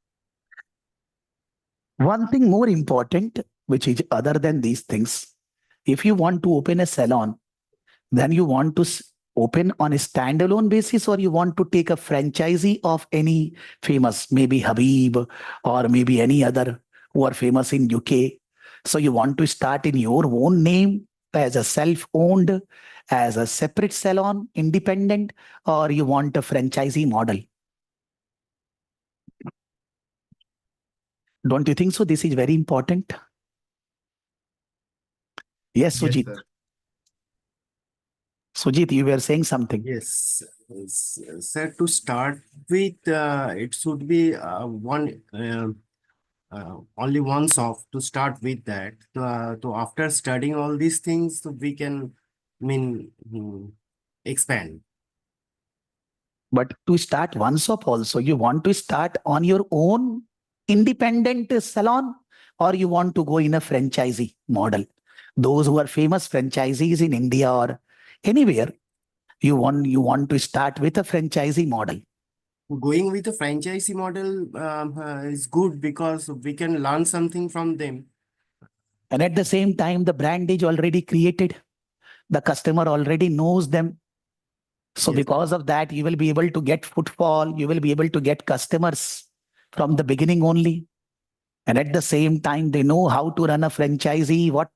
One thing more important, which is other than these things, if you want to open a salon, then you want to open on a standalone basis, or you want to take a franchisee of any famous, maybe Habib or maybe any other who are famous in UK. So you want to start in your own name as a self-owned, as a separate salon, independent, or you want a franchisee model. Don't you think so? This is very important. Yes, Sujit. Yes, sir. Sujit, you were saying something. Yes, sir, to start with, it should be only one shop to start with that. So after studying all these things, so we can, expand. But to start one shop also, you want to start on your own independent salon, or you want to go in a franchisee model? Those who are famous franchisees in India or anywhere, you want to start with a franchisee model. Going with a franchisee model is good because we can learn something from them. And at the same time, the brand is already created. The customer already knows them. So Yes. because of that, you will be able to get footfall. You will be able to get customers from the beginning only. And at the same time, they know how to run a franchisee, what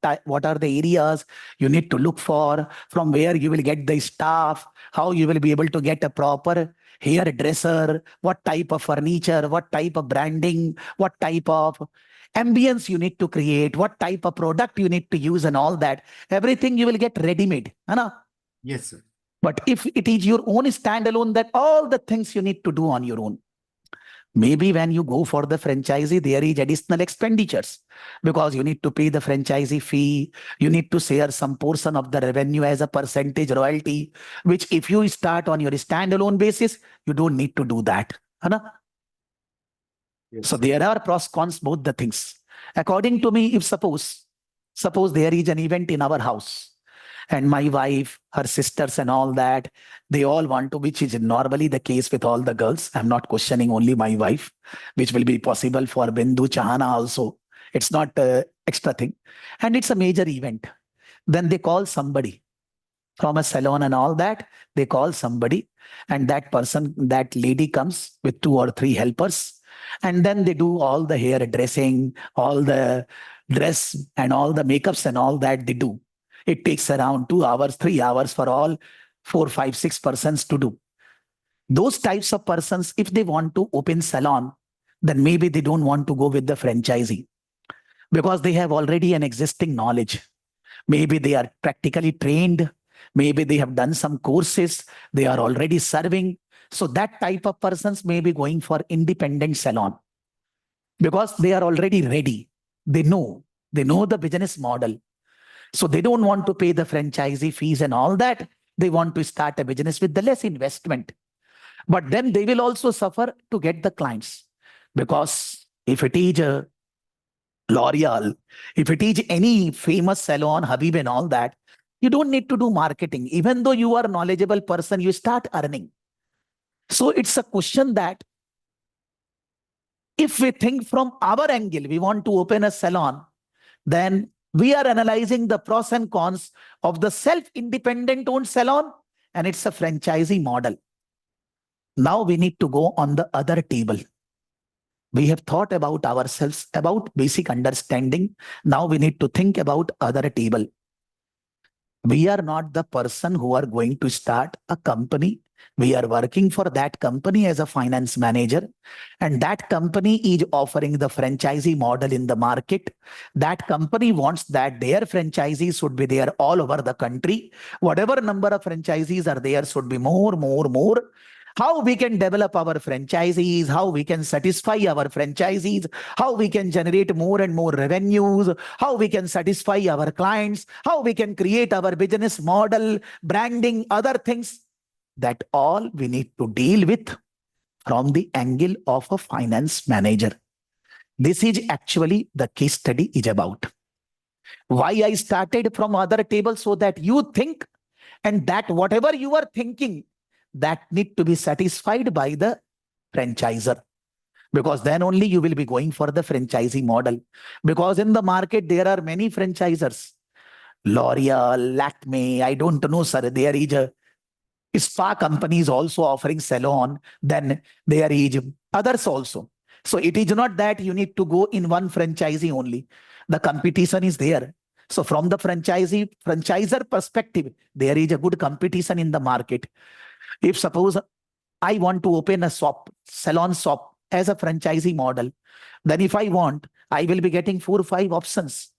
are the areas you need to look for, from where you will get the staff, how you will be able to get a proper hairdresser, what type of furniture, what type of branding, what type of ambience you need to create, what type of product you need to use and all that. Everything you will get ready-made. Yes, sir. But if it is your own standalone, that all the things you need to do on your own. Maybe when you go for the franchisee, there is additional expenditures because you need to pay the franchisee fee. You need to share some portion of the revenue as a percentage royalty, which if you start on your standalone basis, you don't need to do that. Yes, So sir. there are pros, cons, both the things. According to me, if suppose there is an event in our house and my wife, her sisters and all that, they all want to, which is normally the case with all the girls. I'm not questioning only my wife, which will be possible for Bindu, Chahana also. It's not extra thing. And it's a major event. Then they call somebody from a salon and all that. They call somebody and that person, that lady comes with 2 or 3 helpers. And then they do all the hair dressing, all the dress and all the makeups and all that they do. It takes around 2 hours, 3 hours for all 4, 5, 6 persons to do. Those types of persons, if they want to open salon, then maybe they don't want to go with the franchisee because they have already an existing knowledge. Maybe they are practically trained. Maybe they have done some courses. They are already serving. So that type of persons may be going for independent salon because they are already ready. They know the business model. So they don't want to pay the franchisee fees and all that. They want to start a business with the less investment. But then they will also suffer to get the clients. Because if it is a L'Oreal, if it is any famous salon, Habib and all that, you don't need to do marketing. Even though you are a knowledgeable person, you start earning. So it's a question that if we think from our angle, we want to open a salon, then we are analyzing the pros and cons of the self-independent owned salon and it's a franchisee model. Now we need to go on the other table. We have thought about ourselves, about basic understanding. Now we need to think about other table. We are not the person who are going to start a company. We are working for that company as a finance manager. And that company is offering the franchisee model in the market. That company wants that their franchisees should be there all over the country. Whatever number of franchisees are there should be more. How we can develop our franchisees, how we can satisfy our franchisees, how we can generate more and more revenues, how we can satisfy our clients, how we can create our business model, branding, other things. That all we need to deal with from the angle of a finance manager. This is actually the case study is about. Why I started from other table so that you think and that whatever you are thinking, that need to be satisfied by the franchisor. Because then only you will be going for the franchisee model. Because in the market, there are many franchisors. L'Oreal, Lakme, I don't know, sir. There is a spa companies also offering salon. Then there is others also. So it is not that you need to go in one franchisee only. The competition is there. So from the franchisor perspective, there is a good competition in the market. If suppose I want to open a salon shop as a franchisee model, then if I want, I will be getting 4 or 5 options.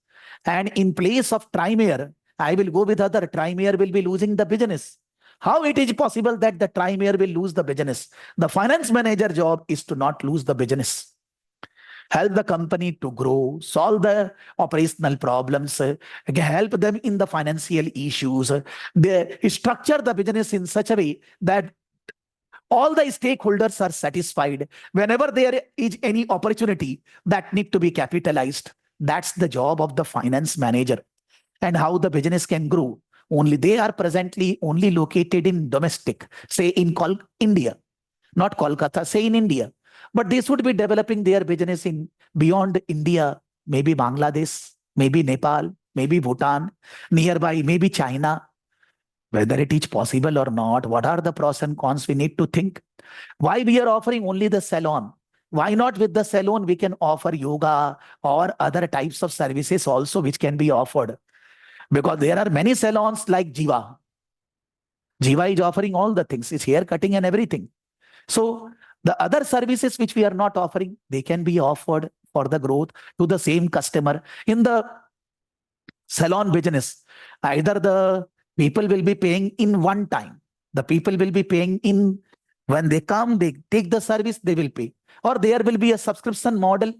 And in place of Trimayr, I will go with other. Trimayr will be losing the business. How it is possible that the Trimayr will lose the business? The finance manager job is to not lose the business. Help the company to grow, solve the operational problems, help them in the financial issues. They structure the business in such a way that all the stakeholders are satisfied. Whenever there is any opportunity that need to be capitalized, that's the job of the finance manager. And how the business can grow. Only they are presently only located in domestic, say in India, not Kolkata, say in India. But they should be developing their business in beyond India, maybe Bangladesh, maybe Nepal, maybe Bhutan, nearby, maybe China. Whether it is possible or not, what are the pros and cons we need to think. Why we are offering only the salon? Why not with the salon we can offer yoga or other types of services also which can be offered? Because there are many salons like Jiva. Jiva is offering all the things. It's hair cutting and everything. So the other services which we are not offering, they can be offered for the growth to the same customer. In the salon business, either the people will be paying in one time. The people will be paying in when they come, they take the service, they will pay. Or there will be a subscription model.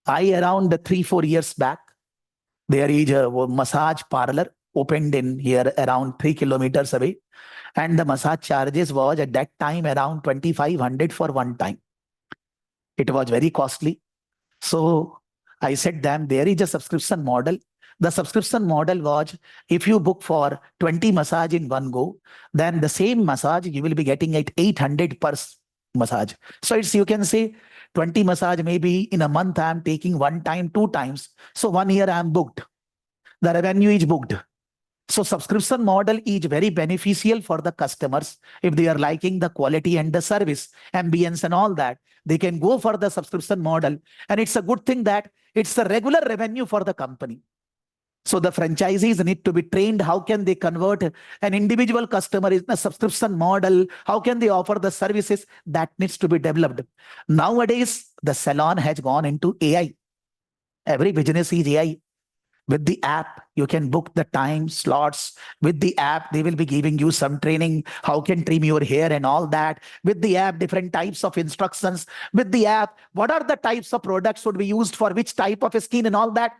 Around 3-4 years back, there is a massage parlor opened in here around 3 kilometers away. And the massage charges was at that time around 2,500 for one time. It was very costly. So I said them, there is a subscription model. The subscription model was, if you book for 20 massage in one go, then the same massage you will be getting at 800 per massage. So it's, you can say 20 massage, maybe in a month I am taking one time, 2 times. So 1 year I am booked. The revenue is booked. So subscription model is very beneficial for the customers. If they are liking the quality and the service, ambience and all that, they can go for the subscription model. And it's a good thing that it's a regular revenue for the company. So the franchisees need to be trained. How can they convert an individual customer in a subscription model? How can they offer the services? That needs to be developed. Nowadays, the salon has gone into AI. Every business is AI. With the app, you can book the time slots. With the app, they will be giving you some training. How can trim your hair and all that. With the app, different types of instructions. With the app, what are the types of products should be used for which type of skin and all that.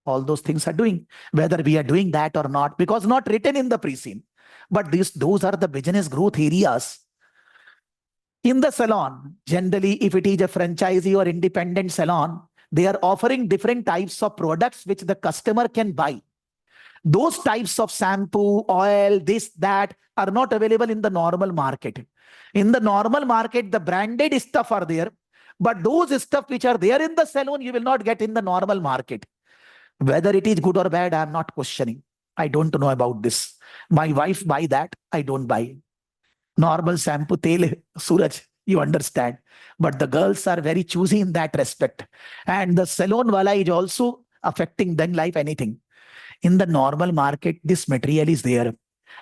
All those things are doing, whether we are doing that or not, because not written in the pre-scene. But those are the business growth areas. In the salon, generally, if it is a franchisee or independent salon, they are offering different types of products which the customer can buy. Those types of shampoo, oil, this, that are not available in the normal market. In the normal market, the branded stuff are there, but those stuff which are there in the salon, you will not get in the normal market. Whether it is good or bad, I am not questioning. I don't know about this. My wife buy that, I don't buy. Normal shampoo, tel, Suraj, you understand. But the girls are very choosy in that respect. And the salon wala is also affecting them like anything. In the normal market, this material is there.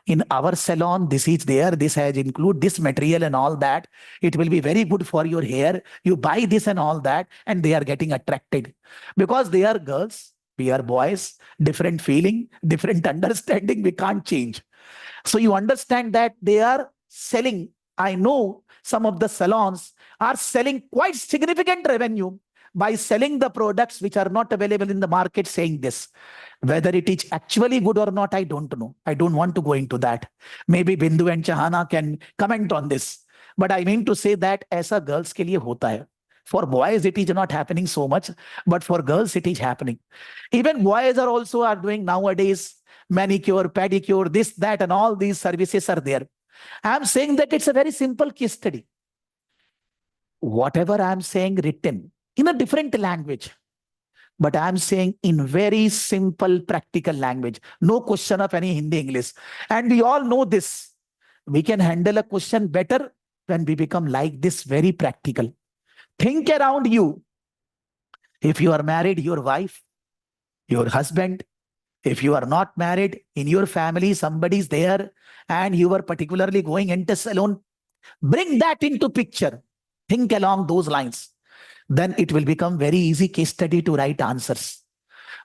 In our salon, this is there. This has include this material and all that. It will be very good for your hair. You buy this and all that, and they are getting attracted. Because they are girls, we are boys, different feeling, different understanding, we can't change. So you understand that they are selling. I know some of the salons are selling quite significant revenue by selling the products which are not available in the market, saying this. Whether it is actually good or not, I don't know. I don't want to go into that. Maybe Bindu and Chahana can comment on this. But I mean to say that aisa girls ke liye hota hai. For boys, it is not happening so much, but for girls, it is happening. Even boys are also doing nowadays manicure, pedicure, this, that, and all these services are there. I am saying that it's a very simple case study. Whatever I am saying written in a different language, but I am saying in very simple, practical language. No question of any Hindi, English. And we all know this. We can handle a question better when we become like this, very practical. Think around you. If you are married, your wife, your husband. If you are not married, in your family, somebody's there, and you are particularly going into salon, bring that into picture. Think along those lines. Then it will become very easy case study to write answers.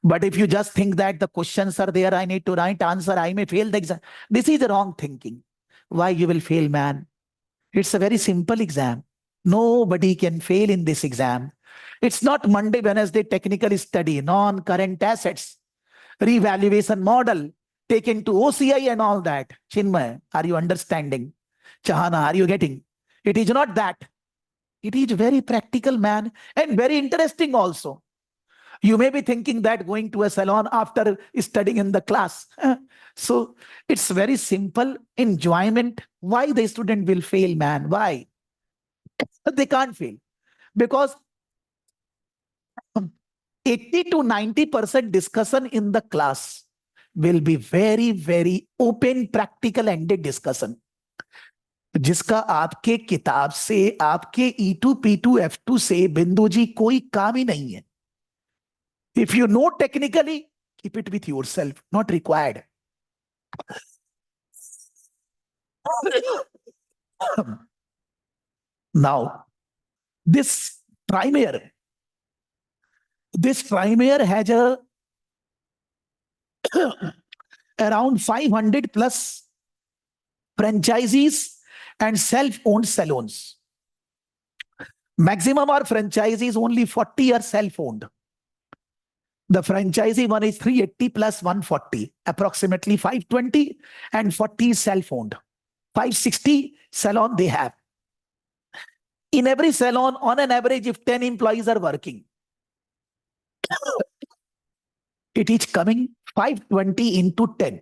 But if you just think that the questions are there, I need to write answer, I may fail the exam. This is the wrong thinking. Why you will fail, man? It's a very simple exam. Nobody can fail in this exam. It's not Monday, Wednesday technical study, non-current assets, revaluation model, taken to OCI and all that. Chinmay, are you understanding? Chahana, are you getting? It is not that. It is very practical, man, and very interesting also. You may be thinking that going to a salon after studying in the class. So it's very simple enjoyment. Why the student will fail, man? Why? They can't fail. Because 80 to 90% discussion in the class will be very, very open, practical, ended discussion. जिसका आपके किताब से, आपके E2 P2 F2 से बिंदु जी कोई काम ही नहीं है. If you know technically, keep it with yourself, not required. Now, this Trimayr has a around 500 plus franchisees and self-owned salons. Maximum are franchisees, only 40 are self-owned. The franchisee one is 380 plus 140, approximately 520, and 40 is self-owned. 560 salon they have. In every salon, on an average, if 10 employees are working, it is coming 520 into 10,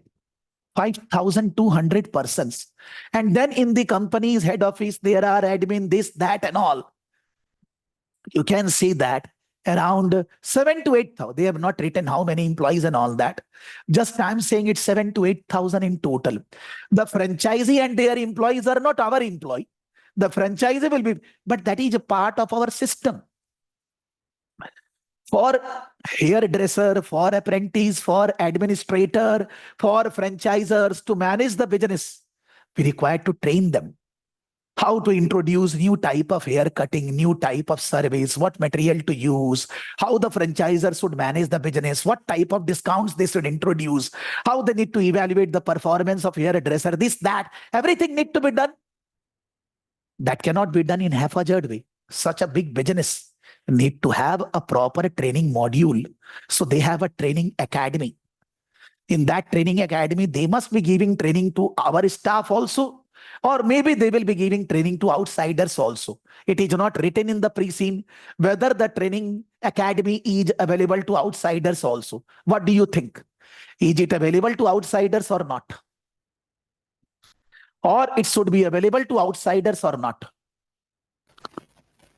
5,200 persons. And then in the company's head office, there are admin, this, that, and all. You can see that around 7 to 8,000. They have not written how many employees and all that. Just I'm saying it's 7 to 8,000 in total. The franchisee and their employees are not our employee. The franchisee will be, but that is a part of our system. For hairdresser, for apprentice, for administrator, for franchisors to manage the business, we require to train them. How to introduce new type of hair cutting, new type of service, what material to use, how the franchisor should manage the business, what type of discounts they should introduce, how they need to evaluate the performance of hairdresser, this, that, everything need to be done. That cannot be done in haphazard way. Such a big business need to have a proper training module. So they have a training academy. In that training academy, they must be giving training to our staff also. Or maybe they will be giving training to outsiders also. It is not written in the pre-scene whether the training academy is available to outsiders also. What do you think? Is it available to outsiders or not? Or it should be available to outsiders or not?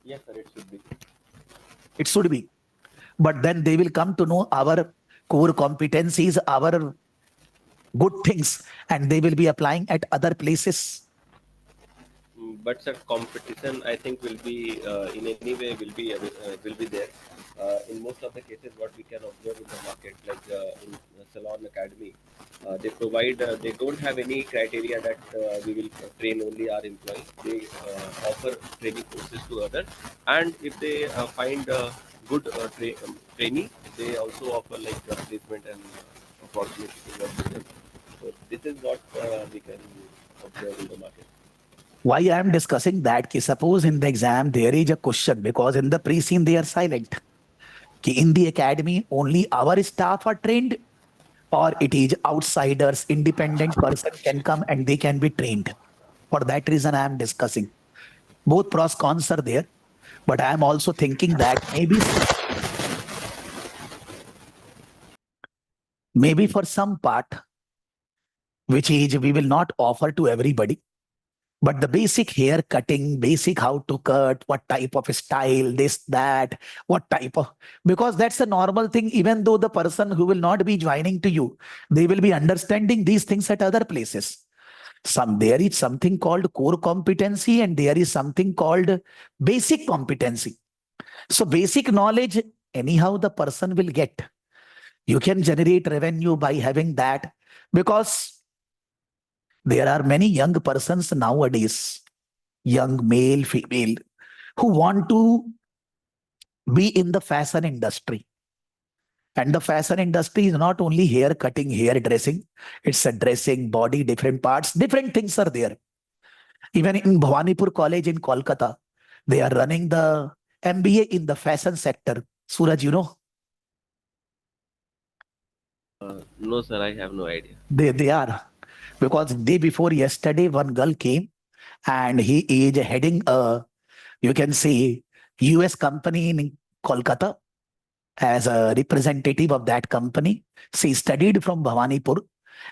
Yes, sir, it should be. It should be. But then they will come to know our core competencies, our good things, and they will be applying at other places. But sir, competition I think will be in any way will be there. In most of the cases, what we can observe in the market, like in Salon Academy, they provide. They don't have any criteria that we will train only our employees. They offer training courses to others, and if they find good trainee, they also offer like placement and opportunity to work with them. So this is what we can observe in the market. Why I am discussing that? Ki suppose in the exam there is a question, because in the pre-scene they are silent. Ki in the academy only our staff are trained, or it is outsiders, independent person can come and they can be trained. For that reason I am discussing. Both pros cons are there, but I am also thinking that maybe for some part, which is we will not offer to everybody, but the basic hair cutting, basic how to cut, what type of style, this, that, what type of, because that's a normal thing, even though the person who will not be joining to you, they will be understanding these things at other places. There is something called core competency and there is something called basic competency. So basic knowledge, anyhow, the person will get. You can generate revenue by having that, because there are many young persons nowadays, young male, female, who want to be in the fashion industry. And the fashion industry is not only hair cutting, hair dressing, it's a dressing, body, different parts, different things are there. Even in Bhawanipur College in Kolkata, they are running the MBA in the fashion sector. Suraj, you know? No, sir, I have no idea. They are. Because day before yesterday, one girl came and he is heading a, you can say, US company in Kolkata as a representative of that company. She studied from Bhawanipur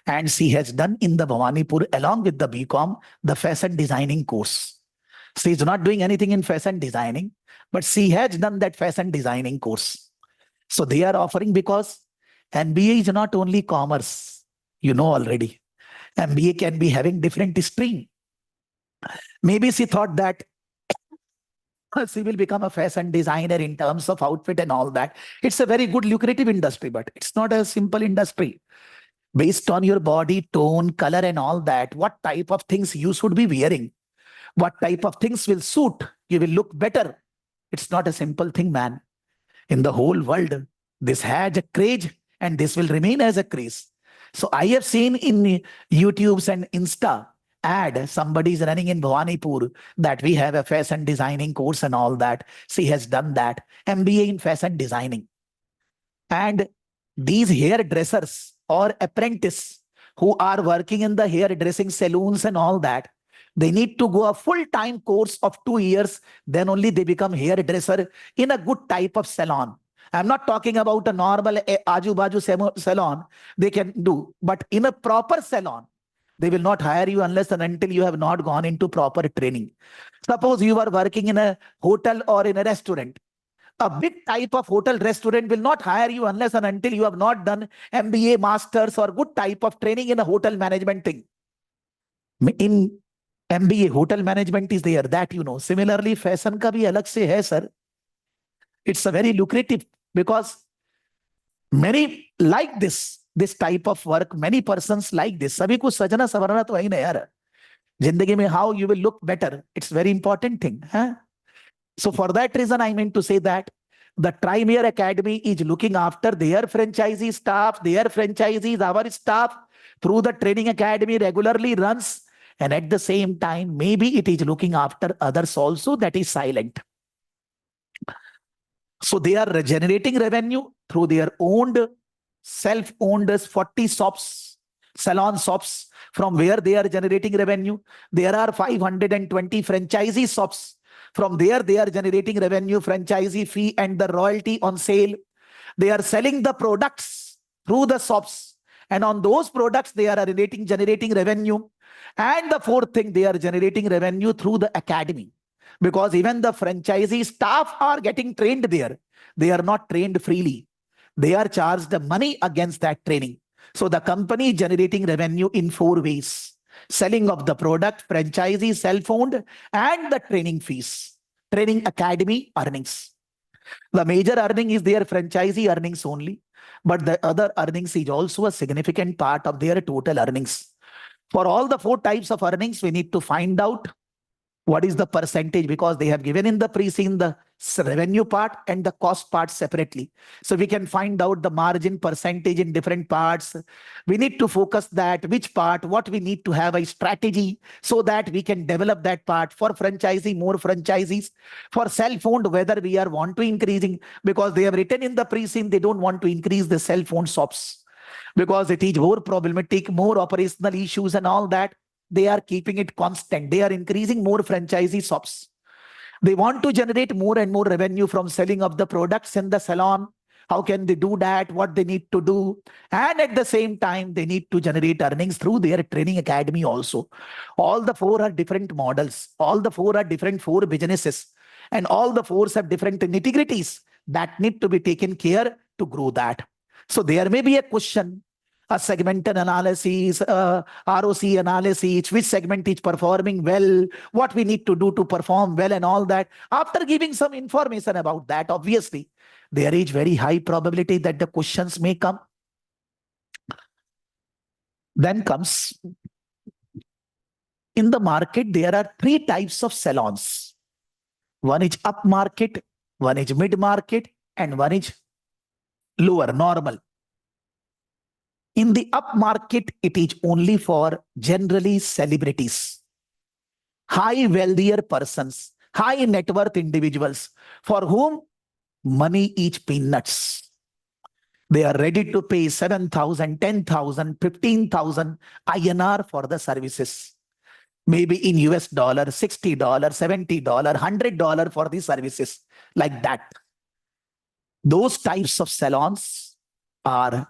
and she has done in the Bhawanipur along with the BCom, the fashion designing course. She is not doing anything in fashion designing, but she has done that fashion designing course. So they are offering, because MBA is not only commerce, you know already. MBA can be having different stream. Maybe she thought that she will become a fashion designer in terms of outfit and all that. It's a very good lucrative industry, but it's not a simple industry. Based on your body tone, color and all that, what type of things you should be wearing, what type of things will suit, you will look better. It's not a simple thing, man. In the whole world, this has a craze and this will remain as a craze. So I have seen in YouTube's and Insta ad, somebody is running in Bhawanipur that we have a fashion designing course and all that. She has done that, MBA in fashion designing. And these hairdressers or apprentice who are working in the hairdressing salons and all that, they need to go a full-time course of 2 years. Then only they become hairdresser in a good type of salon. I'm not talking about a normal aju-baju salon they can do, but in a proper salon, they will not hire you unless and until you have not gone into proper training. Suppose you are working in a hotel or in a restaurant. A big type of hotel restaurant will not hire you unless and until you have not done MBA, masters or good type of training in a hotel management thing. In MBA, hotel management is there, that you know. Similarly, fashion ka bhi alag se hai, sir. It's a very lucrative because many like this type of work. Many persons like this. Sabhi ko sajna savarna to hai na yaar. Zindagi mein how you will look better. It's very important thing. Huh? So for that reason, I meant to say that the Trimayr Academy is looking after their franchisee staff, their franchisees, our staff through the training academy regularly runs. And at the same time, maybe it is looking after others also, that is silent. So they are generating revenue through their owned, self-owned 40 shops, salon shops, from where they are generating revenue. There are 520 franchisee shops. From there, they are generating revenue, franchisee fee and the royalty on sale. They are selling the products through the shops. And on those products, they are generating revenue. And the fourth thing, they are generating revenue through the academy. Because even the franchisee staff are getting trained there. They are not trained freely. They are charged the money against that training. So the company is generating revenue in 4 ways. Selling of the product, franchisee, self-owned, and the training fees. Training academy earnings. The major earning is their franchisee earnings only. But the other earnings is also a significant part of their total earnings. For all the 4 types of earnings, we need to find out what is the percentage, because they have given in the pre-scene the revenue part and the cost part separately. So we can find out the margin percentage in different parts. We need to focus that which part, what we need to have a strategy so that we can develop that part. For franchisee, more franchisees. For self-owned, whether we are want to increasing, because they have written in the pre-scene they don't want to increase the self-owned shops because it is more problematic, more operational issues and all that. They are keeping it constant. They are increasing more franchisee shops. They want to generate more and more revenue from selling of the products in the salon. How can they do that? What they need to do? And at the same time, they need to generate earnings through their training academy also. All the 4 are different models. All the 4 are different 4 businesses. And all the 4 have different nitty-gritties that need to be taken care to grow that. So there may be a question, a segmental analysis, ROC analysis, which segment is performing well, what we need to do to perform well and all that. After giving some information about that, obviously, there is very high probability that the questions may come. Then comes, in the market, there are 3 types of salons. One is up market, one is mid market, and one is lower, normal. In the up market, it is only for generally celebrities, high wealthier persons, high net worth individuals for whom money is peanuts. They are ready to pay 7,000, 10,000, 15,000 INR for the services. Maybe in US dollar, $60, $70, $100 for the services, like that. Those types of salons are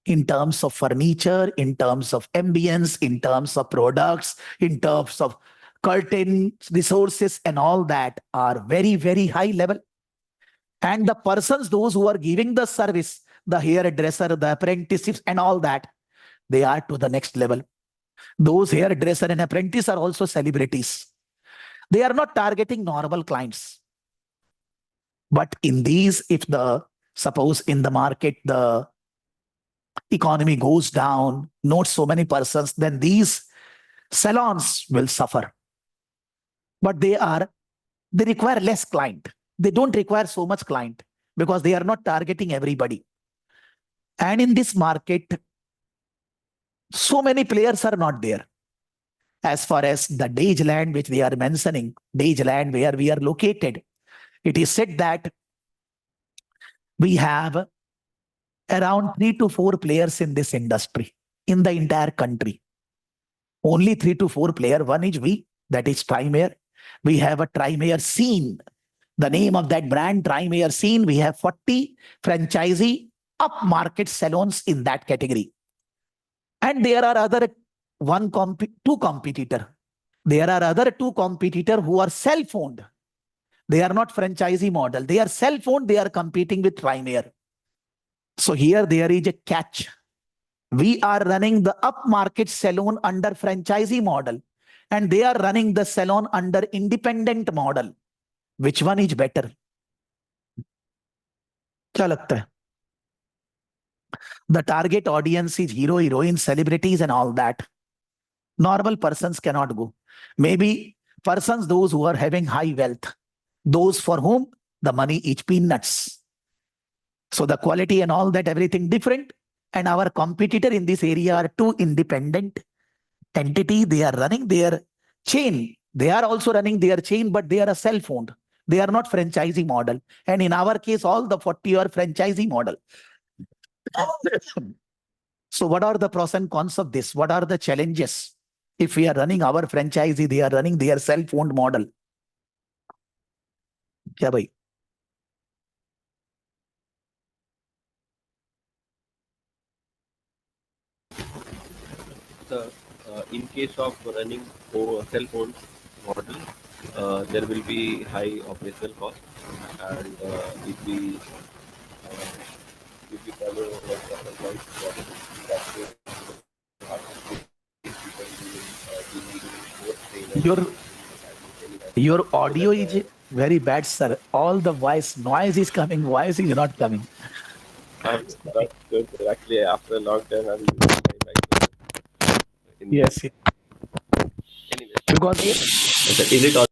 in terms of furniture, in terms of ambience, in terms of products, in terms of curtain resources and all that are very, very high level. And the persons, those who are giving the service, the hairdresser, the apprenticeships and all that, they are to the next level. Those hairdresser and apprentice are also celebrities. They are not targeting normal clients. But in these, if suppose in the market, the economy goes down, not so many persons, then these salons will suffer. But they require less client. They don't require so much client because they are not targeting everybody. And in this market, so many players are not there. As far as the Dage land, which they are mentioning, Dage land where we are located, it is said that we have around 3 to 4 players in this industry in the entire country. Only 3 to 4 players. One is we, that is Trimayr. We have a Trimayr Scene. The name of that brand, Trimayr Scene. We have 40 franchisee upmarket salons in that category. And there are other two competitors. There are other 2 competitors who are self-owned. They are not franchisee model. They are self-owned. They are competing with Trimayr. So here there is a catch. We are running the upmarket salon under franchisee model, and they are running the salon under independent model. Which one is better? क्या लगता है? The target audience is hero, heroine, celebrities and all that. Normal persons cannot go. Maybe persons, those who are having high wealth, those for whom the money is peanuts. So the quality and all that, everything different. And our competitor in this area are 2 independent entities. They are running their chain. They are also running their chain, but they are a self-owned. They are not franchisee model. And in our case, all the 40 are franchisee model. So what are the pros and cons of this? What are the challenges? If we are running our franchisee, they are running their self-owned model. क्या भाई? In case of running self-owned model, there will be high operational cost, and if we follow like the advice model, that way, Your audio is very bad, sir. All the noise is coming, voice is not coming. That's good. Actually, after a long time, I'm using my microphone. Yes. Anyway, Because is it all?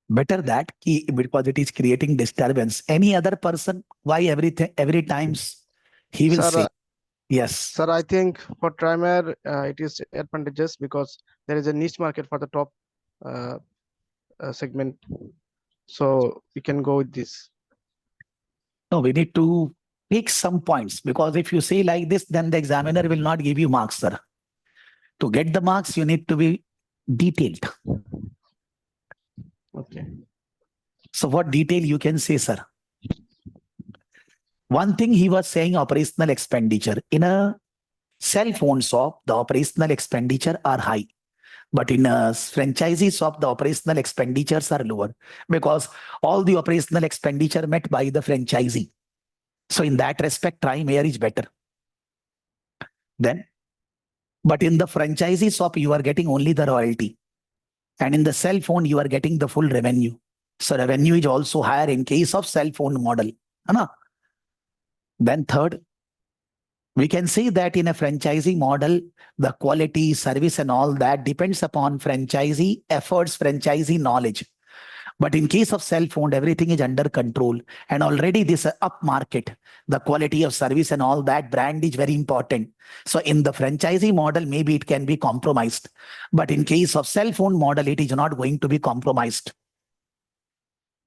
better that because it is creating disturbance. Any other person, why every times he will Sir, say yes. Sir, I think for Trimayr, it is advantageous because there is a niche market for the top segment. So we can go with this. No, we need to pick some points, because if you say like this, then the examiner will not give you marks, sir. To get the marks, you need to be detailed. Okay. So what detail you can say, sir? One thing he was saying, operational expenditure. In a self-owned shop, the operational expenditure are high. But in a franchisee shop, the operational expenditures are lower because all the operational expenditure met by the franchisee. So in that respect, Trimayr is better. Then, but in the franchisee shop, you are getting only the royalty. And in the self-owned, you are getting the full revenue. So revenue is also higher in case of self-owned model. Then third, we can say that in a franchising model, the quality, service and all that depends upon franchisee efforts, franchisee knowledge. But in case of self-owned, everything is under control. And already this up market, the quality of service and all that brand is very important. So in the franchisee model, maybe it can be compromised. But in case of self-owned model, it is not going to be compromised.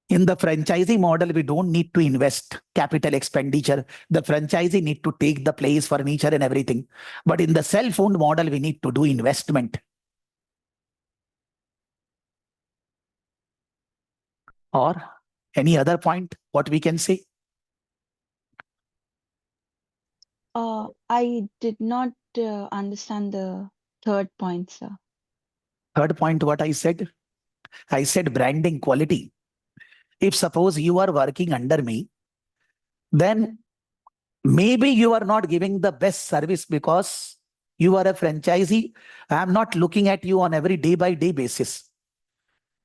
In the franchisee model, we don't need to invest capital expenditure. The franchisee need to take the place, furniture and everything. But in the self-owned model, we need to do investment. Or any other point, what we can say? I did not understand the third point, sir. Third point, what I said? I said branding quality. If suppose you are working under me, then maybe you are not giving the best service because You are a franchisee. I'm not looking at you on every day-by-day basis.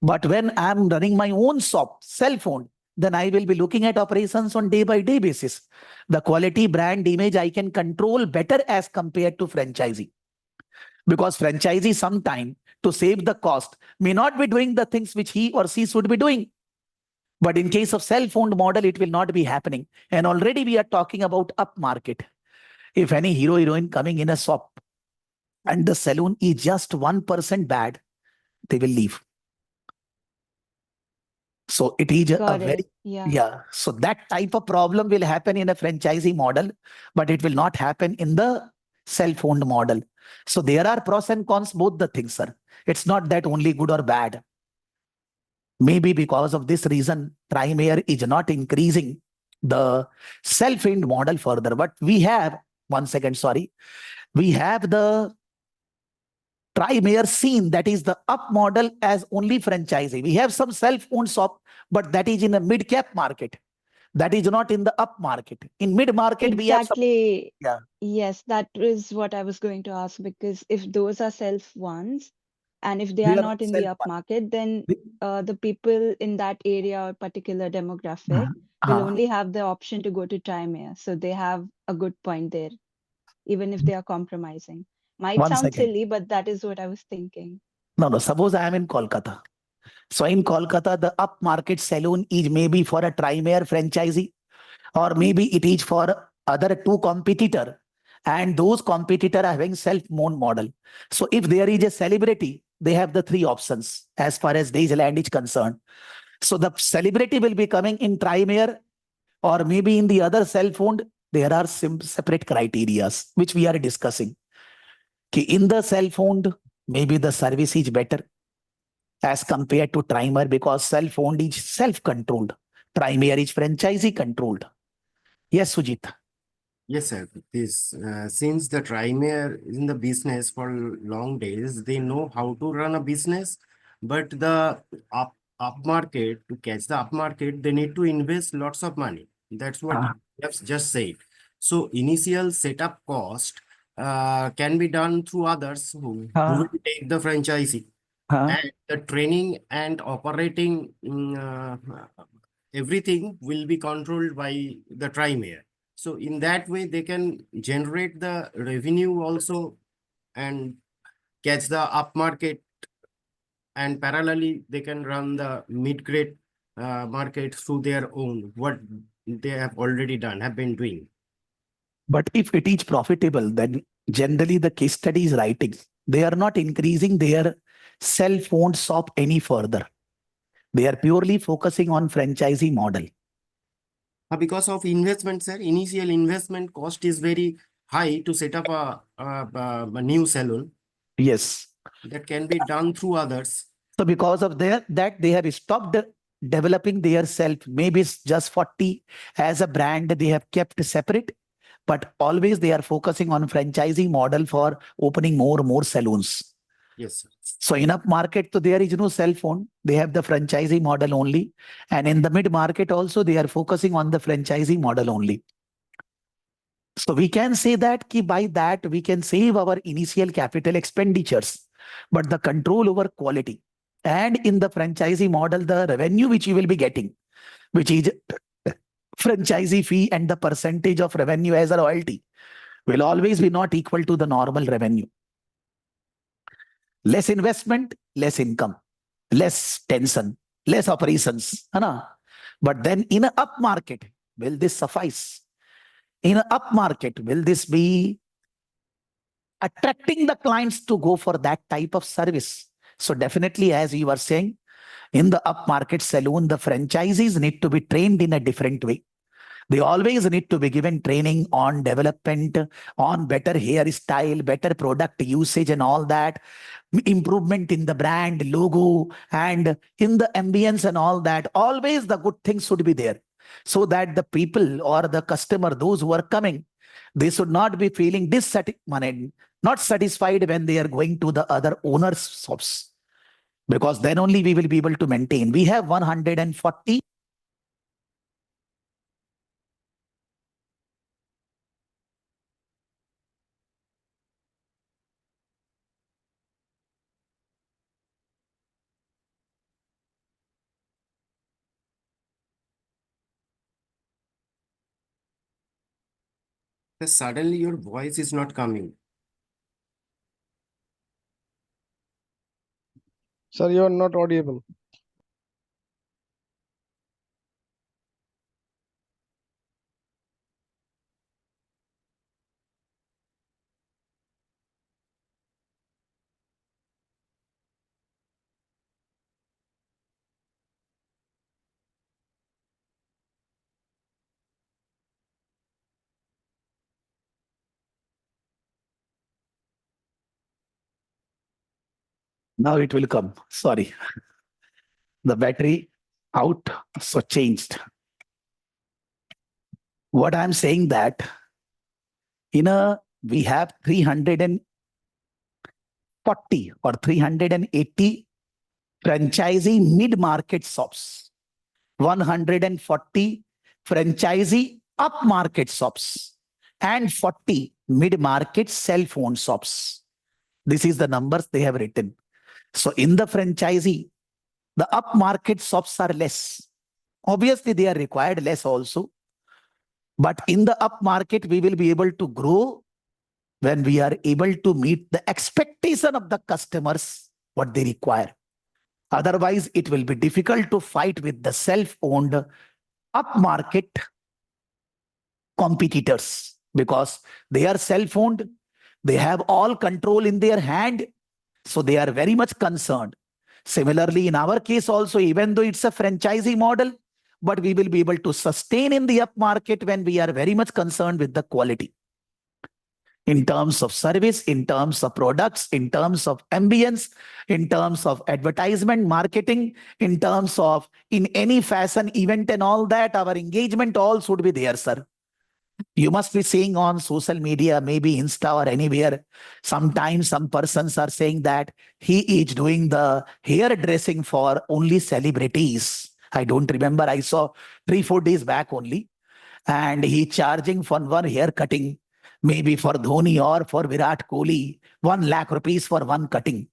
But when I'm running my own shop, self-owned, then I will be looking at operations on day-by-day basis. The quality brand image I can control better as compared to franchisee. Because franchisee sometime to save the cost may not be doing the things which he or she should be doing. But in case of self-owned model, it will not be happening. And already we are talking about up market. If any hero heroine coming in a shop and the salon is just 1% bad, they will leave. So it is a Got very, it. Yeah. so that type of problem will happen in a franchisee model, but it will not happen in the self-owned model. So there are pros and cons, both the things, sir. It's not that only good or bad. Maybe because of this reason, Trimayr is not increasing the self-owned model further. But we have, we have the Trimayr scene, that is the up model as only franchisee. We have some self-owned shop, but that is in a mid-cap market. That is not in the up market. In mid-market, we have some, Exactly. yeah. Yes, that is what I was going to ask, because if those are self ones and if they They are are not in the up self-owned. market, then They- the people in that area or particular demographic will Uh, only have the option to go to Trimayr. So they have a good point there, even if they are compromising. Might One sound second. silly, but that is what I was thinking. No, suppose I am in Kolkata. So in Kolkata, the up market salon is maybe for a Trimayr franchisee, or maybe it is for other two competitor, and those competitor are having self-owned model. So if there is a celebrity, they have the three options as far as Disneyland is concerned. So the celebrity will be coming in Trimayr or maybe in the other self-owned. There are separate criterias which we are discussing. In the self-owned, maybe the service is better as compared to Trimayr, because self-owned is self-controlled. Trimayr is franchisee controlled. Yes, Sujit. Yes, sir. This since the Trimayr is in the business for long days, they know how to run a business. But the up market, to catch the up market, they need to invest lots of money. That's what Uh, you have just said. So initial setup cost can be done through others who will uh, take the franchisee. uh. And the training and operating everything will be controlled by the Trimayr. So in that way, they can generate the revenue also and catch the up market, and parallelly they can run the mid-grade market through their own, what they have already done, have been doing. But if it is profitable, then generally the case study is writing. They are not increasing their self-owned shop any further. They are purely focusing on franchisee model. Because of investment, sir, initial investment cost is very high to set up a new salon. Yes. That can be done through others. So because of that, they have stopped developing their self. Maybe it's just 40 as a brand they have kept separate, but always they are focusing on franchising model for opening more salons. Yes, sir. So in up market, so there is no cell phone. They have the franchisee model only. And in the mid market also, they are focusing on the franchisee model only. So we can say that by that we can save our initial capital expenditures, but the control over quality. And in the franchisee model, the revenue which you will be getting, which is franchisee fee and the percentage of revenue as a royalty, will always be not equal to the normal revenue. Less investment, less income, less tension, less operations. But then in an up market, will this suffice? In an up market, will this be attracting the clients to go for that type of service? So definitely, as you were saying, in the up market saloon, the franchisees need to be trained in a different way. They always need to be given training on development, on better hairstyle, better product usage and all that, improvement in the brand logo and in the ambience and all that. Always the good things should be there, so that the people or the customer, those who are coming, they should not be feeling not satisfied when they are going to the other owners' shops, because then only we will be able to maintain. We have 140. Suddenly your voice is not coming. Sir, you are not audible. Now it will come. Sorry. The battery out, so changed. What I'm saying that we have 340 or 380 franchisee mid-market shops, 140 franchisee up-market shops, and 40 mid-market cell-phone shops. This is the numbers they have written. So in the franchisee, the up-market shops are less. Obviously, they are required less also. But in the up-market, we will be able to grow when we are able to meet the expectation of the customers, what they require. Otherwise, it will be difficult to fight with the self-owned up-market competitors because they are self-owned. They have all control in their hand. So they are very much concerned. Similarly, in our case also, even though it's a franchisee model, but we will be able to sustain in the up-market when we are very much concerned with the quality. In terms of service, in terms of products, in terms of ambience, in terms of advertisement, marketing, in terms of in any fashion, event and all that, our engagement all should be there, sir. You must be seeing on social media, maybe Insta or anywhere. Sometimes some persons are saying that he is doing the hairdressing for only celebrities. I don't remember. I saw 3-4 days back only. And he charging for one hair cutting, maybe for Dhoni or for Virat Kohli, 1 lakh rupees for one cutting.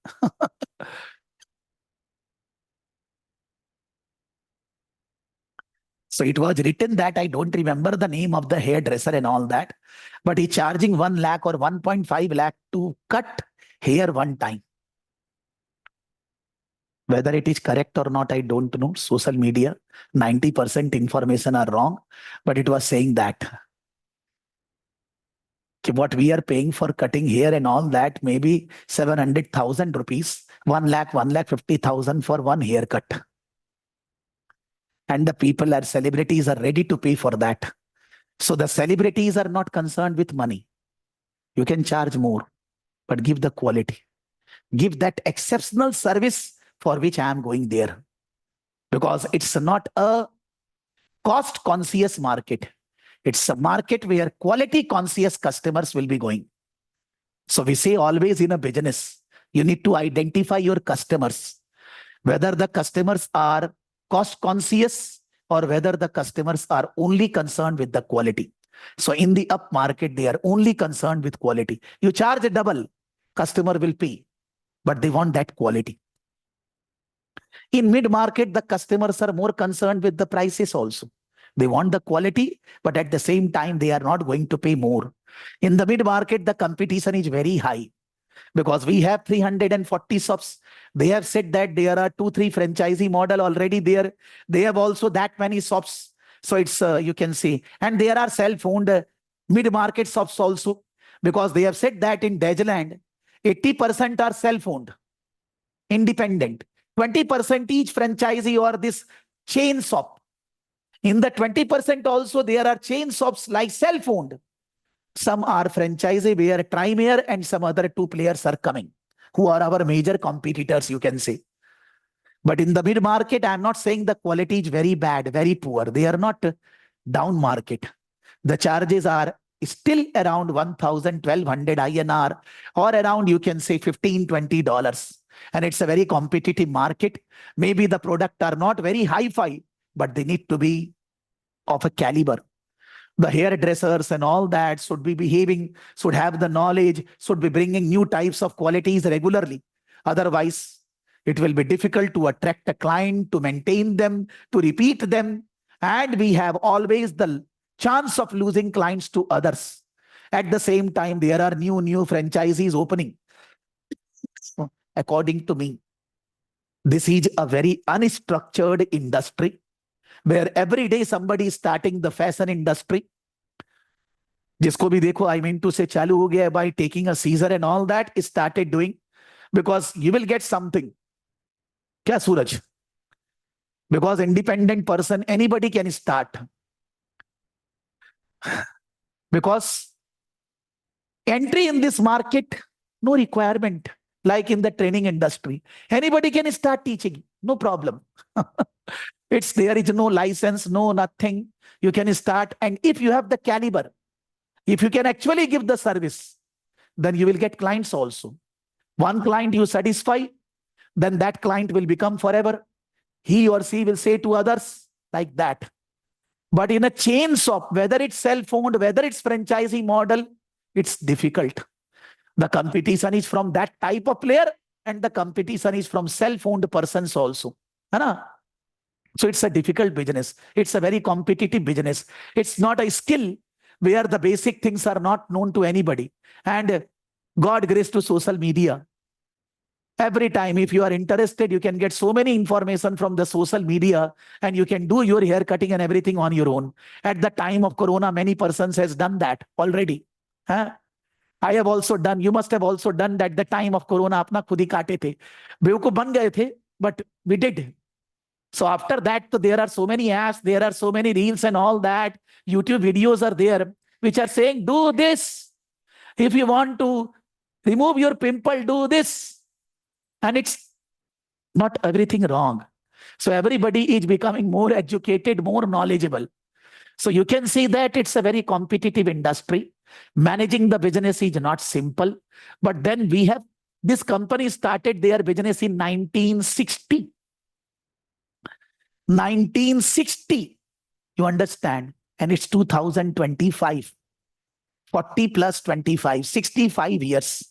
So it was written that I don't remember the name of the hairdresser and all that, but he charging 1 lakh or 1.5 lakh to cut hair one time. Whether it is correct or not, I don't know. Social media, 90% information are wrong, but it was saying that what we are paying for cutting hair and all that, maybe 700,000 rupees, 1 lakh, 1,50,000 for one haircut. And the people are celebrities are ready to pay for that. So the celebrities are not concerned with money. You can charge more, but give the quality. Give that exceptional service for which I am going there. Because it's not a cost conscious market. It's a market where quality conscious customers will be going. So we say always in a business, you need to identify your customers, whether the customers are cost conscious or whether the customers are only concerned with the quality. So in the up market, they are only concerned with quality. You charge a double, customer will pay, but they want that quality. In mid market, the customers are more concerned with the prices also. They want the quality, but at the same time, they are not going to pay more. In the mid market, the competition is very high. Because we have 340 shops. They have said that there are 2-3 franchisee model already there. They have also that many shops. So it's, you can see. And there are self-owned mid-market shops also. Because they have said that in Dageland, 80% are self-owned, independent. 20% each franchisee or this chain shop. In the 20% also, there are chain shops like self-owned. Some are franchisee where Trimayr and some other 2 players are coming, who are our major competitors, you can say. But in the mid-market, I'm not saying the quality is very bad, very poor. They are not down market. The charges are still around 1,000, 1,200 INR or around, you can say, $15, $20. And it's a very competitive market. Maybe the product are not very hi-fi, but they need to be of a caliber. The hairdressers and all that should be behaving, should have the knowledge, should be bringing new types of qualities regularly. Otherwise, it will be difficult to attract a client, to maintain them, to repeat them. And we have always the chance of losing clients to others. At the same time, there are new franchisees opening. According to me, this is a very unstructured industry where every day somebody is starting the fashion industry. जिसको भी देखो, I mean to say, चालू हो गया by taking a Caesar and all that, started doing, because you will get something. क्या सूरज? Because independent person, anybody can start. Because entry in this market, no requirement, like in the training industry. Anybody can start teaching, no problem. There is no license, no nothing. You can start, and if you have the caliber, if you can actually give the service, then you will get clients also. One client you satisfy, then that client will become forever. He or she will say to others like that. But in a chain shop, whether it's self-owned, whether it's franchising model, it's difficult. The competition is from that type of player, and the competition is from self-owned persons also. So it's a difficult business. It's a very competitive business. It's not a skill where the basic things are not known to anybody. And God grace to social media. Every time, if you are interested, you can get so many information from the social media, and you can do your hair cutting and everything on your own. At the time of Corona, many persons has done that already. I have also done. You must have also done that. The time of Corona, अपना खुद ही काटे थे. बेवकूफ बन गए थे, but we did. So after that, there are so many apps, there are so many reels and all that. YouTube videos are there, which are saying, do this. If you want to remove your pimple, do this. And it's not everything wrong. So everybody is becoming more educated, more knowledgeable. So you can see that it's a very competitive industry. Managing the business is not simple. But then we have, this company started their business in 1960. 1960, you understand? And it's 2025. 40 plus 25, 65 years.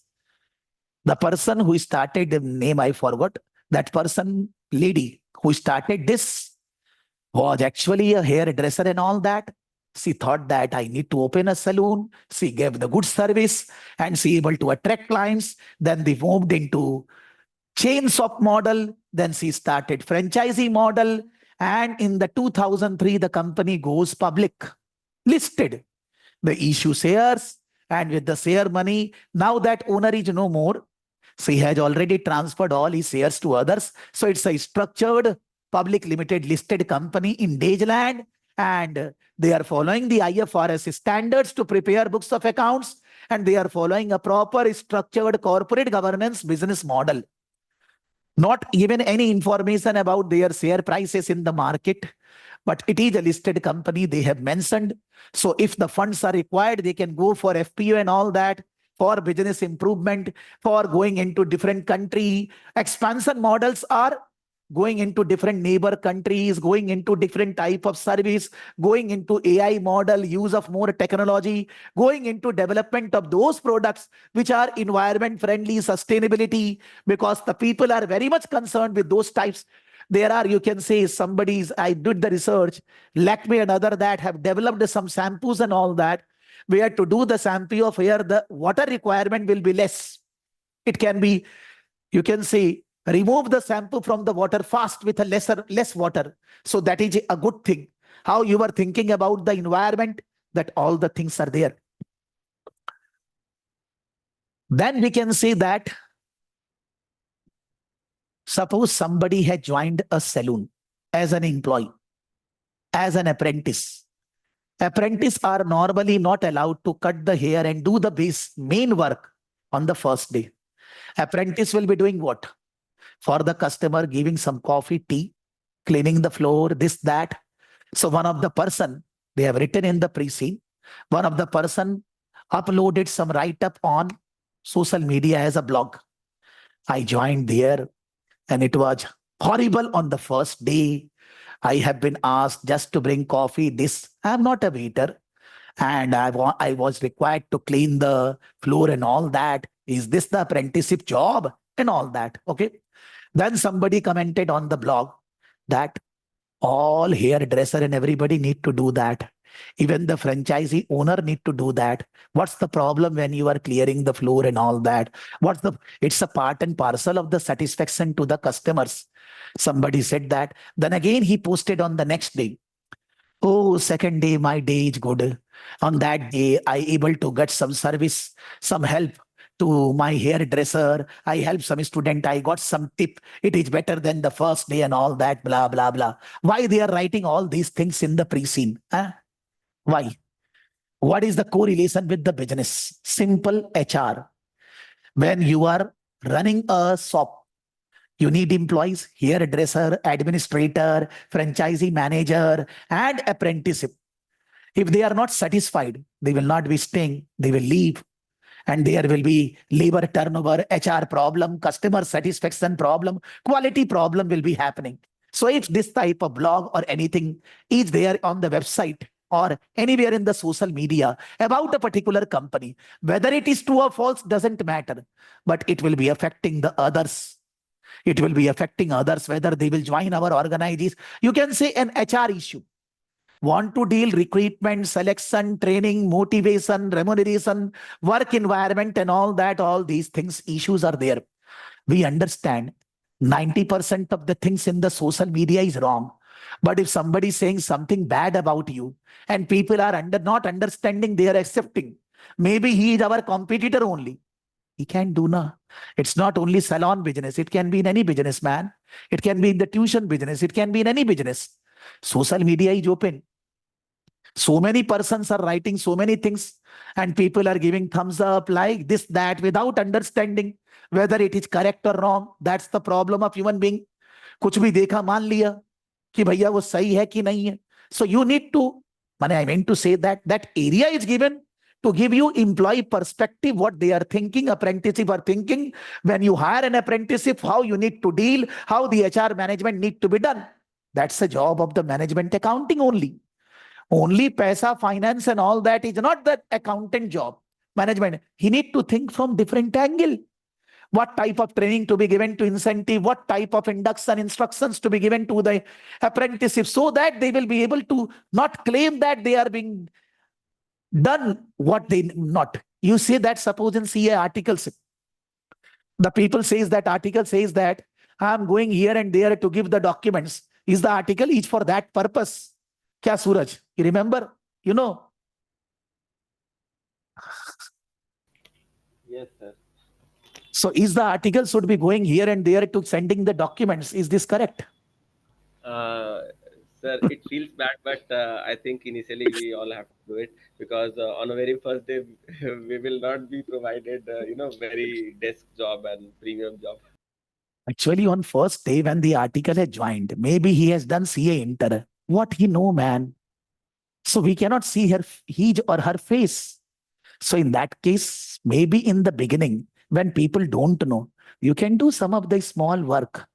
The person who started, the name I forgot, that person, lady who started this was actually a hairdresser and all that. She thought that I need to open a salon. She gave the good service and she able to attract clients. Then they moved into chain shop model. Then she started franchisee model. And in the 2003, the company goes public, listed. They issue shares, and with the share money, now that owner is no more. So he has already transferred all his shares to others. So it's a structured public limited listed company in Dageland, and they are following the IFRS standards to prepare books of accounts, and they are following a proper structured corporate governance business model. Not given any information about their share prices in the market, but it is a listed company they have mentioned. So if the funds are required, they can go for FPO and all that, for business improvement, for going into different country. Expansion models are going into different neighbor countries, going into different type of service, going into AI model, use of more technology, going into development of those products which are environment friendly, sustainability, because the people are very much concerned with those types. There are, you can say, I did the research, Lakme and other that have developed some shampoos and all that, where to do the shampoo of hair, the water requirement will be less. It can be, you can say, remove the shampoo from the water fast with a less water. So that is a good thing. How you are thinking about the environment, that all the things are there. Then we can say that, suppose somebody had joined a salon as an employee, as an apprentice. Apprentices are normally not allowed to cut the hair and do the main work on the first day. Apprentice will be doing what? For the customer, giving some coffee, tea, cleaning the floor, this, that. So one of the person, they have written in the pre-scene, one of the person uploaded some write-up on social media as a blog. I joined there and it was horrible on the first day. I have been asked just to bring coffee, this. I am not a waiter. And I was required to clean the floor and all that. Is this the apprenticeship job? And all that. Okay. Then somebody commented on the blog that all hairdresser and everybody need to do that. Even the franchisee owner need to do that. What's the problem when you are clearing the floor and all that? It's a part and parcel of the satisfaction to the customers. Somebody said that. Then again, he posted on the next day. Oh, second day, my day is good. On that day, I able to get some service, some help to my hairdresser. I help some student. I got some tip. It is better than the first day and all that, blah, blah, blah. Why they are writing all these things in the pre-scene? Huh? Why? What is the correlation with the business? Simple HR. When you are running a shop, you need employees, hairdresser, administrator, franchisee manager, and apprenticeship. If they are not satisfied, they will not be staying, they will leave. And there will be labor turnover, HR problem, customer satisfaction problem, quality problem will be happening. So if this type of blog or anything is there on the website or anywhere in the social media about a particular company, whether it is true or false doesn't matter, but it will be affecting the others. It will be affecting others, whether they will join our organizations. You can say an HR issue. Want to deal recruitment, selection, training, motivation, remuneration, work environment and all that, all these things, issues are there. We understand 90% of the things in the social media is wrong. But if somebody is saying something bad about you and people are not understanding, they are accepting. Maybe he is our competitor only. He can do na. It's not only salon business. It can be in any business, man. It can be in the tuition business. It can be in any business. Social media is open. So many persons are writing so many things and people are giving thumbs up, like this, that, without understanding whether it is correct or wrong. That's the problem of human being. कुछ भी देखा मान लिया कि भैया वो सही है कि नहीं है. So you need to, I mean to say that area is given to give you employee perspective, what they are thinking, apprenticeship are thinking. When you hire an apprenticeship, how you need to deal, how the HR management need to be done. That's the job of the management accounting only. Only paisa, finance and all that is not the accountant job. Management, he need to think from different angle. What type of training to be given to incentive, what type of induction instructions to be given to the apprenticeship, so that they will be able to not claim that they are being done what they not. You say that suppose in CA articles, the people says that article says that I am going here and there to give the documents. Is the article is for that purpose? Kya Suraj? You remember? You know? Yes, sir. So is the article should be going here and there to sending the documents? Is this correct? Sir, it feels bad, but I think initially we all have to do it, because on a very first day we will not be provided, very desk job and premium job. Actually, on first day when the article has joined, maybe he has done CA Inter. What he know, man? So we cannot see his or her face. So in that case, maybe in the beginning, when people don't know, you can do some of the small work.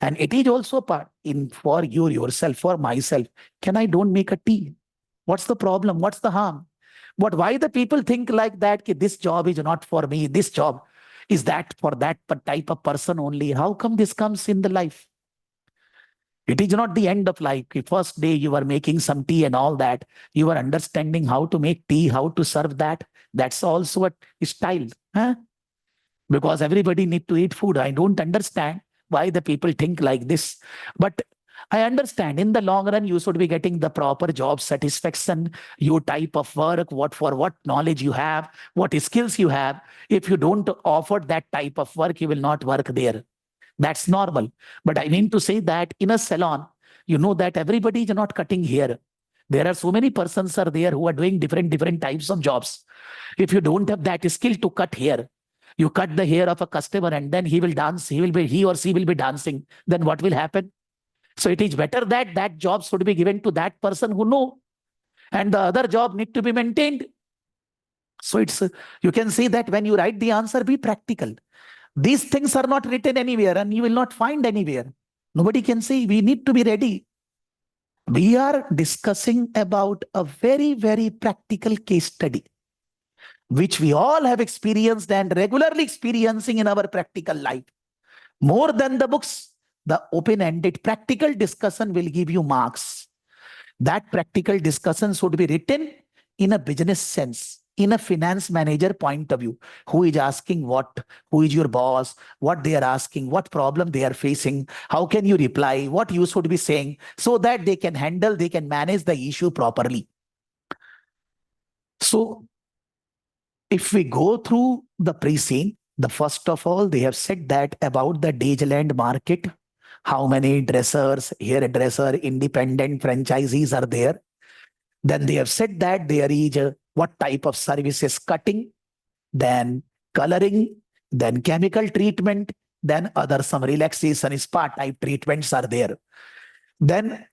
And it is also part in for you yourself, for myself. Can I don't make a tea? What's the problem? What's the harm? But why the people think like that? This job is not for me. This job is that for that type of person only. How come this comes in the life? It is not the end of life. The first day you are making some tea and all that. You are understanding how to make tea, how to serve that. That's also a style. Huh? Because everybody need to eat food. I don't understand why the people think like this. But I understand in the long run, you should be getting the proper job satisfaction, your type of work, what knowledge you have, what skills you have. If you don't offer that type of work, you will not work there. That's normal. But I mean to say that in a salon, you know that everybody is not cutting hair. There are so many persons are there who are doing different types of jobs. If you don't have that skill to cut hair, you cut the hair of a customer and then he will dance, he or she will be dancing, then what will happen? So it is better that that job should be given to that person who know, and the other job need to be maintained. So it's, you can see that when you write the answer, be practical. These things are not written anywhere and you will not find anywhere. Nobody can say. We need to be ready. We are discussing about a very practical case study, which we all have experienced and regularly experiencing in our practical life. More than the books, the open-ended practical discussion will give you marks. That practical discussion should be written in a business sense, in a finance manager point of view. Who is asking what? Who is your boss? What they are asking? What problem they are facing? How can you reply? What you should be saying, so that they can handle, they can manage the issue properly. So if we go through the pre-scene, the first of all, they have said that about the Dageland market, how many dressers, hairdresser, independent franchisees are there. Then they have said that there is what type of services: cutting, then coloring, then chemical treatment, then other some relaxation spa type treatments are there. Then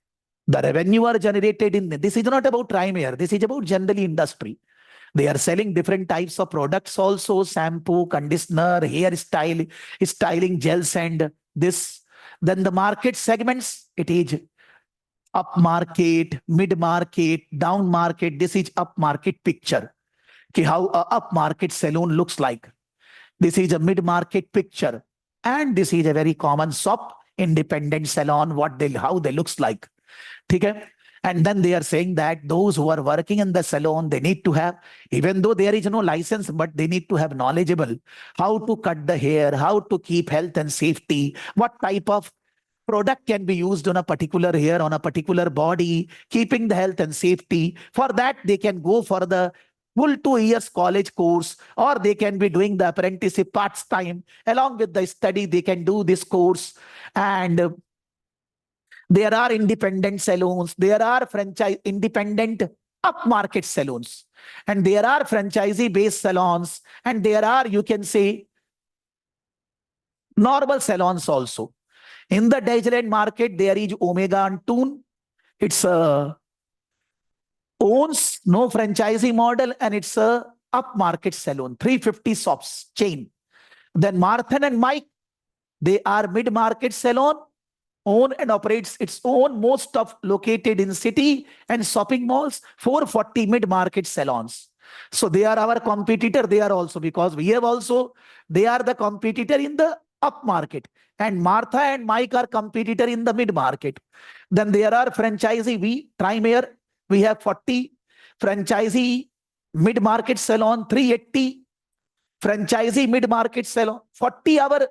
the revenue are generated in, this is not about Trimayr, this is about generally industry. They are selling different types of products also: shampoo, conditioner, hairstyle, styling gels, and this. Then the market segments, it is up market, mid market, down market. This is up market picture. Okay, how a up market salon looks like. This is a mid market picture, and this is a very common shop, independent salon, how they looks like. Okay? And then they are saying that those who are working in the salon, they need to have, even though there is no license, but they need to have knowledgeable how to cut the hair, how to keep health and safety, what type of product can be used on a particular hair, on a particular body, keeping the health and safety. For that, they can go for the full 2 years college course, or they can be doing the apprenticeship parts time. Along with the study, they can do this course. And there are independent salons, there are franchise independent upmarket salons, and there are franchisee-based salons, and there are, you can say, normal salons also. In the Dageland market, there is Omega and Toon. It's a owns, no franchisee model, and it's a upmarket salon, 350 shops chain. Then Marthan and Mike, they are mid-market salon, own and operates its own, most of located in city and shopping malls, 440 mid-market salons. So they are our competitor. They are also, because we have also, they are the competitor in the up market, and Martha and Mike are competitor in the mid market. Then there are franchisee, Trimayr, we have 40, franchisee mid market salon 380, franchisee mid market salon 40, our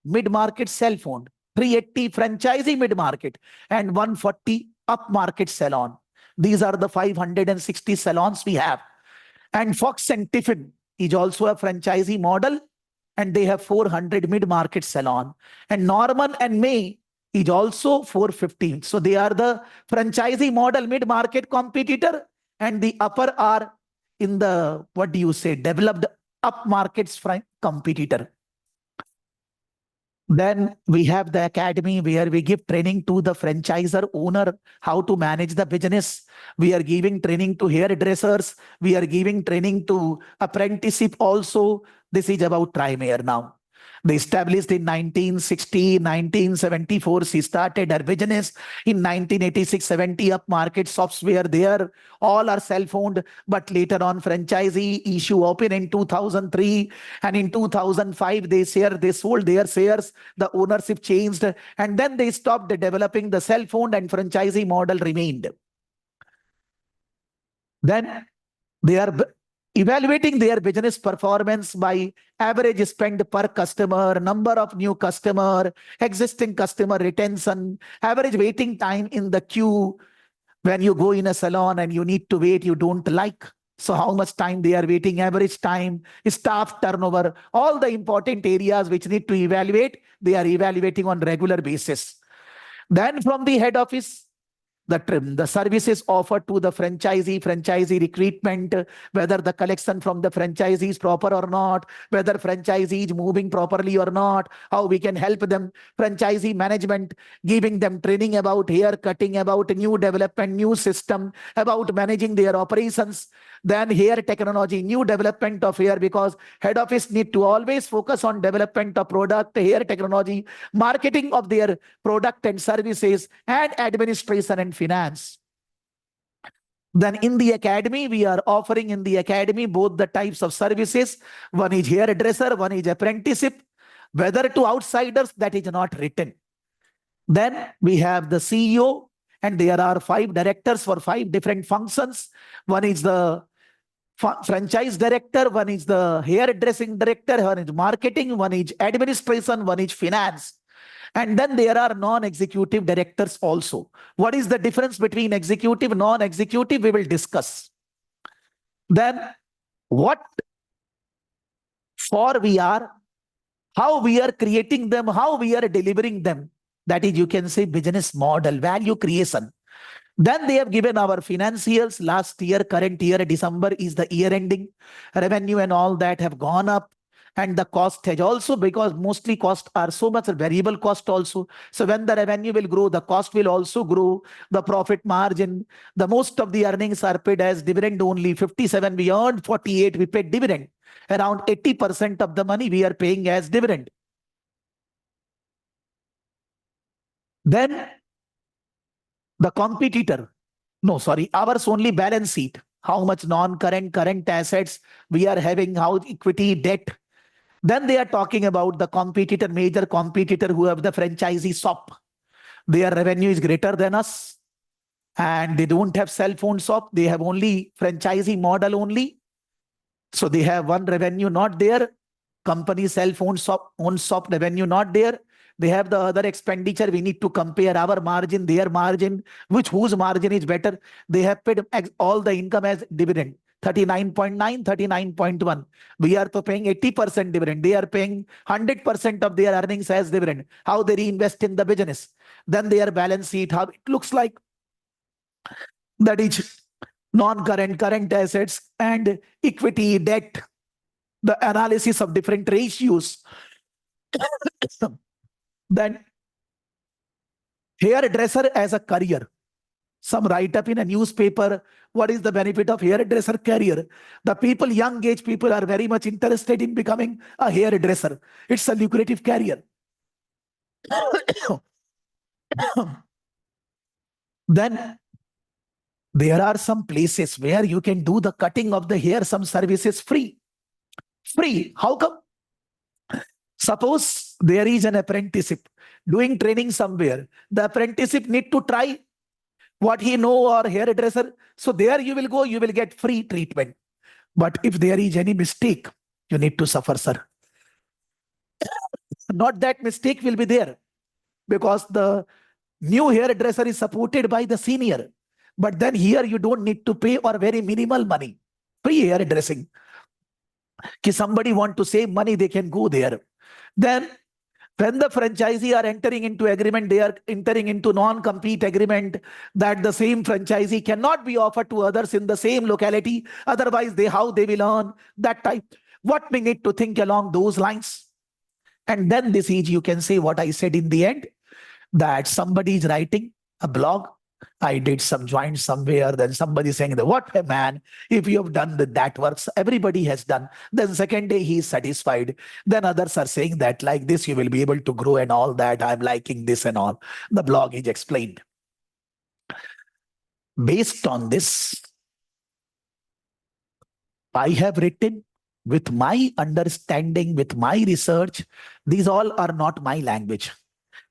mid market cell phone 380, franchisee mid market, and 140 up market salon. These are the 560 salons we have. And Fox and Tiffin is also a franchisee model, and they have 400 mid-market salon. And Norman and May is also 450. So they are the franchisee model mid-market competitor, and the upper are in the, what do you say, developed up markets competitor. Then we have the academy where we give training to the franchisor owner how to manage the business. We are giving training to hairdressers. We are giving training to apprenticeship also. This is about Trimayr now. They established in 1960, 1974. She started her business in 1986-70. Up market shops were there. All are self-owned, but later on franchisee issue open in 2003, and in 2005 they sold their shares. The ownership changed, and then they stopped developing. The self-owned and franchisee model remained. Then they are evaluating their business performance by average spend per customer, number of new customer, existing customer retention, average waiting time in the queue. When you go in a salon and you need to wait, you don't like. So how much time they are waiting, average time, staff turnover, all the important areas which need to evaluate, they are evaluating on regular basis. Then from the head office, the services offered to the franchisee recruitment, whether the collection from the franchisee is proper or not, whether franchisee is moving properly or not, how we can help them, franchisee management, giving them training about hair cutting, about new development, new system, about managing their operations. Then hair technology, new development of hair, because head office need to always focus on development of product, hair technology, marketing of their product and services, and administration and finance. Then in the academy, we are offering in the academy both the types of services. One is hairdresser, one is apprenticeship. Whether to outsiders, that is not written. Then we have the CEO and there are 5 directors for 5 different functions. One is the franchise director, one is the hairdressing director, one is marketing, one is administration, one is finance. And then there are non-executive directors also. What is the difference between executive, non-executive? We will discuss. Then what for we are, how we are creating them, how we are delivering them. That is, you can say, business model, value creation. Then they have given our financials last year, current year, December is the year ending. Revenue and all that have gone up. And the cost has also, because mostly costs are so much variable cost also. So when the revenue will grow, the cost will also grow. The profit margin, the most of the earnings are paid as dividend only. 57 we earned, 48 we paid dividend. Around 80% of the money we are paying as dividend. Then the competitor, no, sorry, ours only balance sheet. How much non-current, current assets we are having, how equity, debt. Then they are talking about the competitor, major competitor who have the franchisee shop. Their revenue is greater than us. And they don't have cell phone shop. They have only franchisee model only. So they have one revenue not there. Company cell phone shop, own shop revenue not there. They have the other expenditure. We need to compare our margin, their margin, whose margin is better. They have paid all the income as dividend. 39.9, 39.1. We are paying 80% dividend. They are paying 100% of their earnings as dividend. How they reinvest in the business. Then their balance sheet, how it looks like. That is non-current, current assets and equity, debt. The analysis of different ratios. Then hairdresser as a career. Some write-up in a newspaper, what is the benefit of hairdresser career? The people, young age people are very much interested in becoming a hairdresser. It's a lucrative career. Then there are some places where you can do the cutting of the hair, some services free. Free. How come? Suppose there is an apprenticeship doing training somewhere. The apprenticeship need to try what he know or hairdresser. So there you will go, you will get free treatment. But if there is any mistake, you need to suffer, sir. Not that mistake will be there, because the new hairdresser is supported by the senior. But then here you don't need to pay or very minimal money. Free hairdressing. If somebody want to save money, they can go there. Then when the franchisee are entering into agreement, they are entering into non-compete agreement that the same franchisee cannot be offered to others in the same locality. Otherwise, how they will earn that type. What we need to think along those lines. And then this is, you can say what I said in the end, that somebody is writing a blog. I did some joint somewhere, then somebody saying that, what a man, if you have done that works, everybody has done. Then second day he is satisfied. Then others are saying that like this, you will be able to grow and all that. I'm liking this and all. The blog is explained. Based on this, I have written with my understanding, with my research. These all are not my language.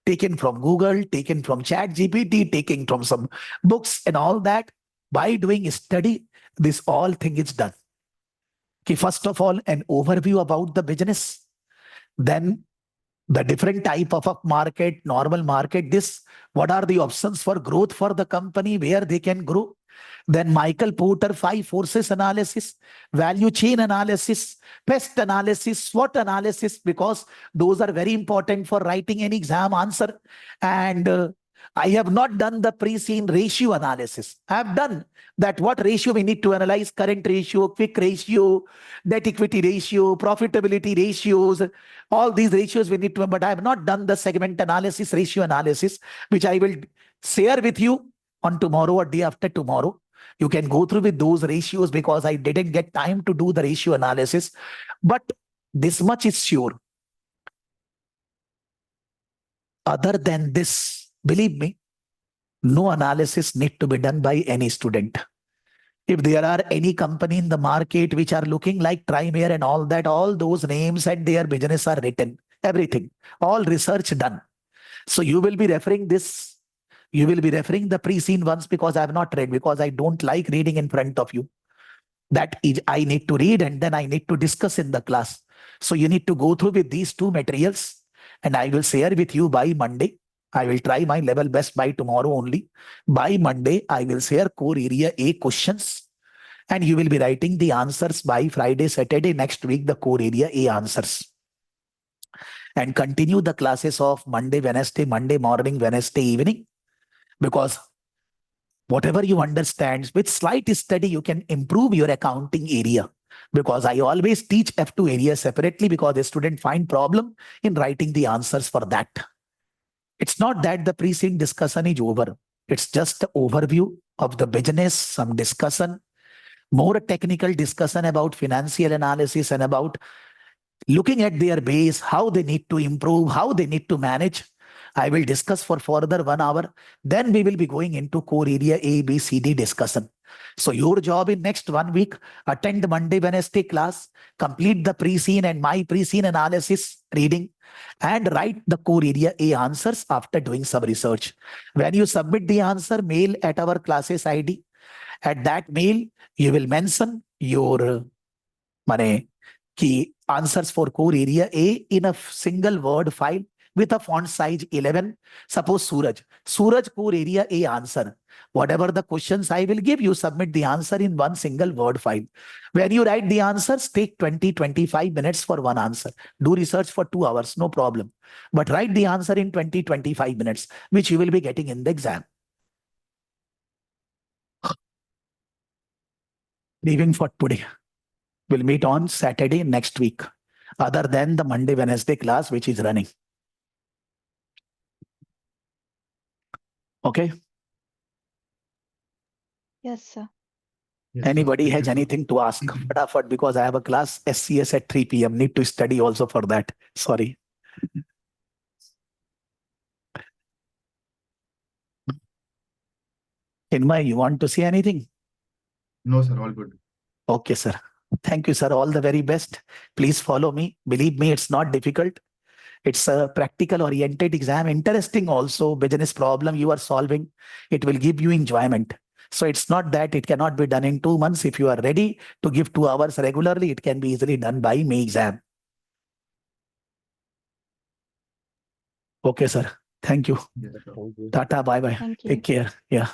Taken from Google, taken from ChatGPT, taken from some books and all that. By doing a study, this all thing is done. Okay, first of all, an overview about the business. Then the different type of market, normal market, this, what are the options for growth for the company, where they can grow. Then Michael Porter 5 forces analysis, value chain analysis, pest analysis, SWOT analysis, because those are very important for writing an exam answer. And I have not done the pre-seen ratio analysis. I have done that what ratio we need to analyze: current ratio, quick ratio, debt equity ratio, profitability ratios, all these ratios we need to, but I have not done the segment analysis, ratio analysis, which I will share with you on tomorrow or day after tomorrow. You can go through with those ratios, because I didn't get time to do the ratio analysis. But this much is sure. Other than this, believe me, no analysis need to be done by any student. If there are any company in the market which are looking like Trimayr and all that, all those names and their business are written, everything, all research done. So you will be referring this You will be referring the pre-seen ones because I have not read, because I don't like reading in front of you. That is, I need to read and then I need to discuss in the class. So you need to go through with these two materials, and I will share with you by Monday. I will try my level best by tomorrow only. By Monday, I will share core area A questions, and you will be writing the answers by Friday, Saturday, next week, the core area A answers. And continue the classes of Monday, Wednesday, Monday morning, Wednesday evening, because whatever you understand, with slight study, you can improve your accounting area. Because I always teach F2 area separately because the student find problem in writing the answers for that. It's not that the pre-seen discussion is over. It's just the overview of the business, some discussion, more technical discussion about financial analysis and about looking at their base, how they need to improve, how they need to manage. I will discuss for further 1 hour. Then we will be going into core area A, B, C, D discussion. So your job in next 1 week, attend the Monday, Wednesday class, complete the pre-seen and my pre-seen analysis reading, and write the core area A answers after doing some research. When you submit the answer, mail at our classes ID. At that mail, you will mention your key answers for core area A in a single word file with a font size 11. Suppose Suraj core area A answer. Whatever the questions I will give you, submit the answer in one single word file. When you write the answers, take 20-25 minutes for one answer. Do research for 2 hours, no problem. But write the answer in 20-25 minutes, which you will be getting in the exam. Leaving for today. We'll meet on Saturday next week, other than the Monday, Wednesday class, which is running. Okay. Yes, sir. Yes, sir. Anybody Thank has you, sir. anything to ask? Fatafat, because I have a class SCS at 3 p.m. Need to study also for that. Sorry. Chinmay, you want to say anything? No, sir, all good. Okay, sir. Thank you, sir. All the very best. Please follow me. Believe me, it's not difficult. It's a practical oriented exam. Interesting also. Business problem you are solving. It will give you enjoyment. So it's not that it cannot be done in 2 months. If you are ready to give 2 hours regularly, it can be easily done by May exam. Okay, sir. Thank you. Yes, sir. Tata. Bye bye. Thank you. Take care. Yeah.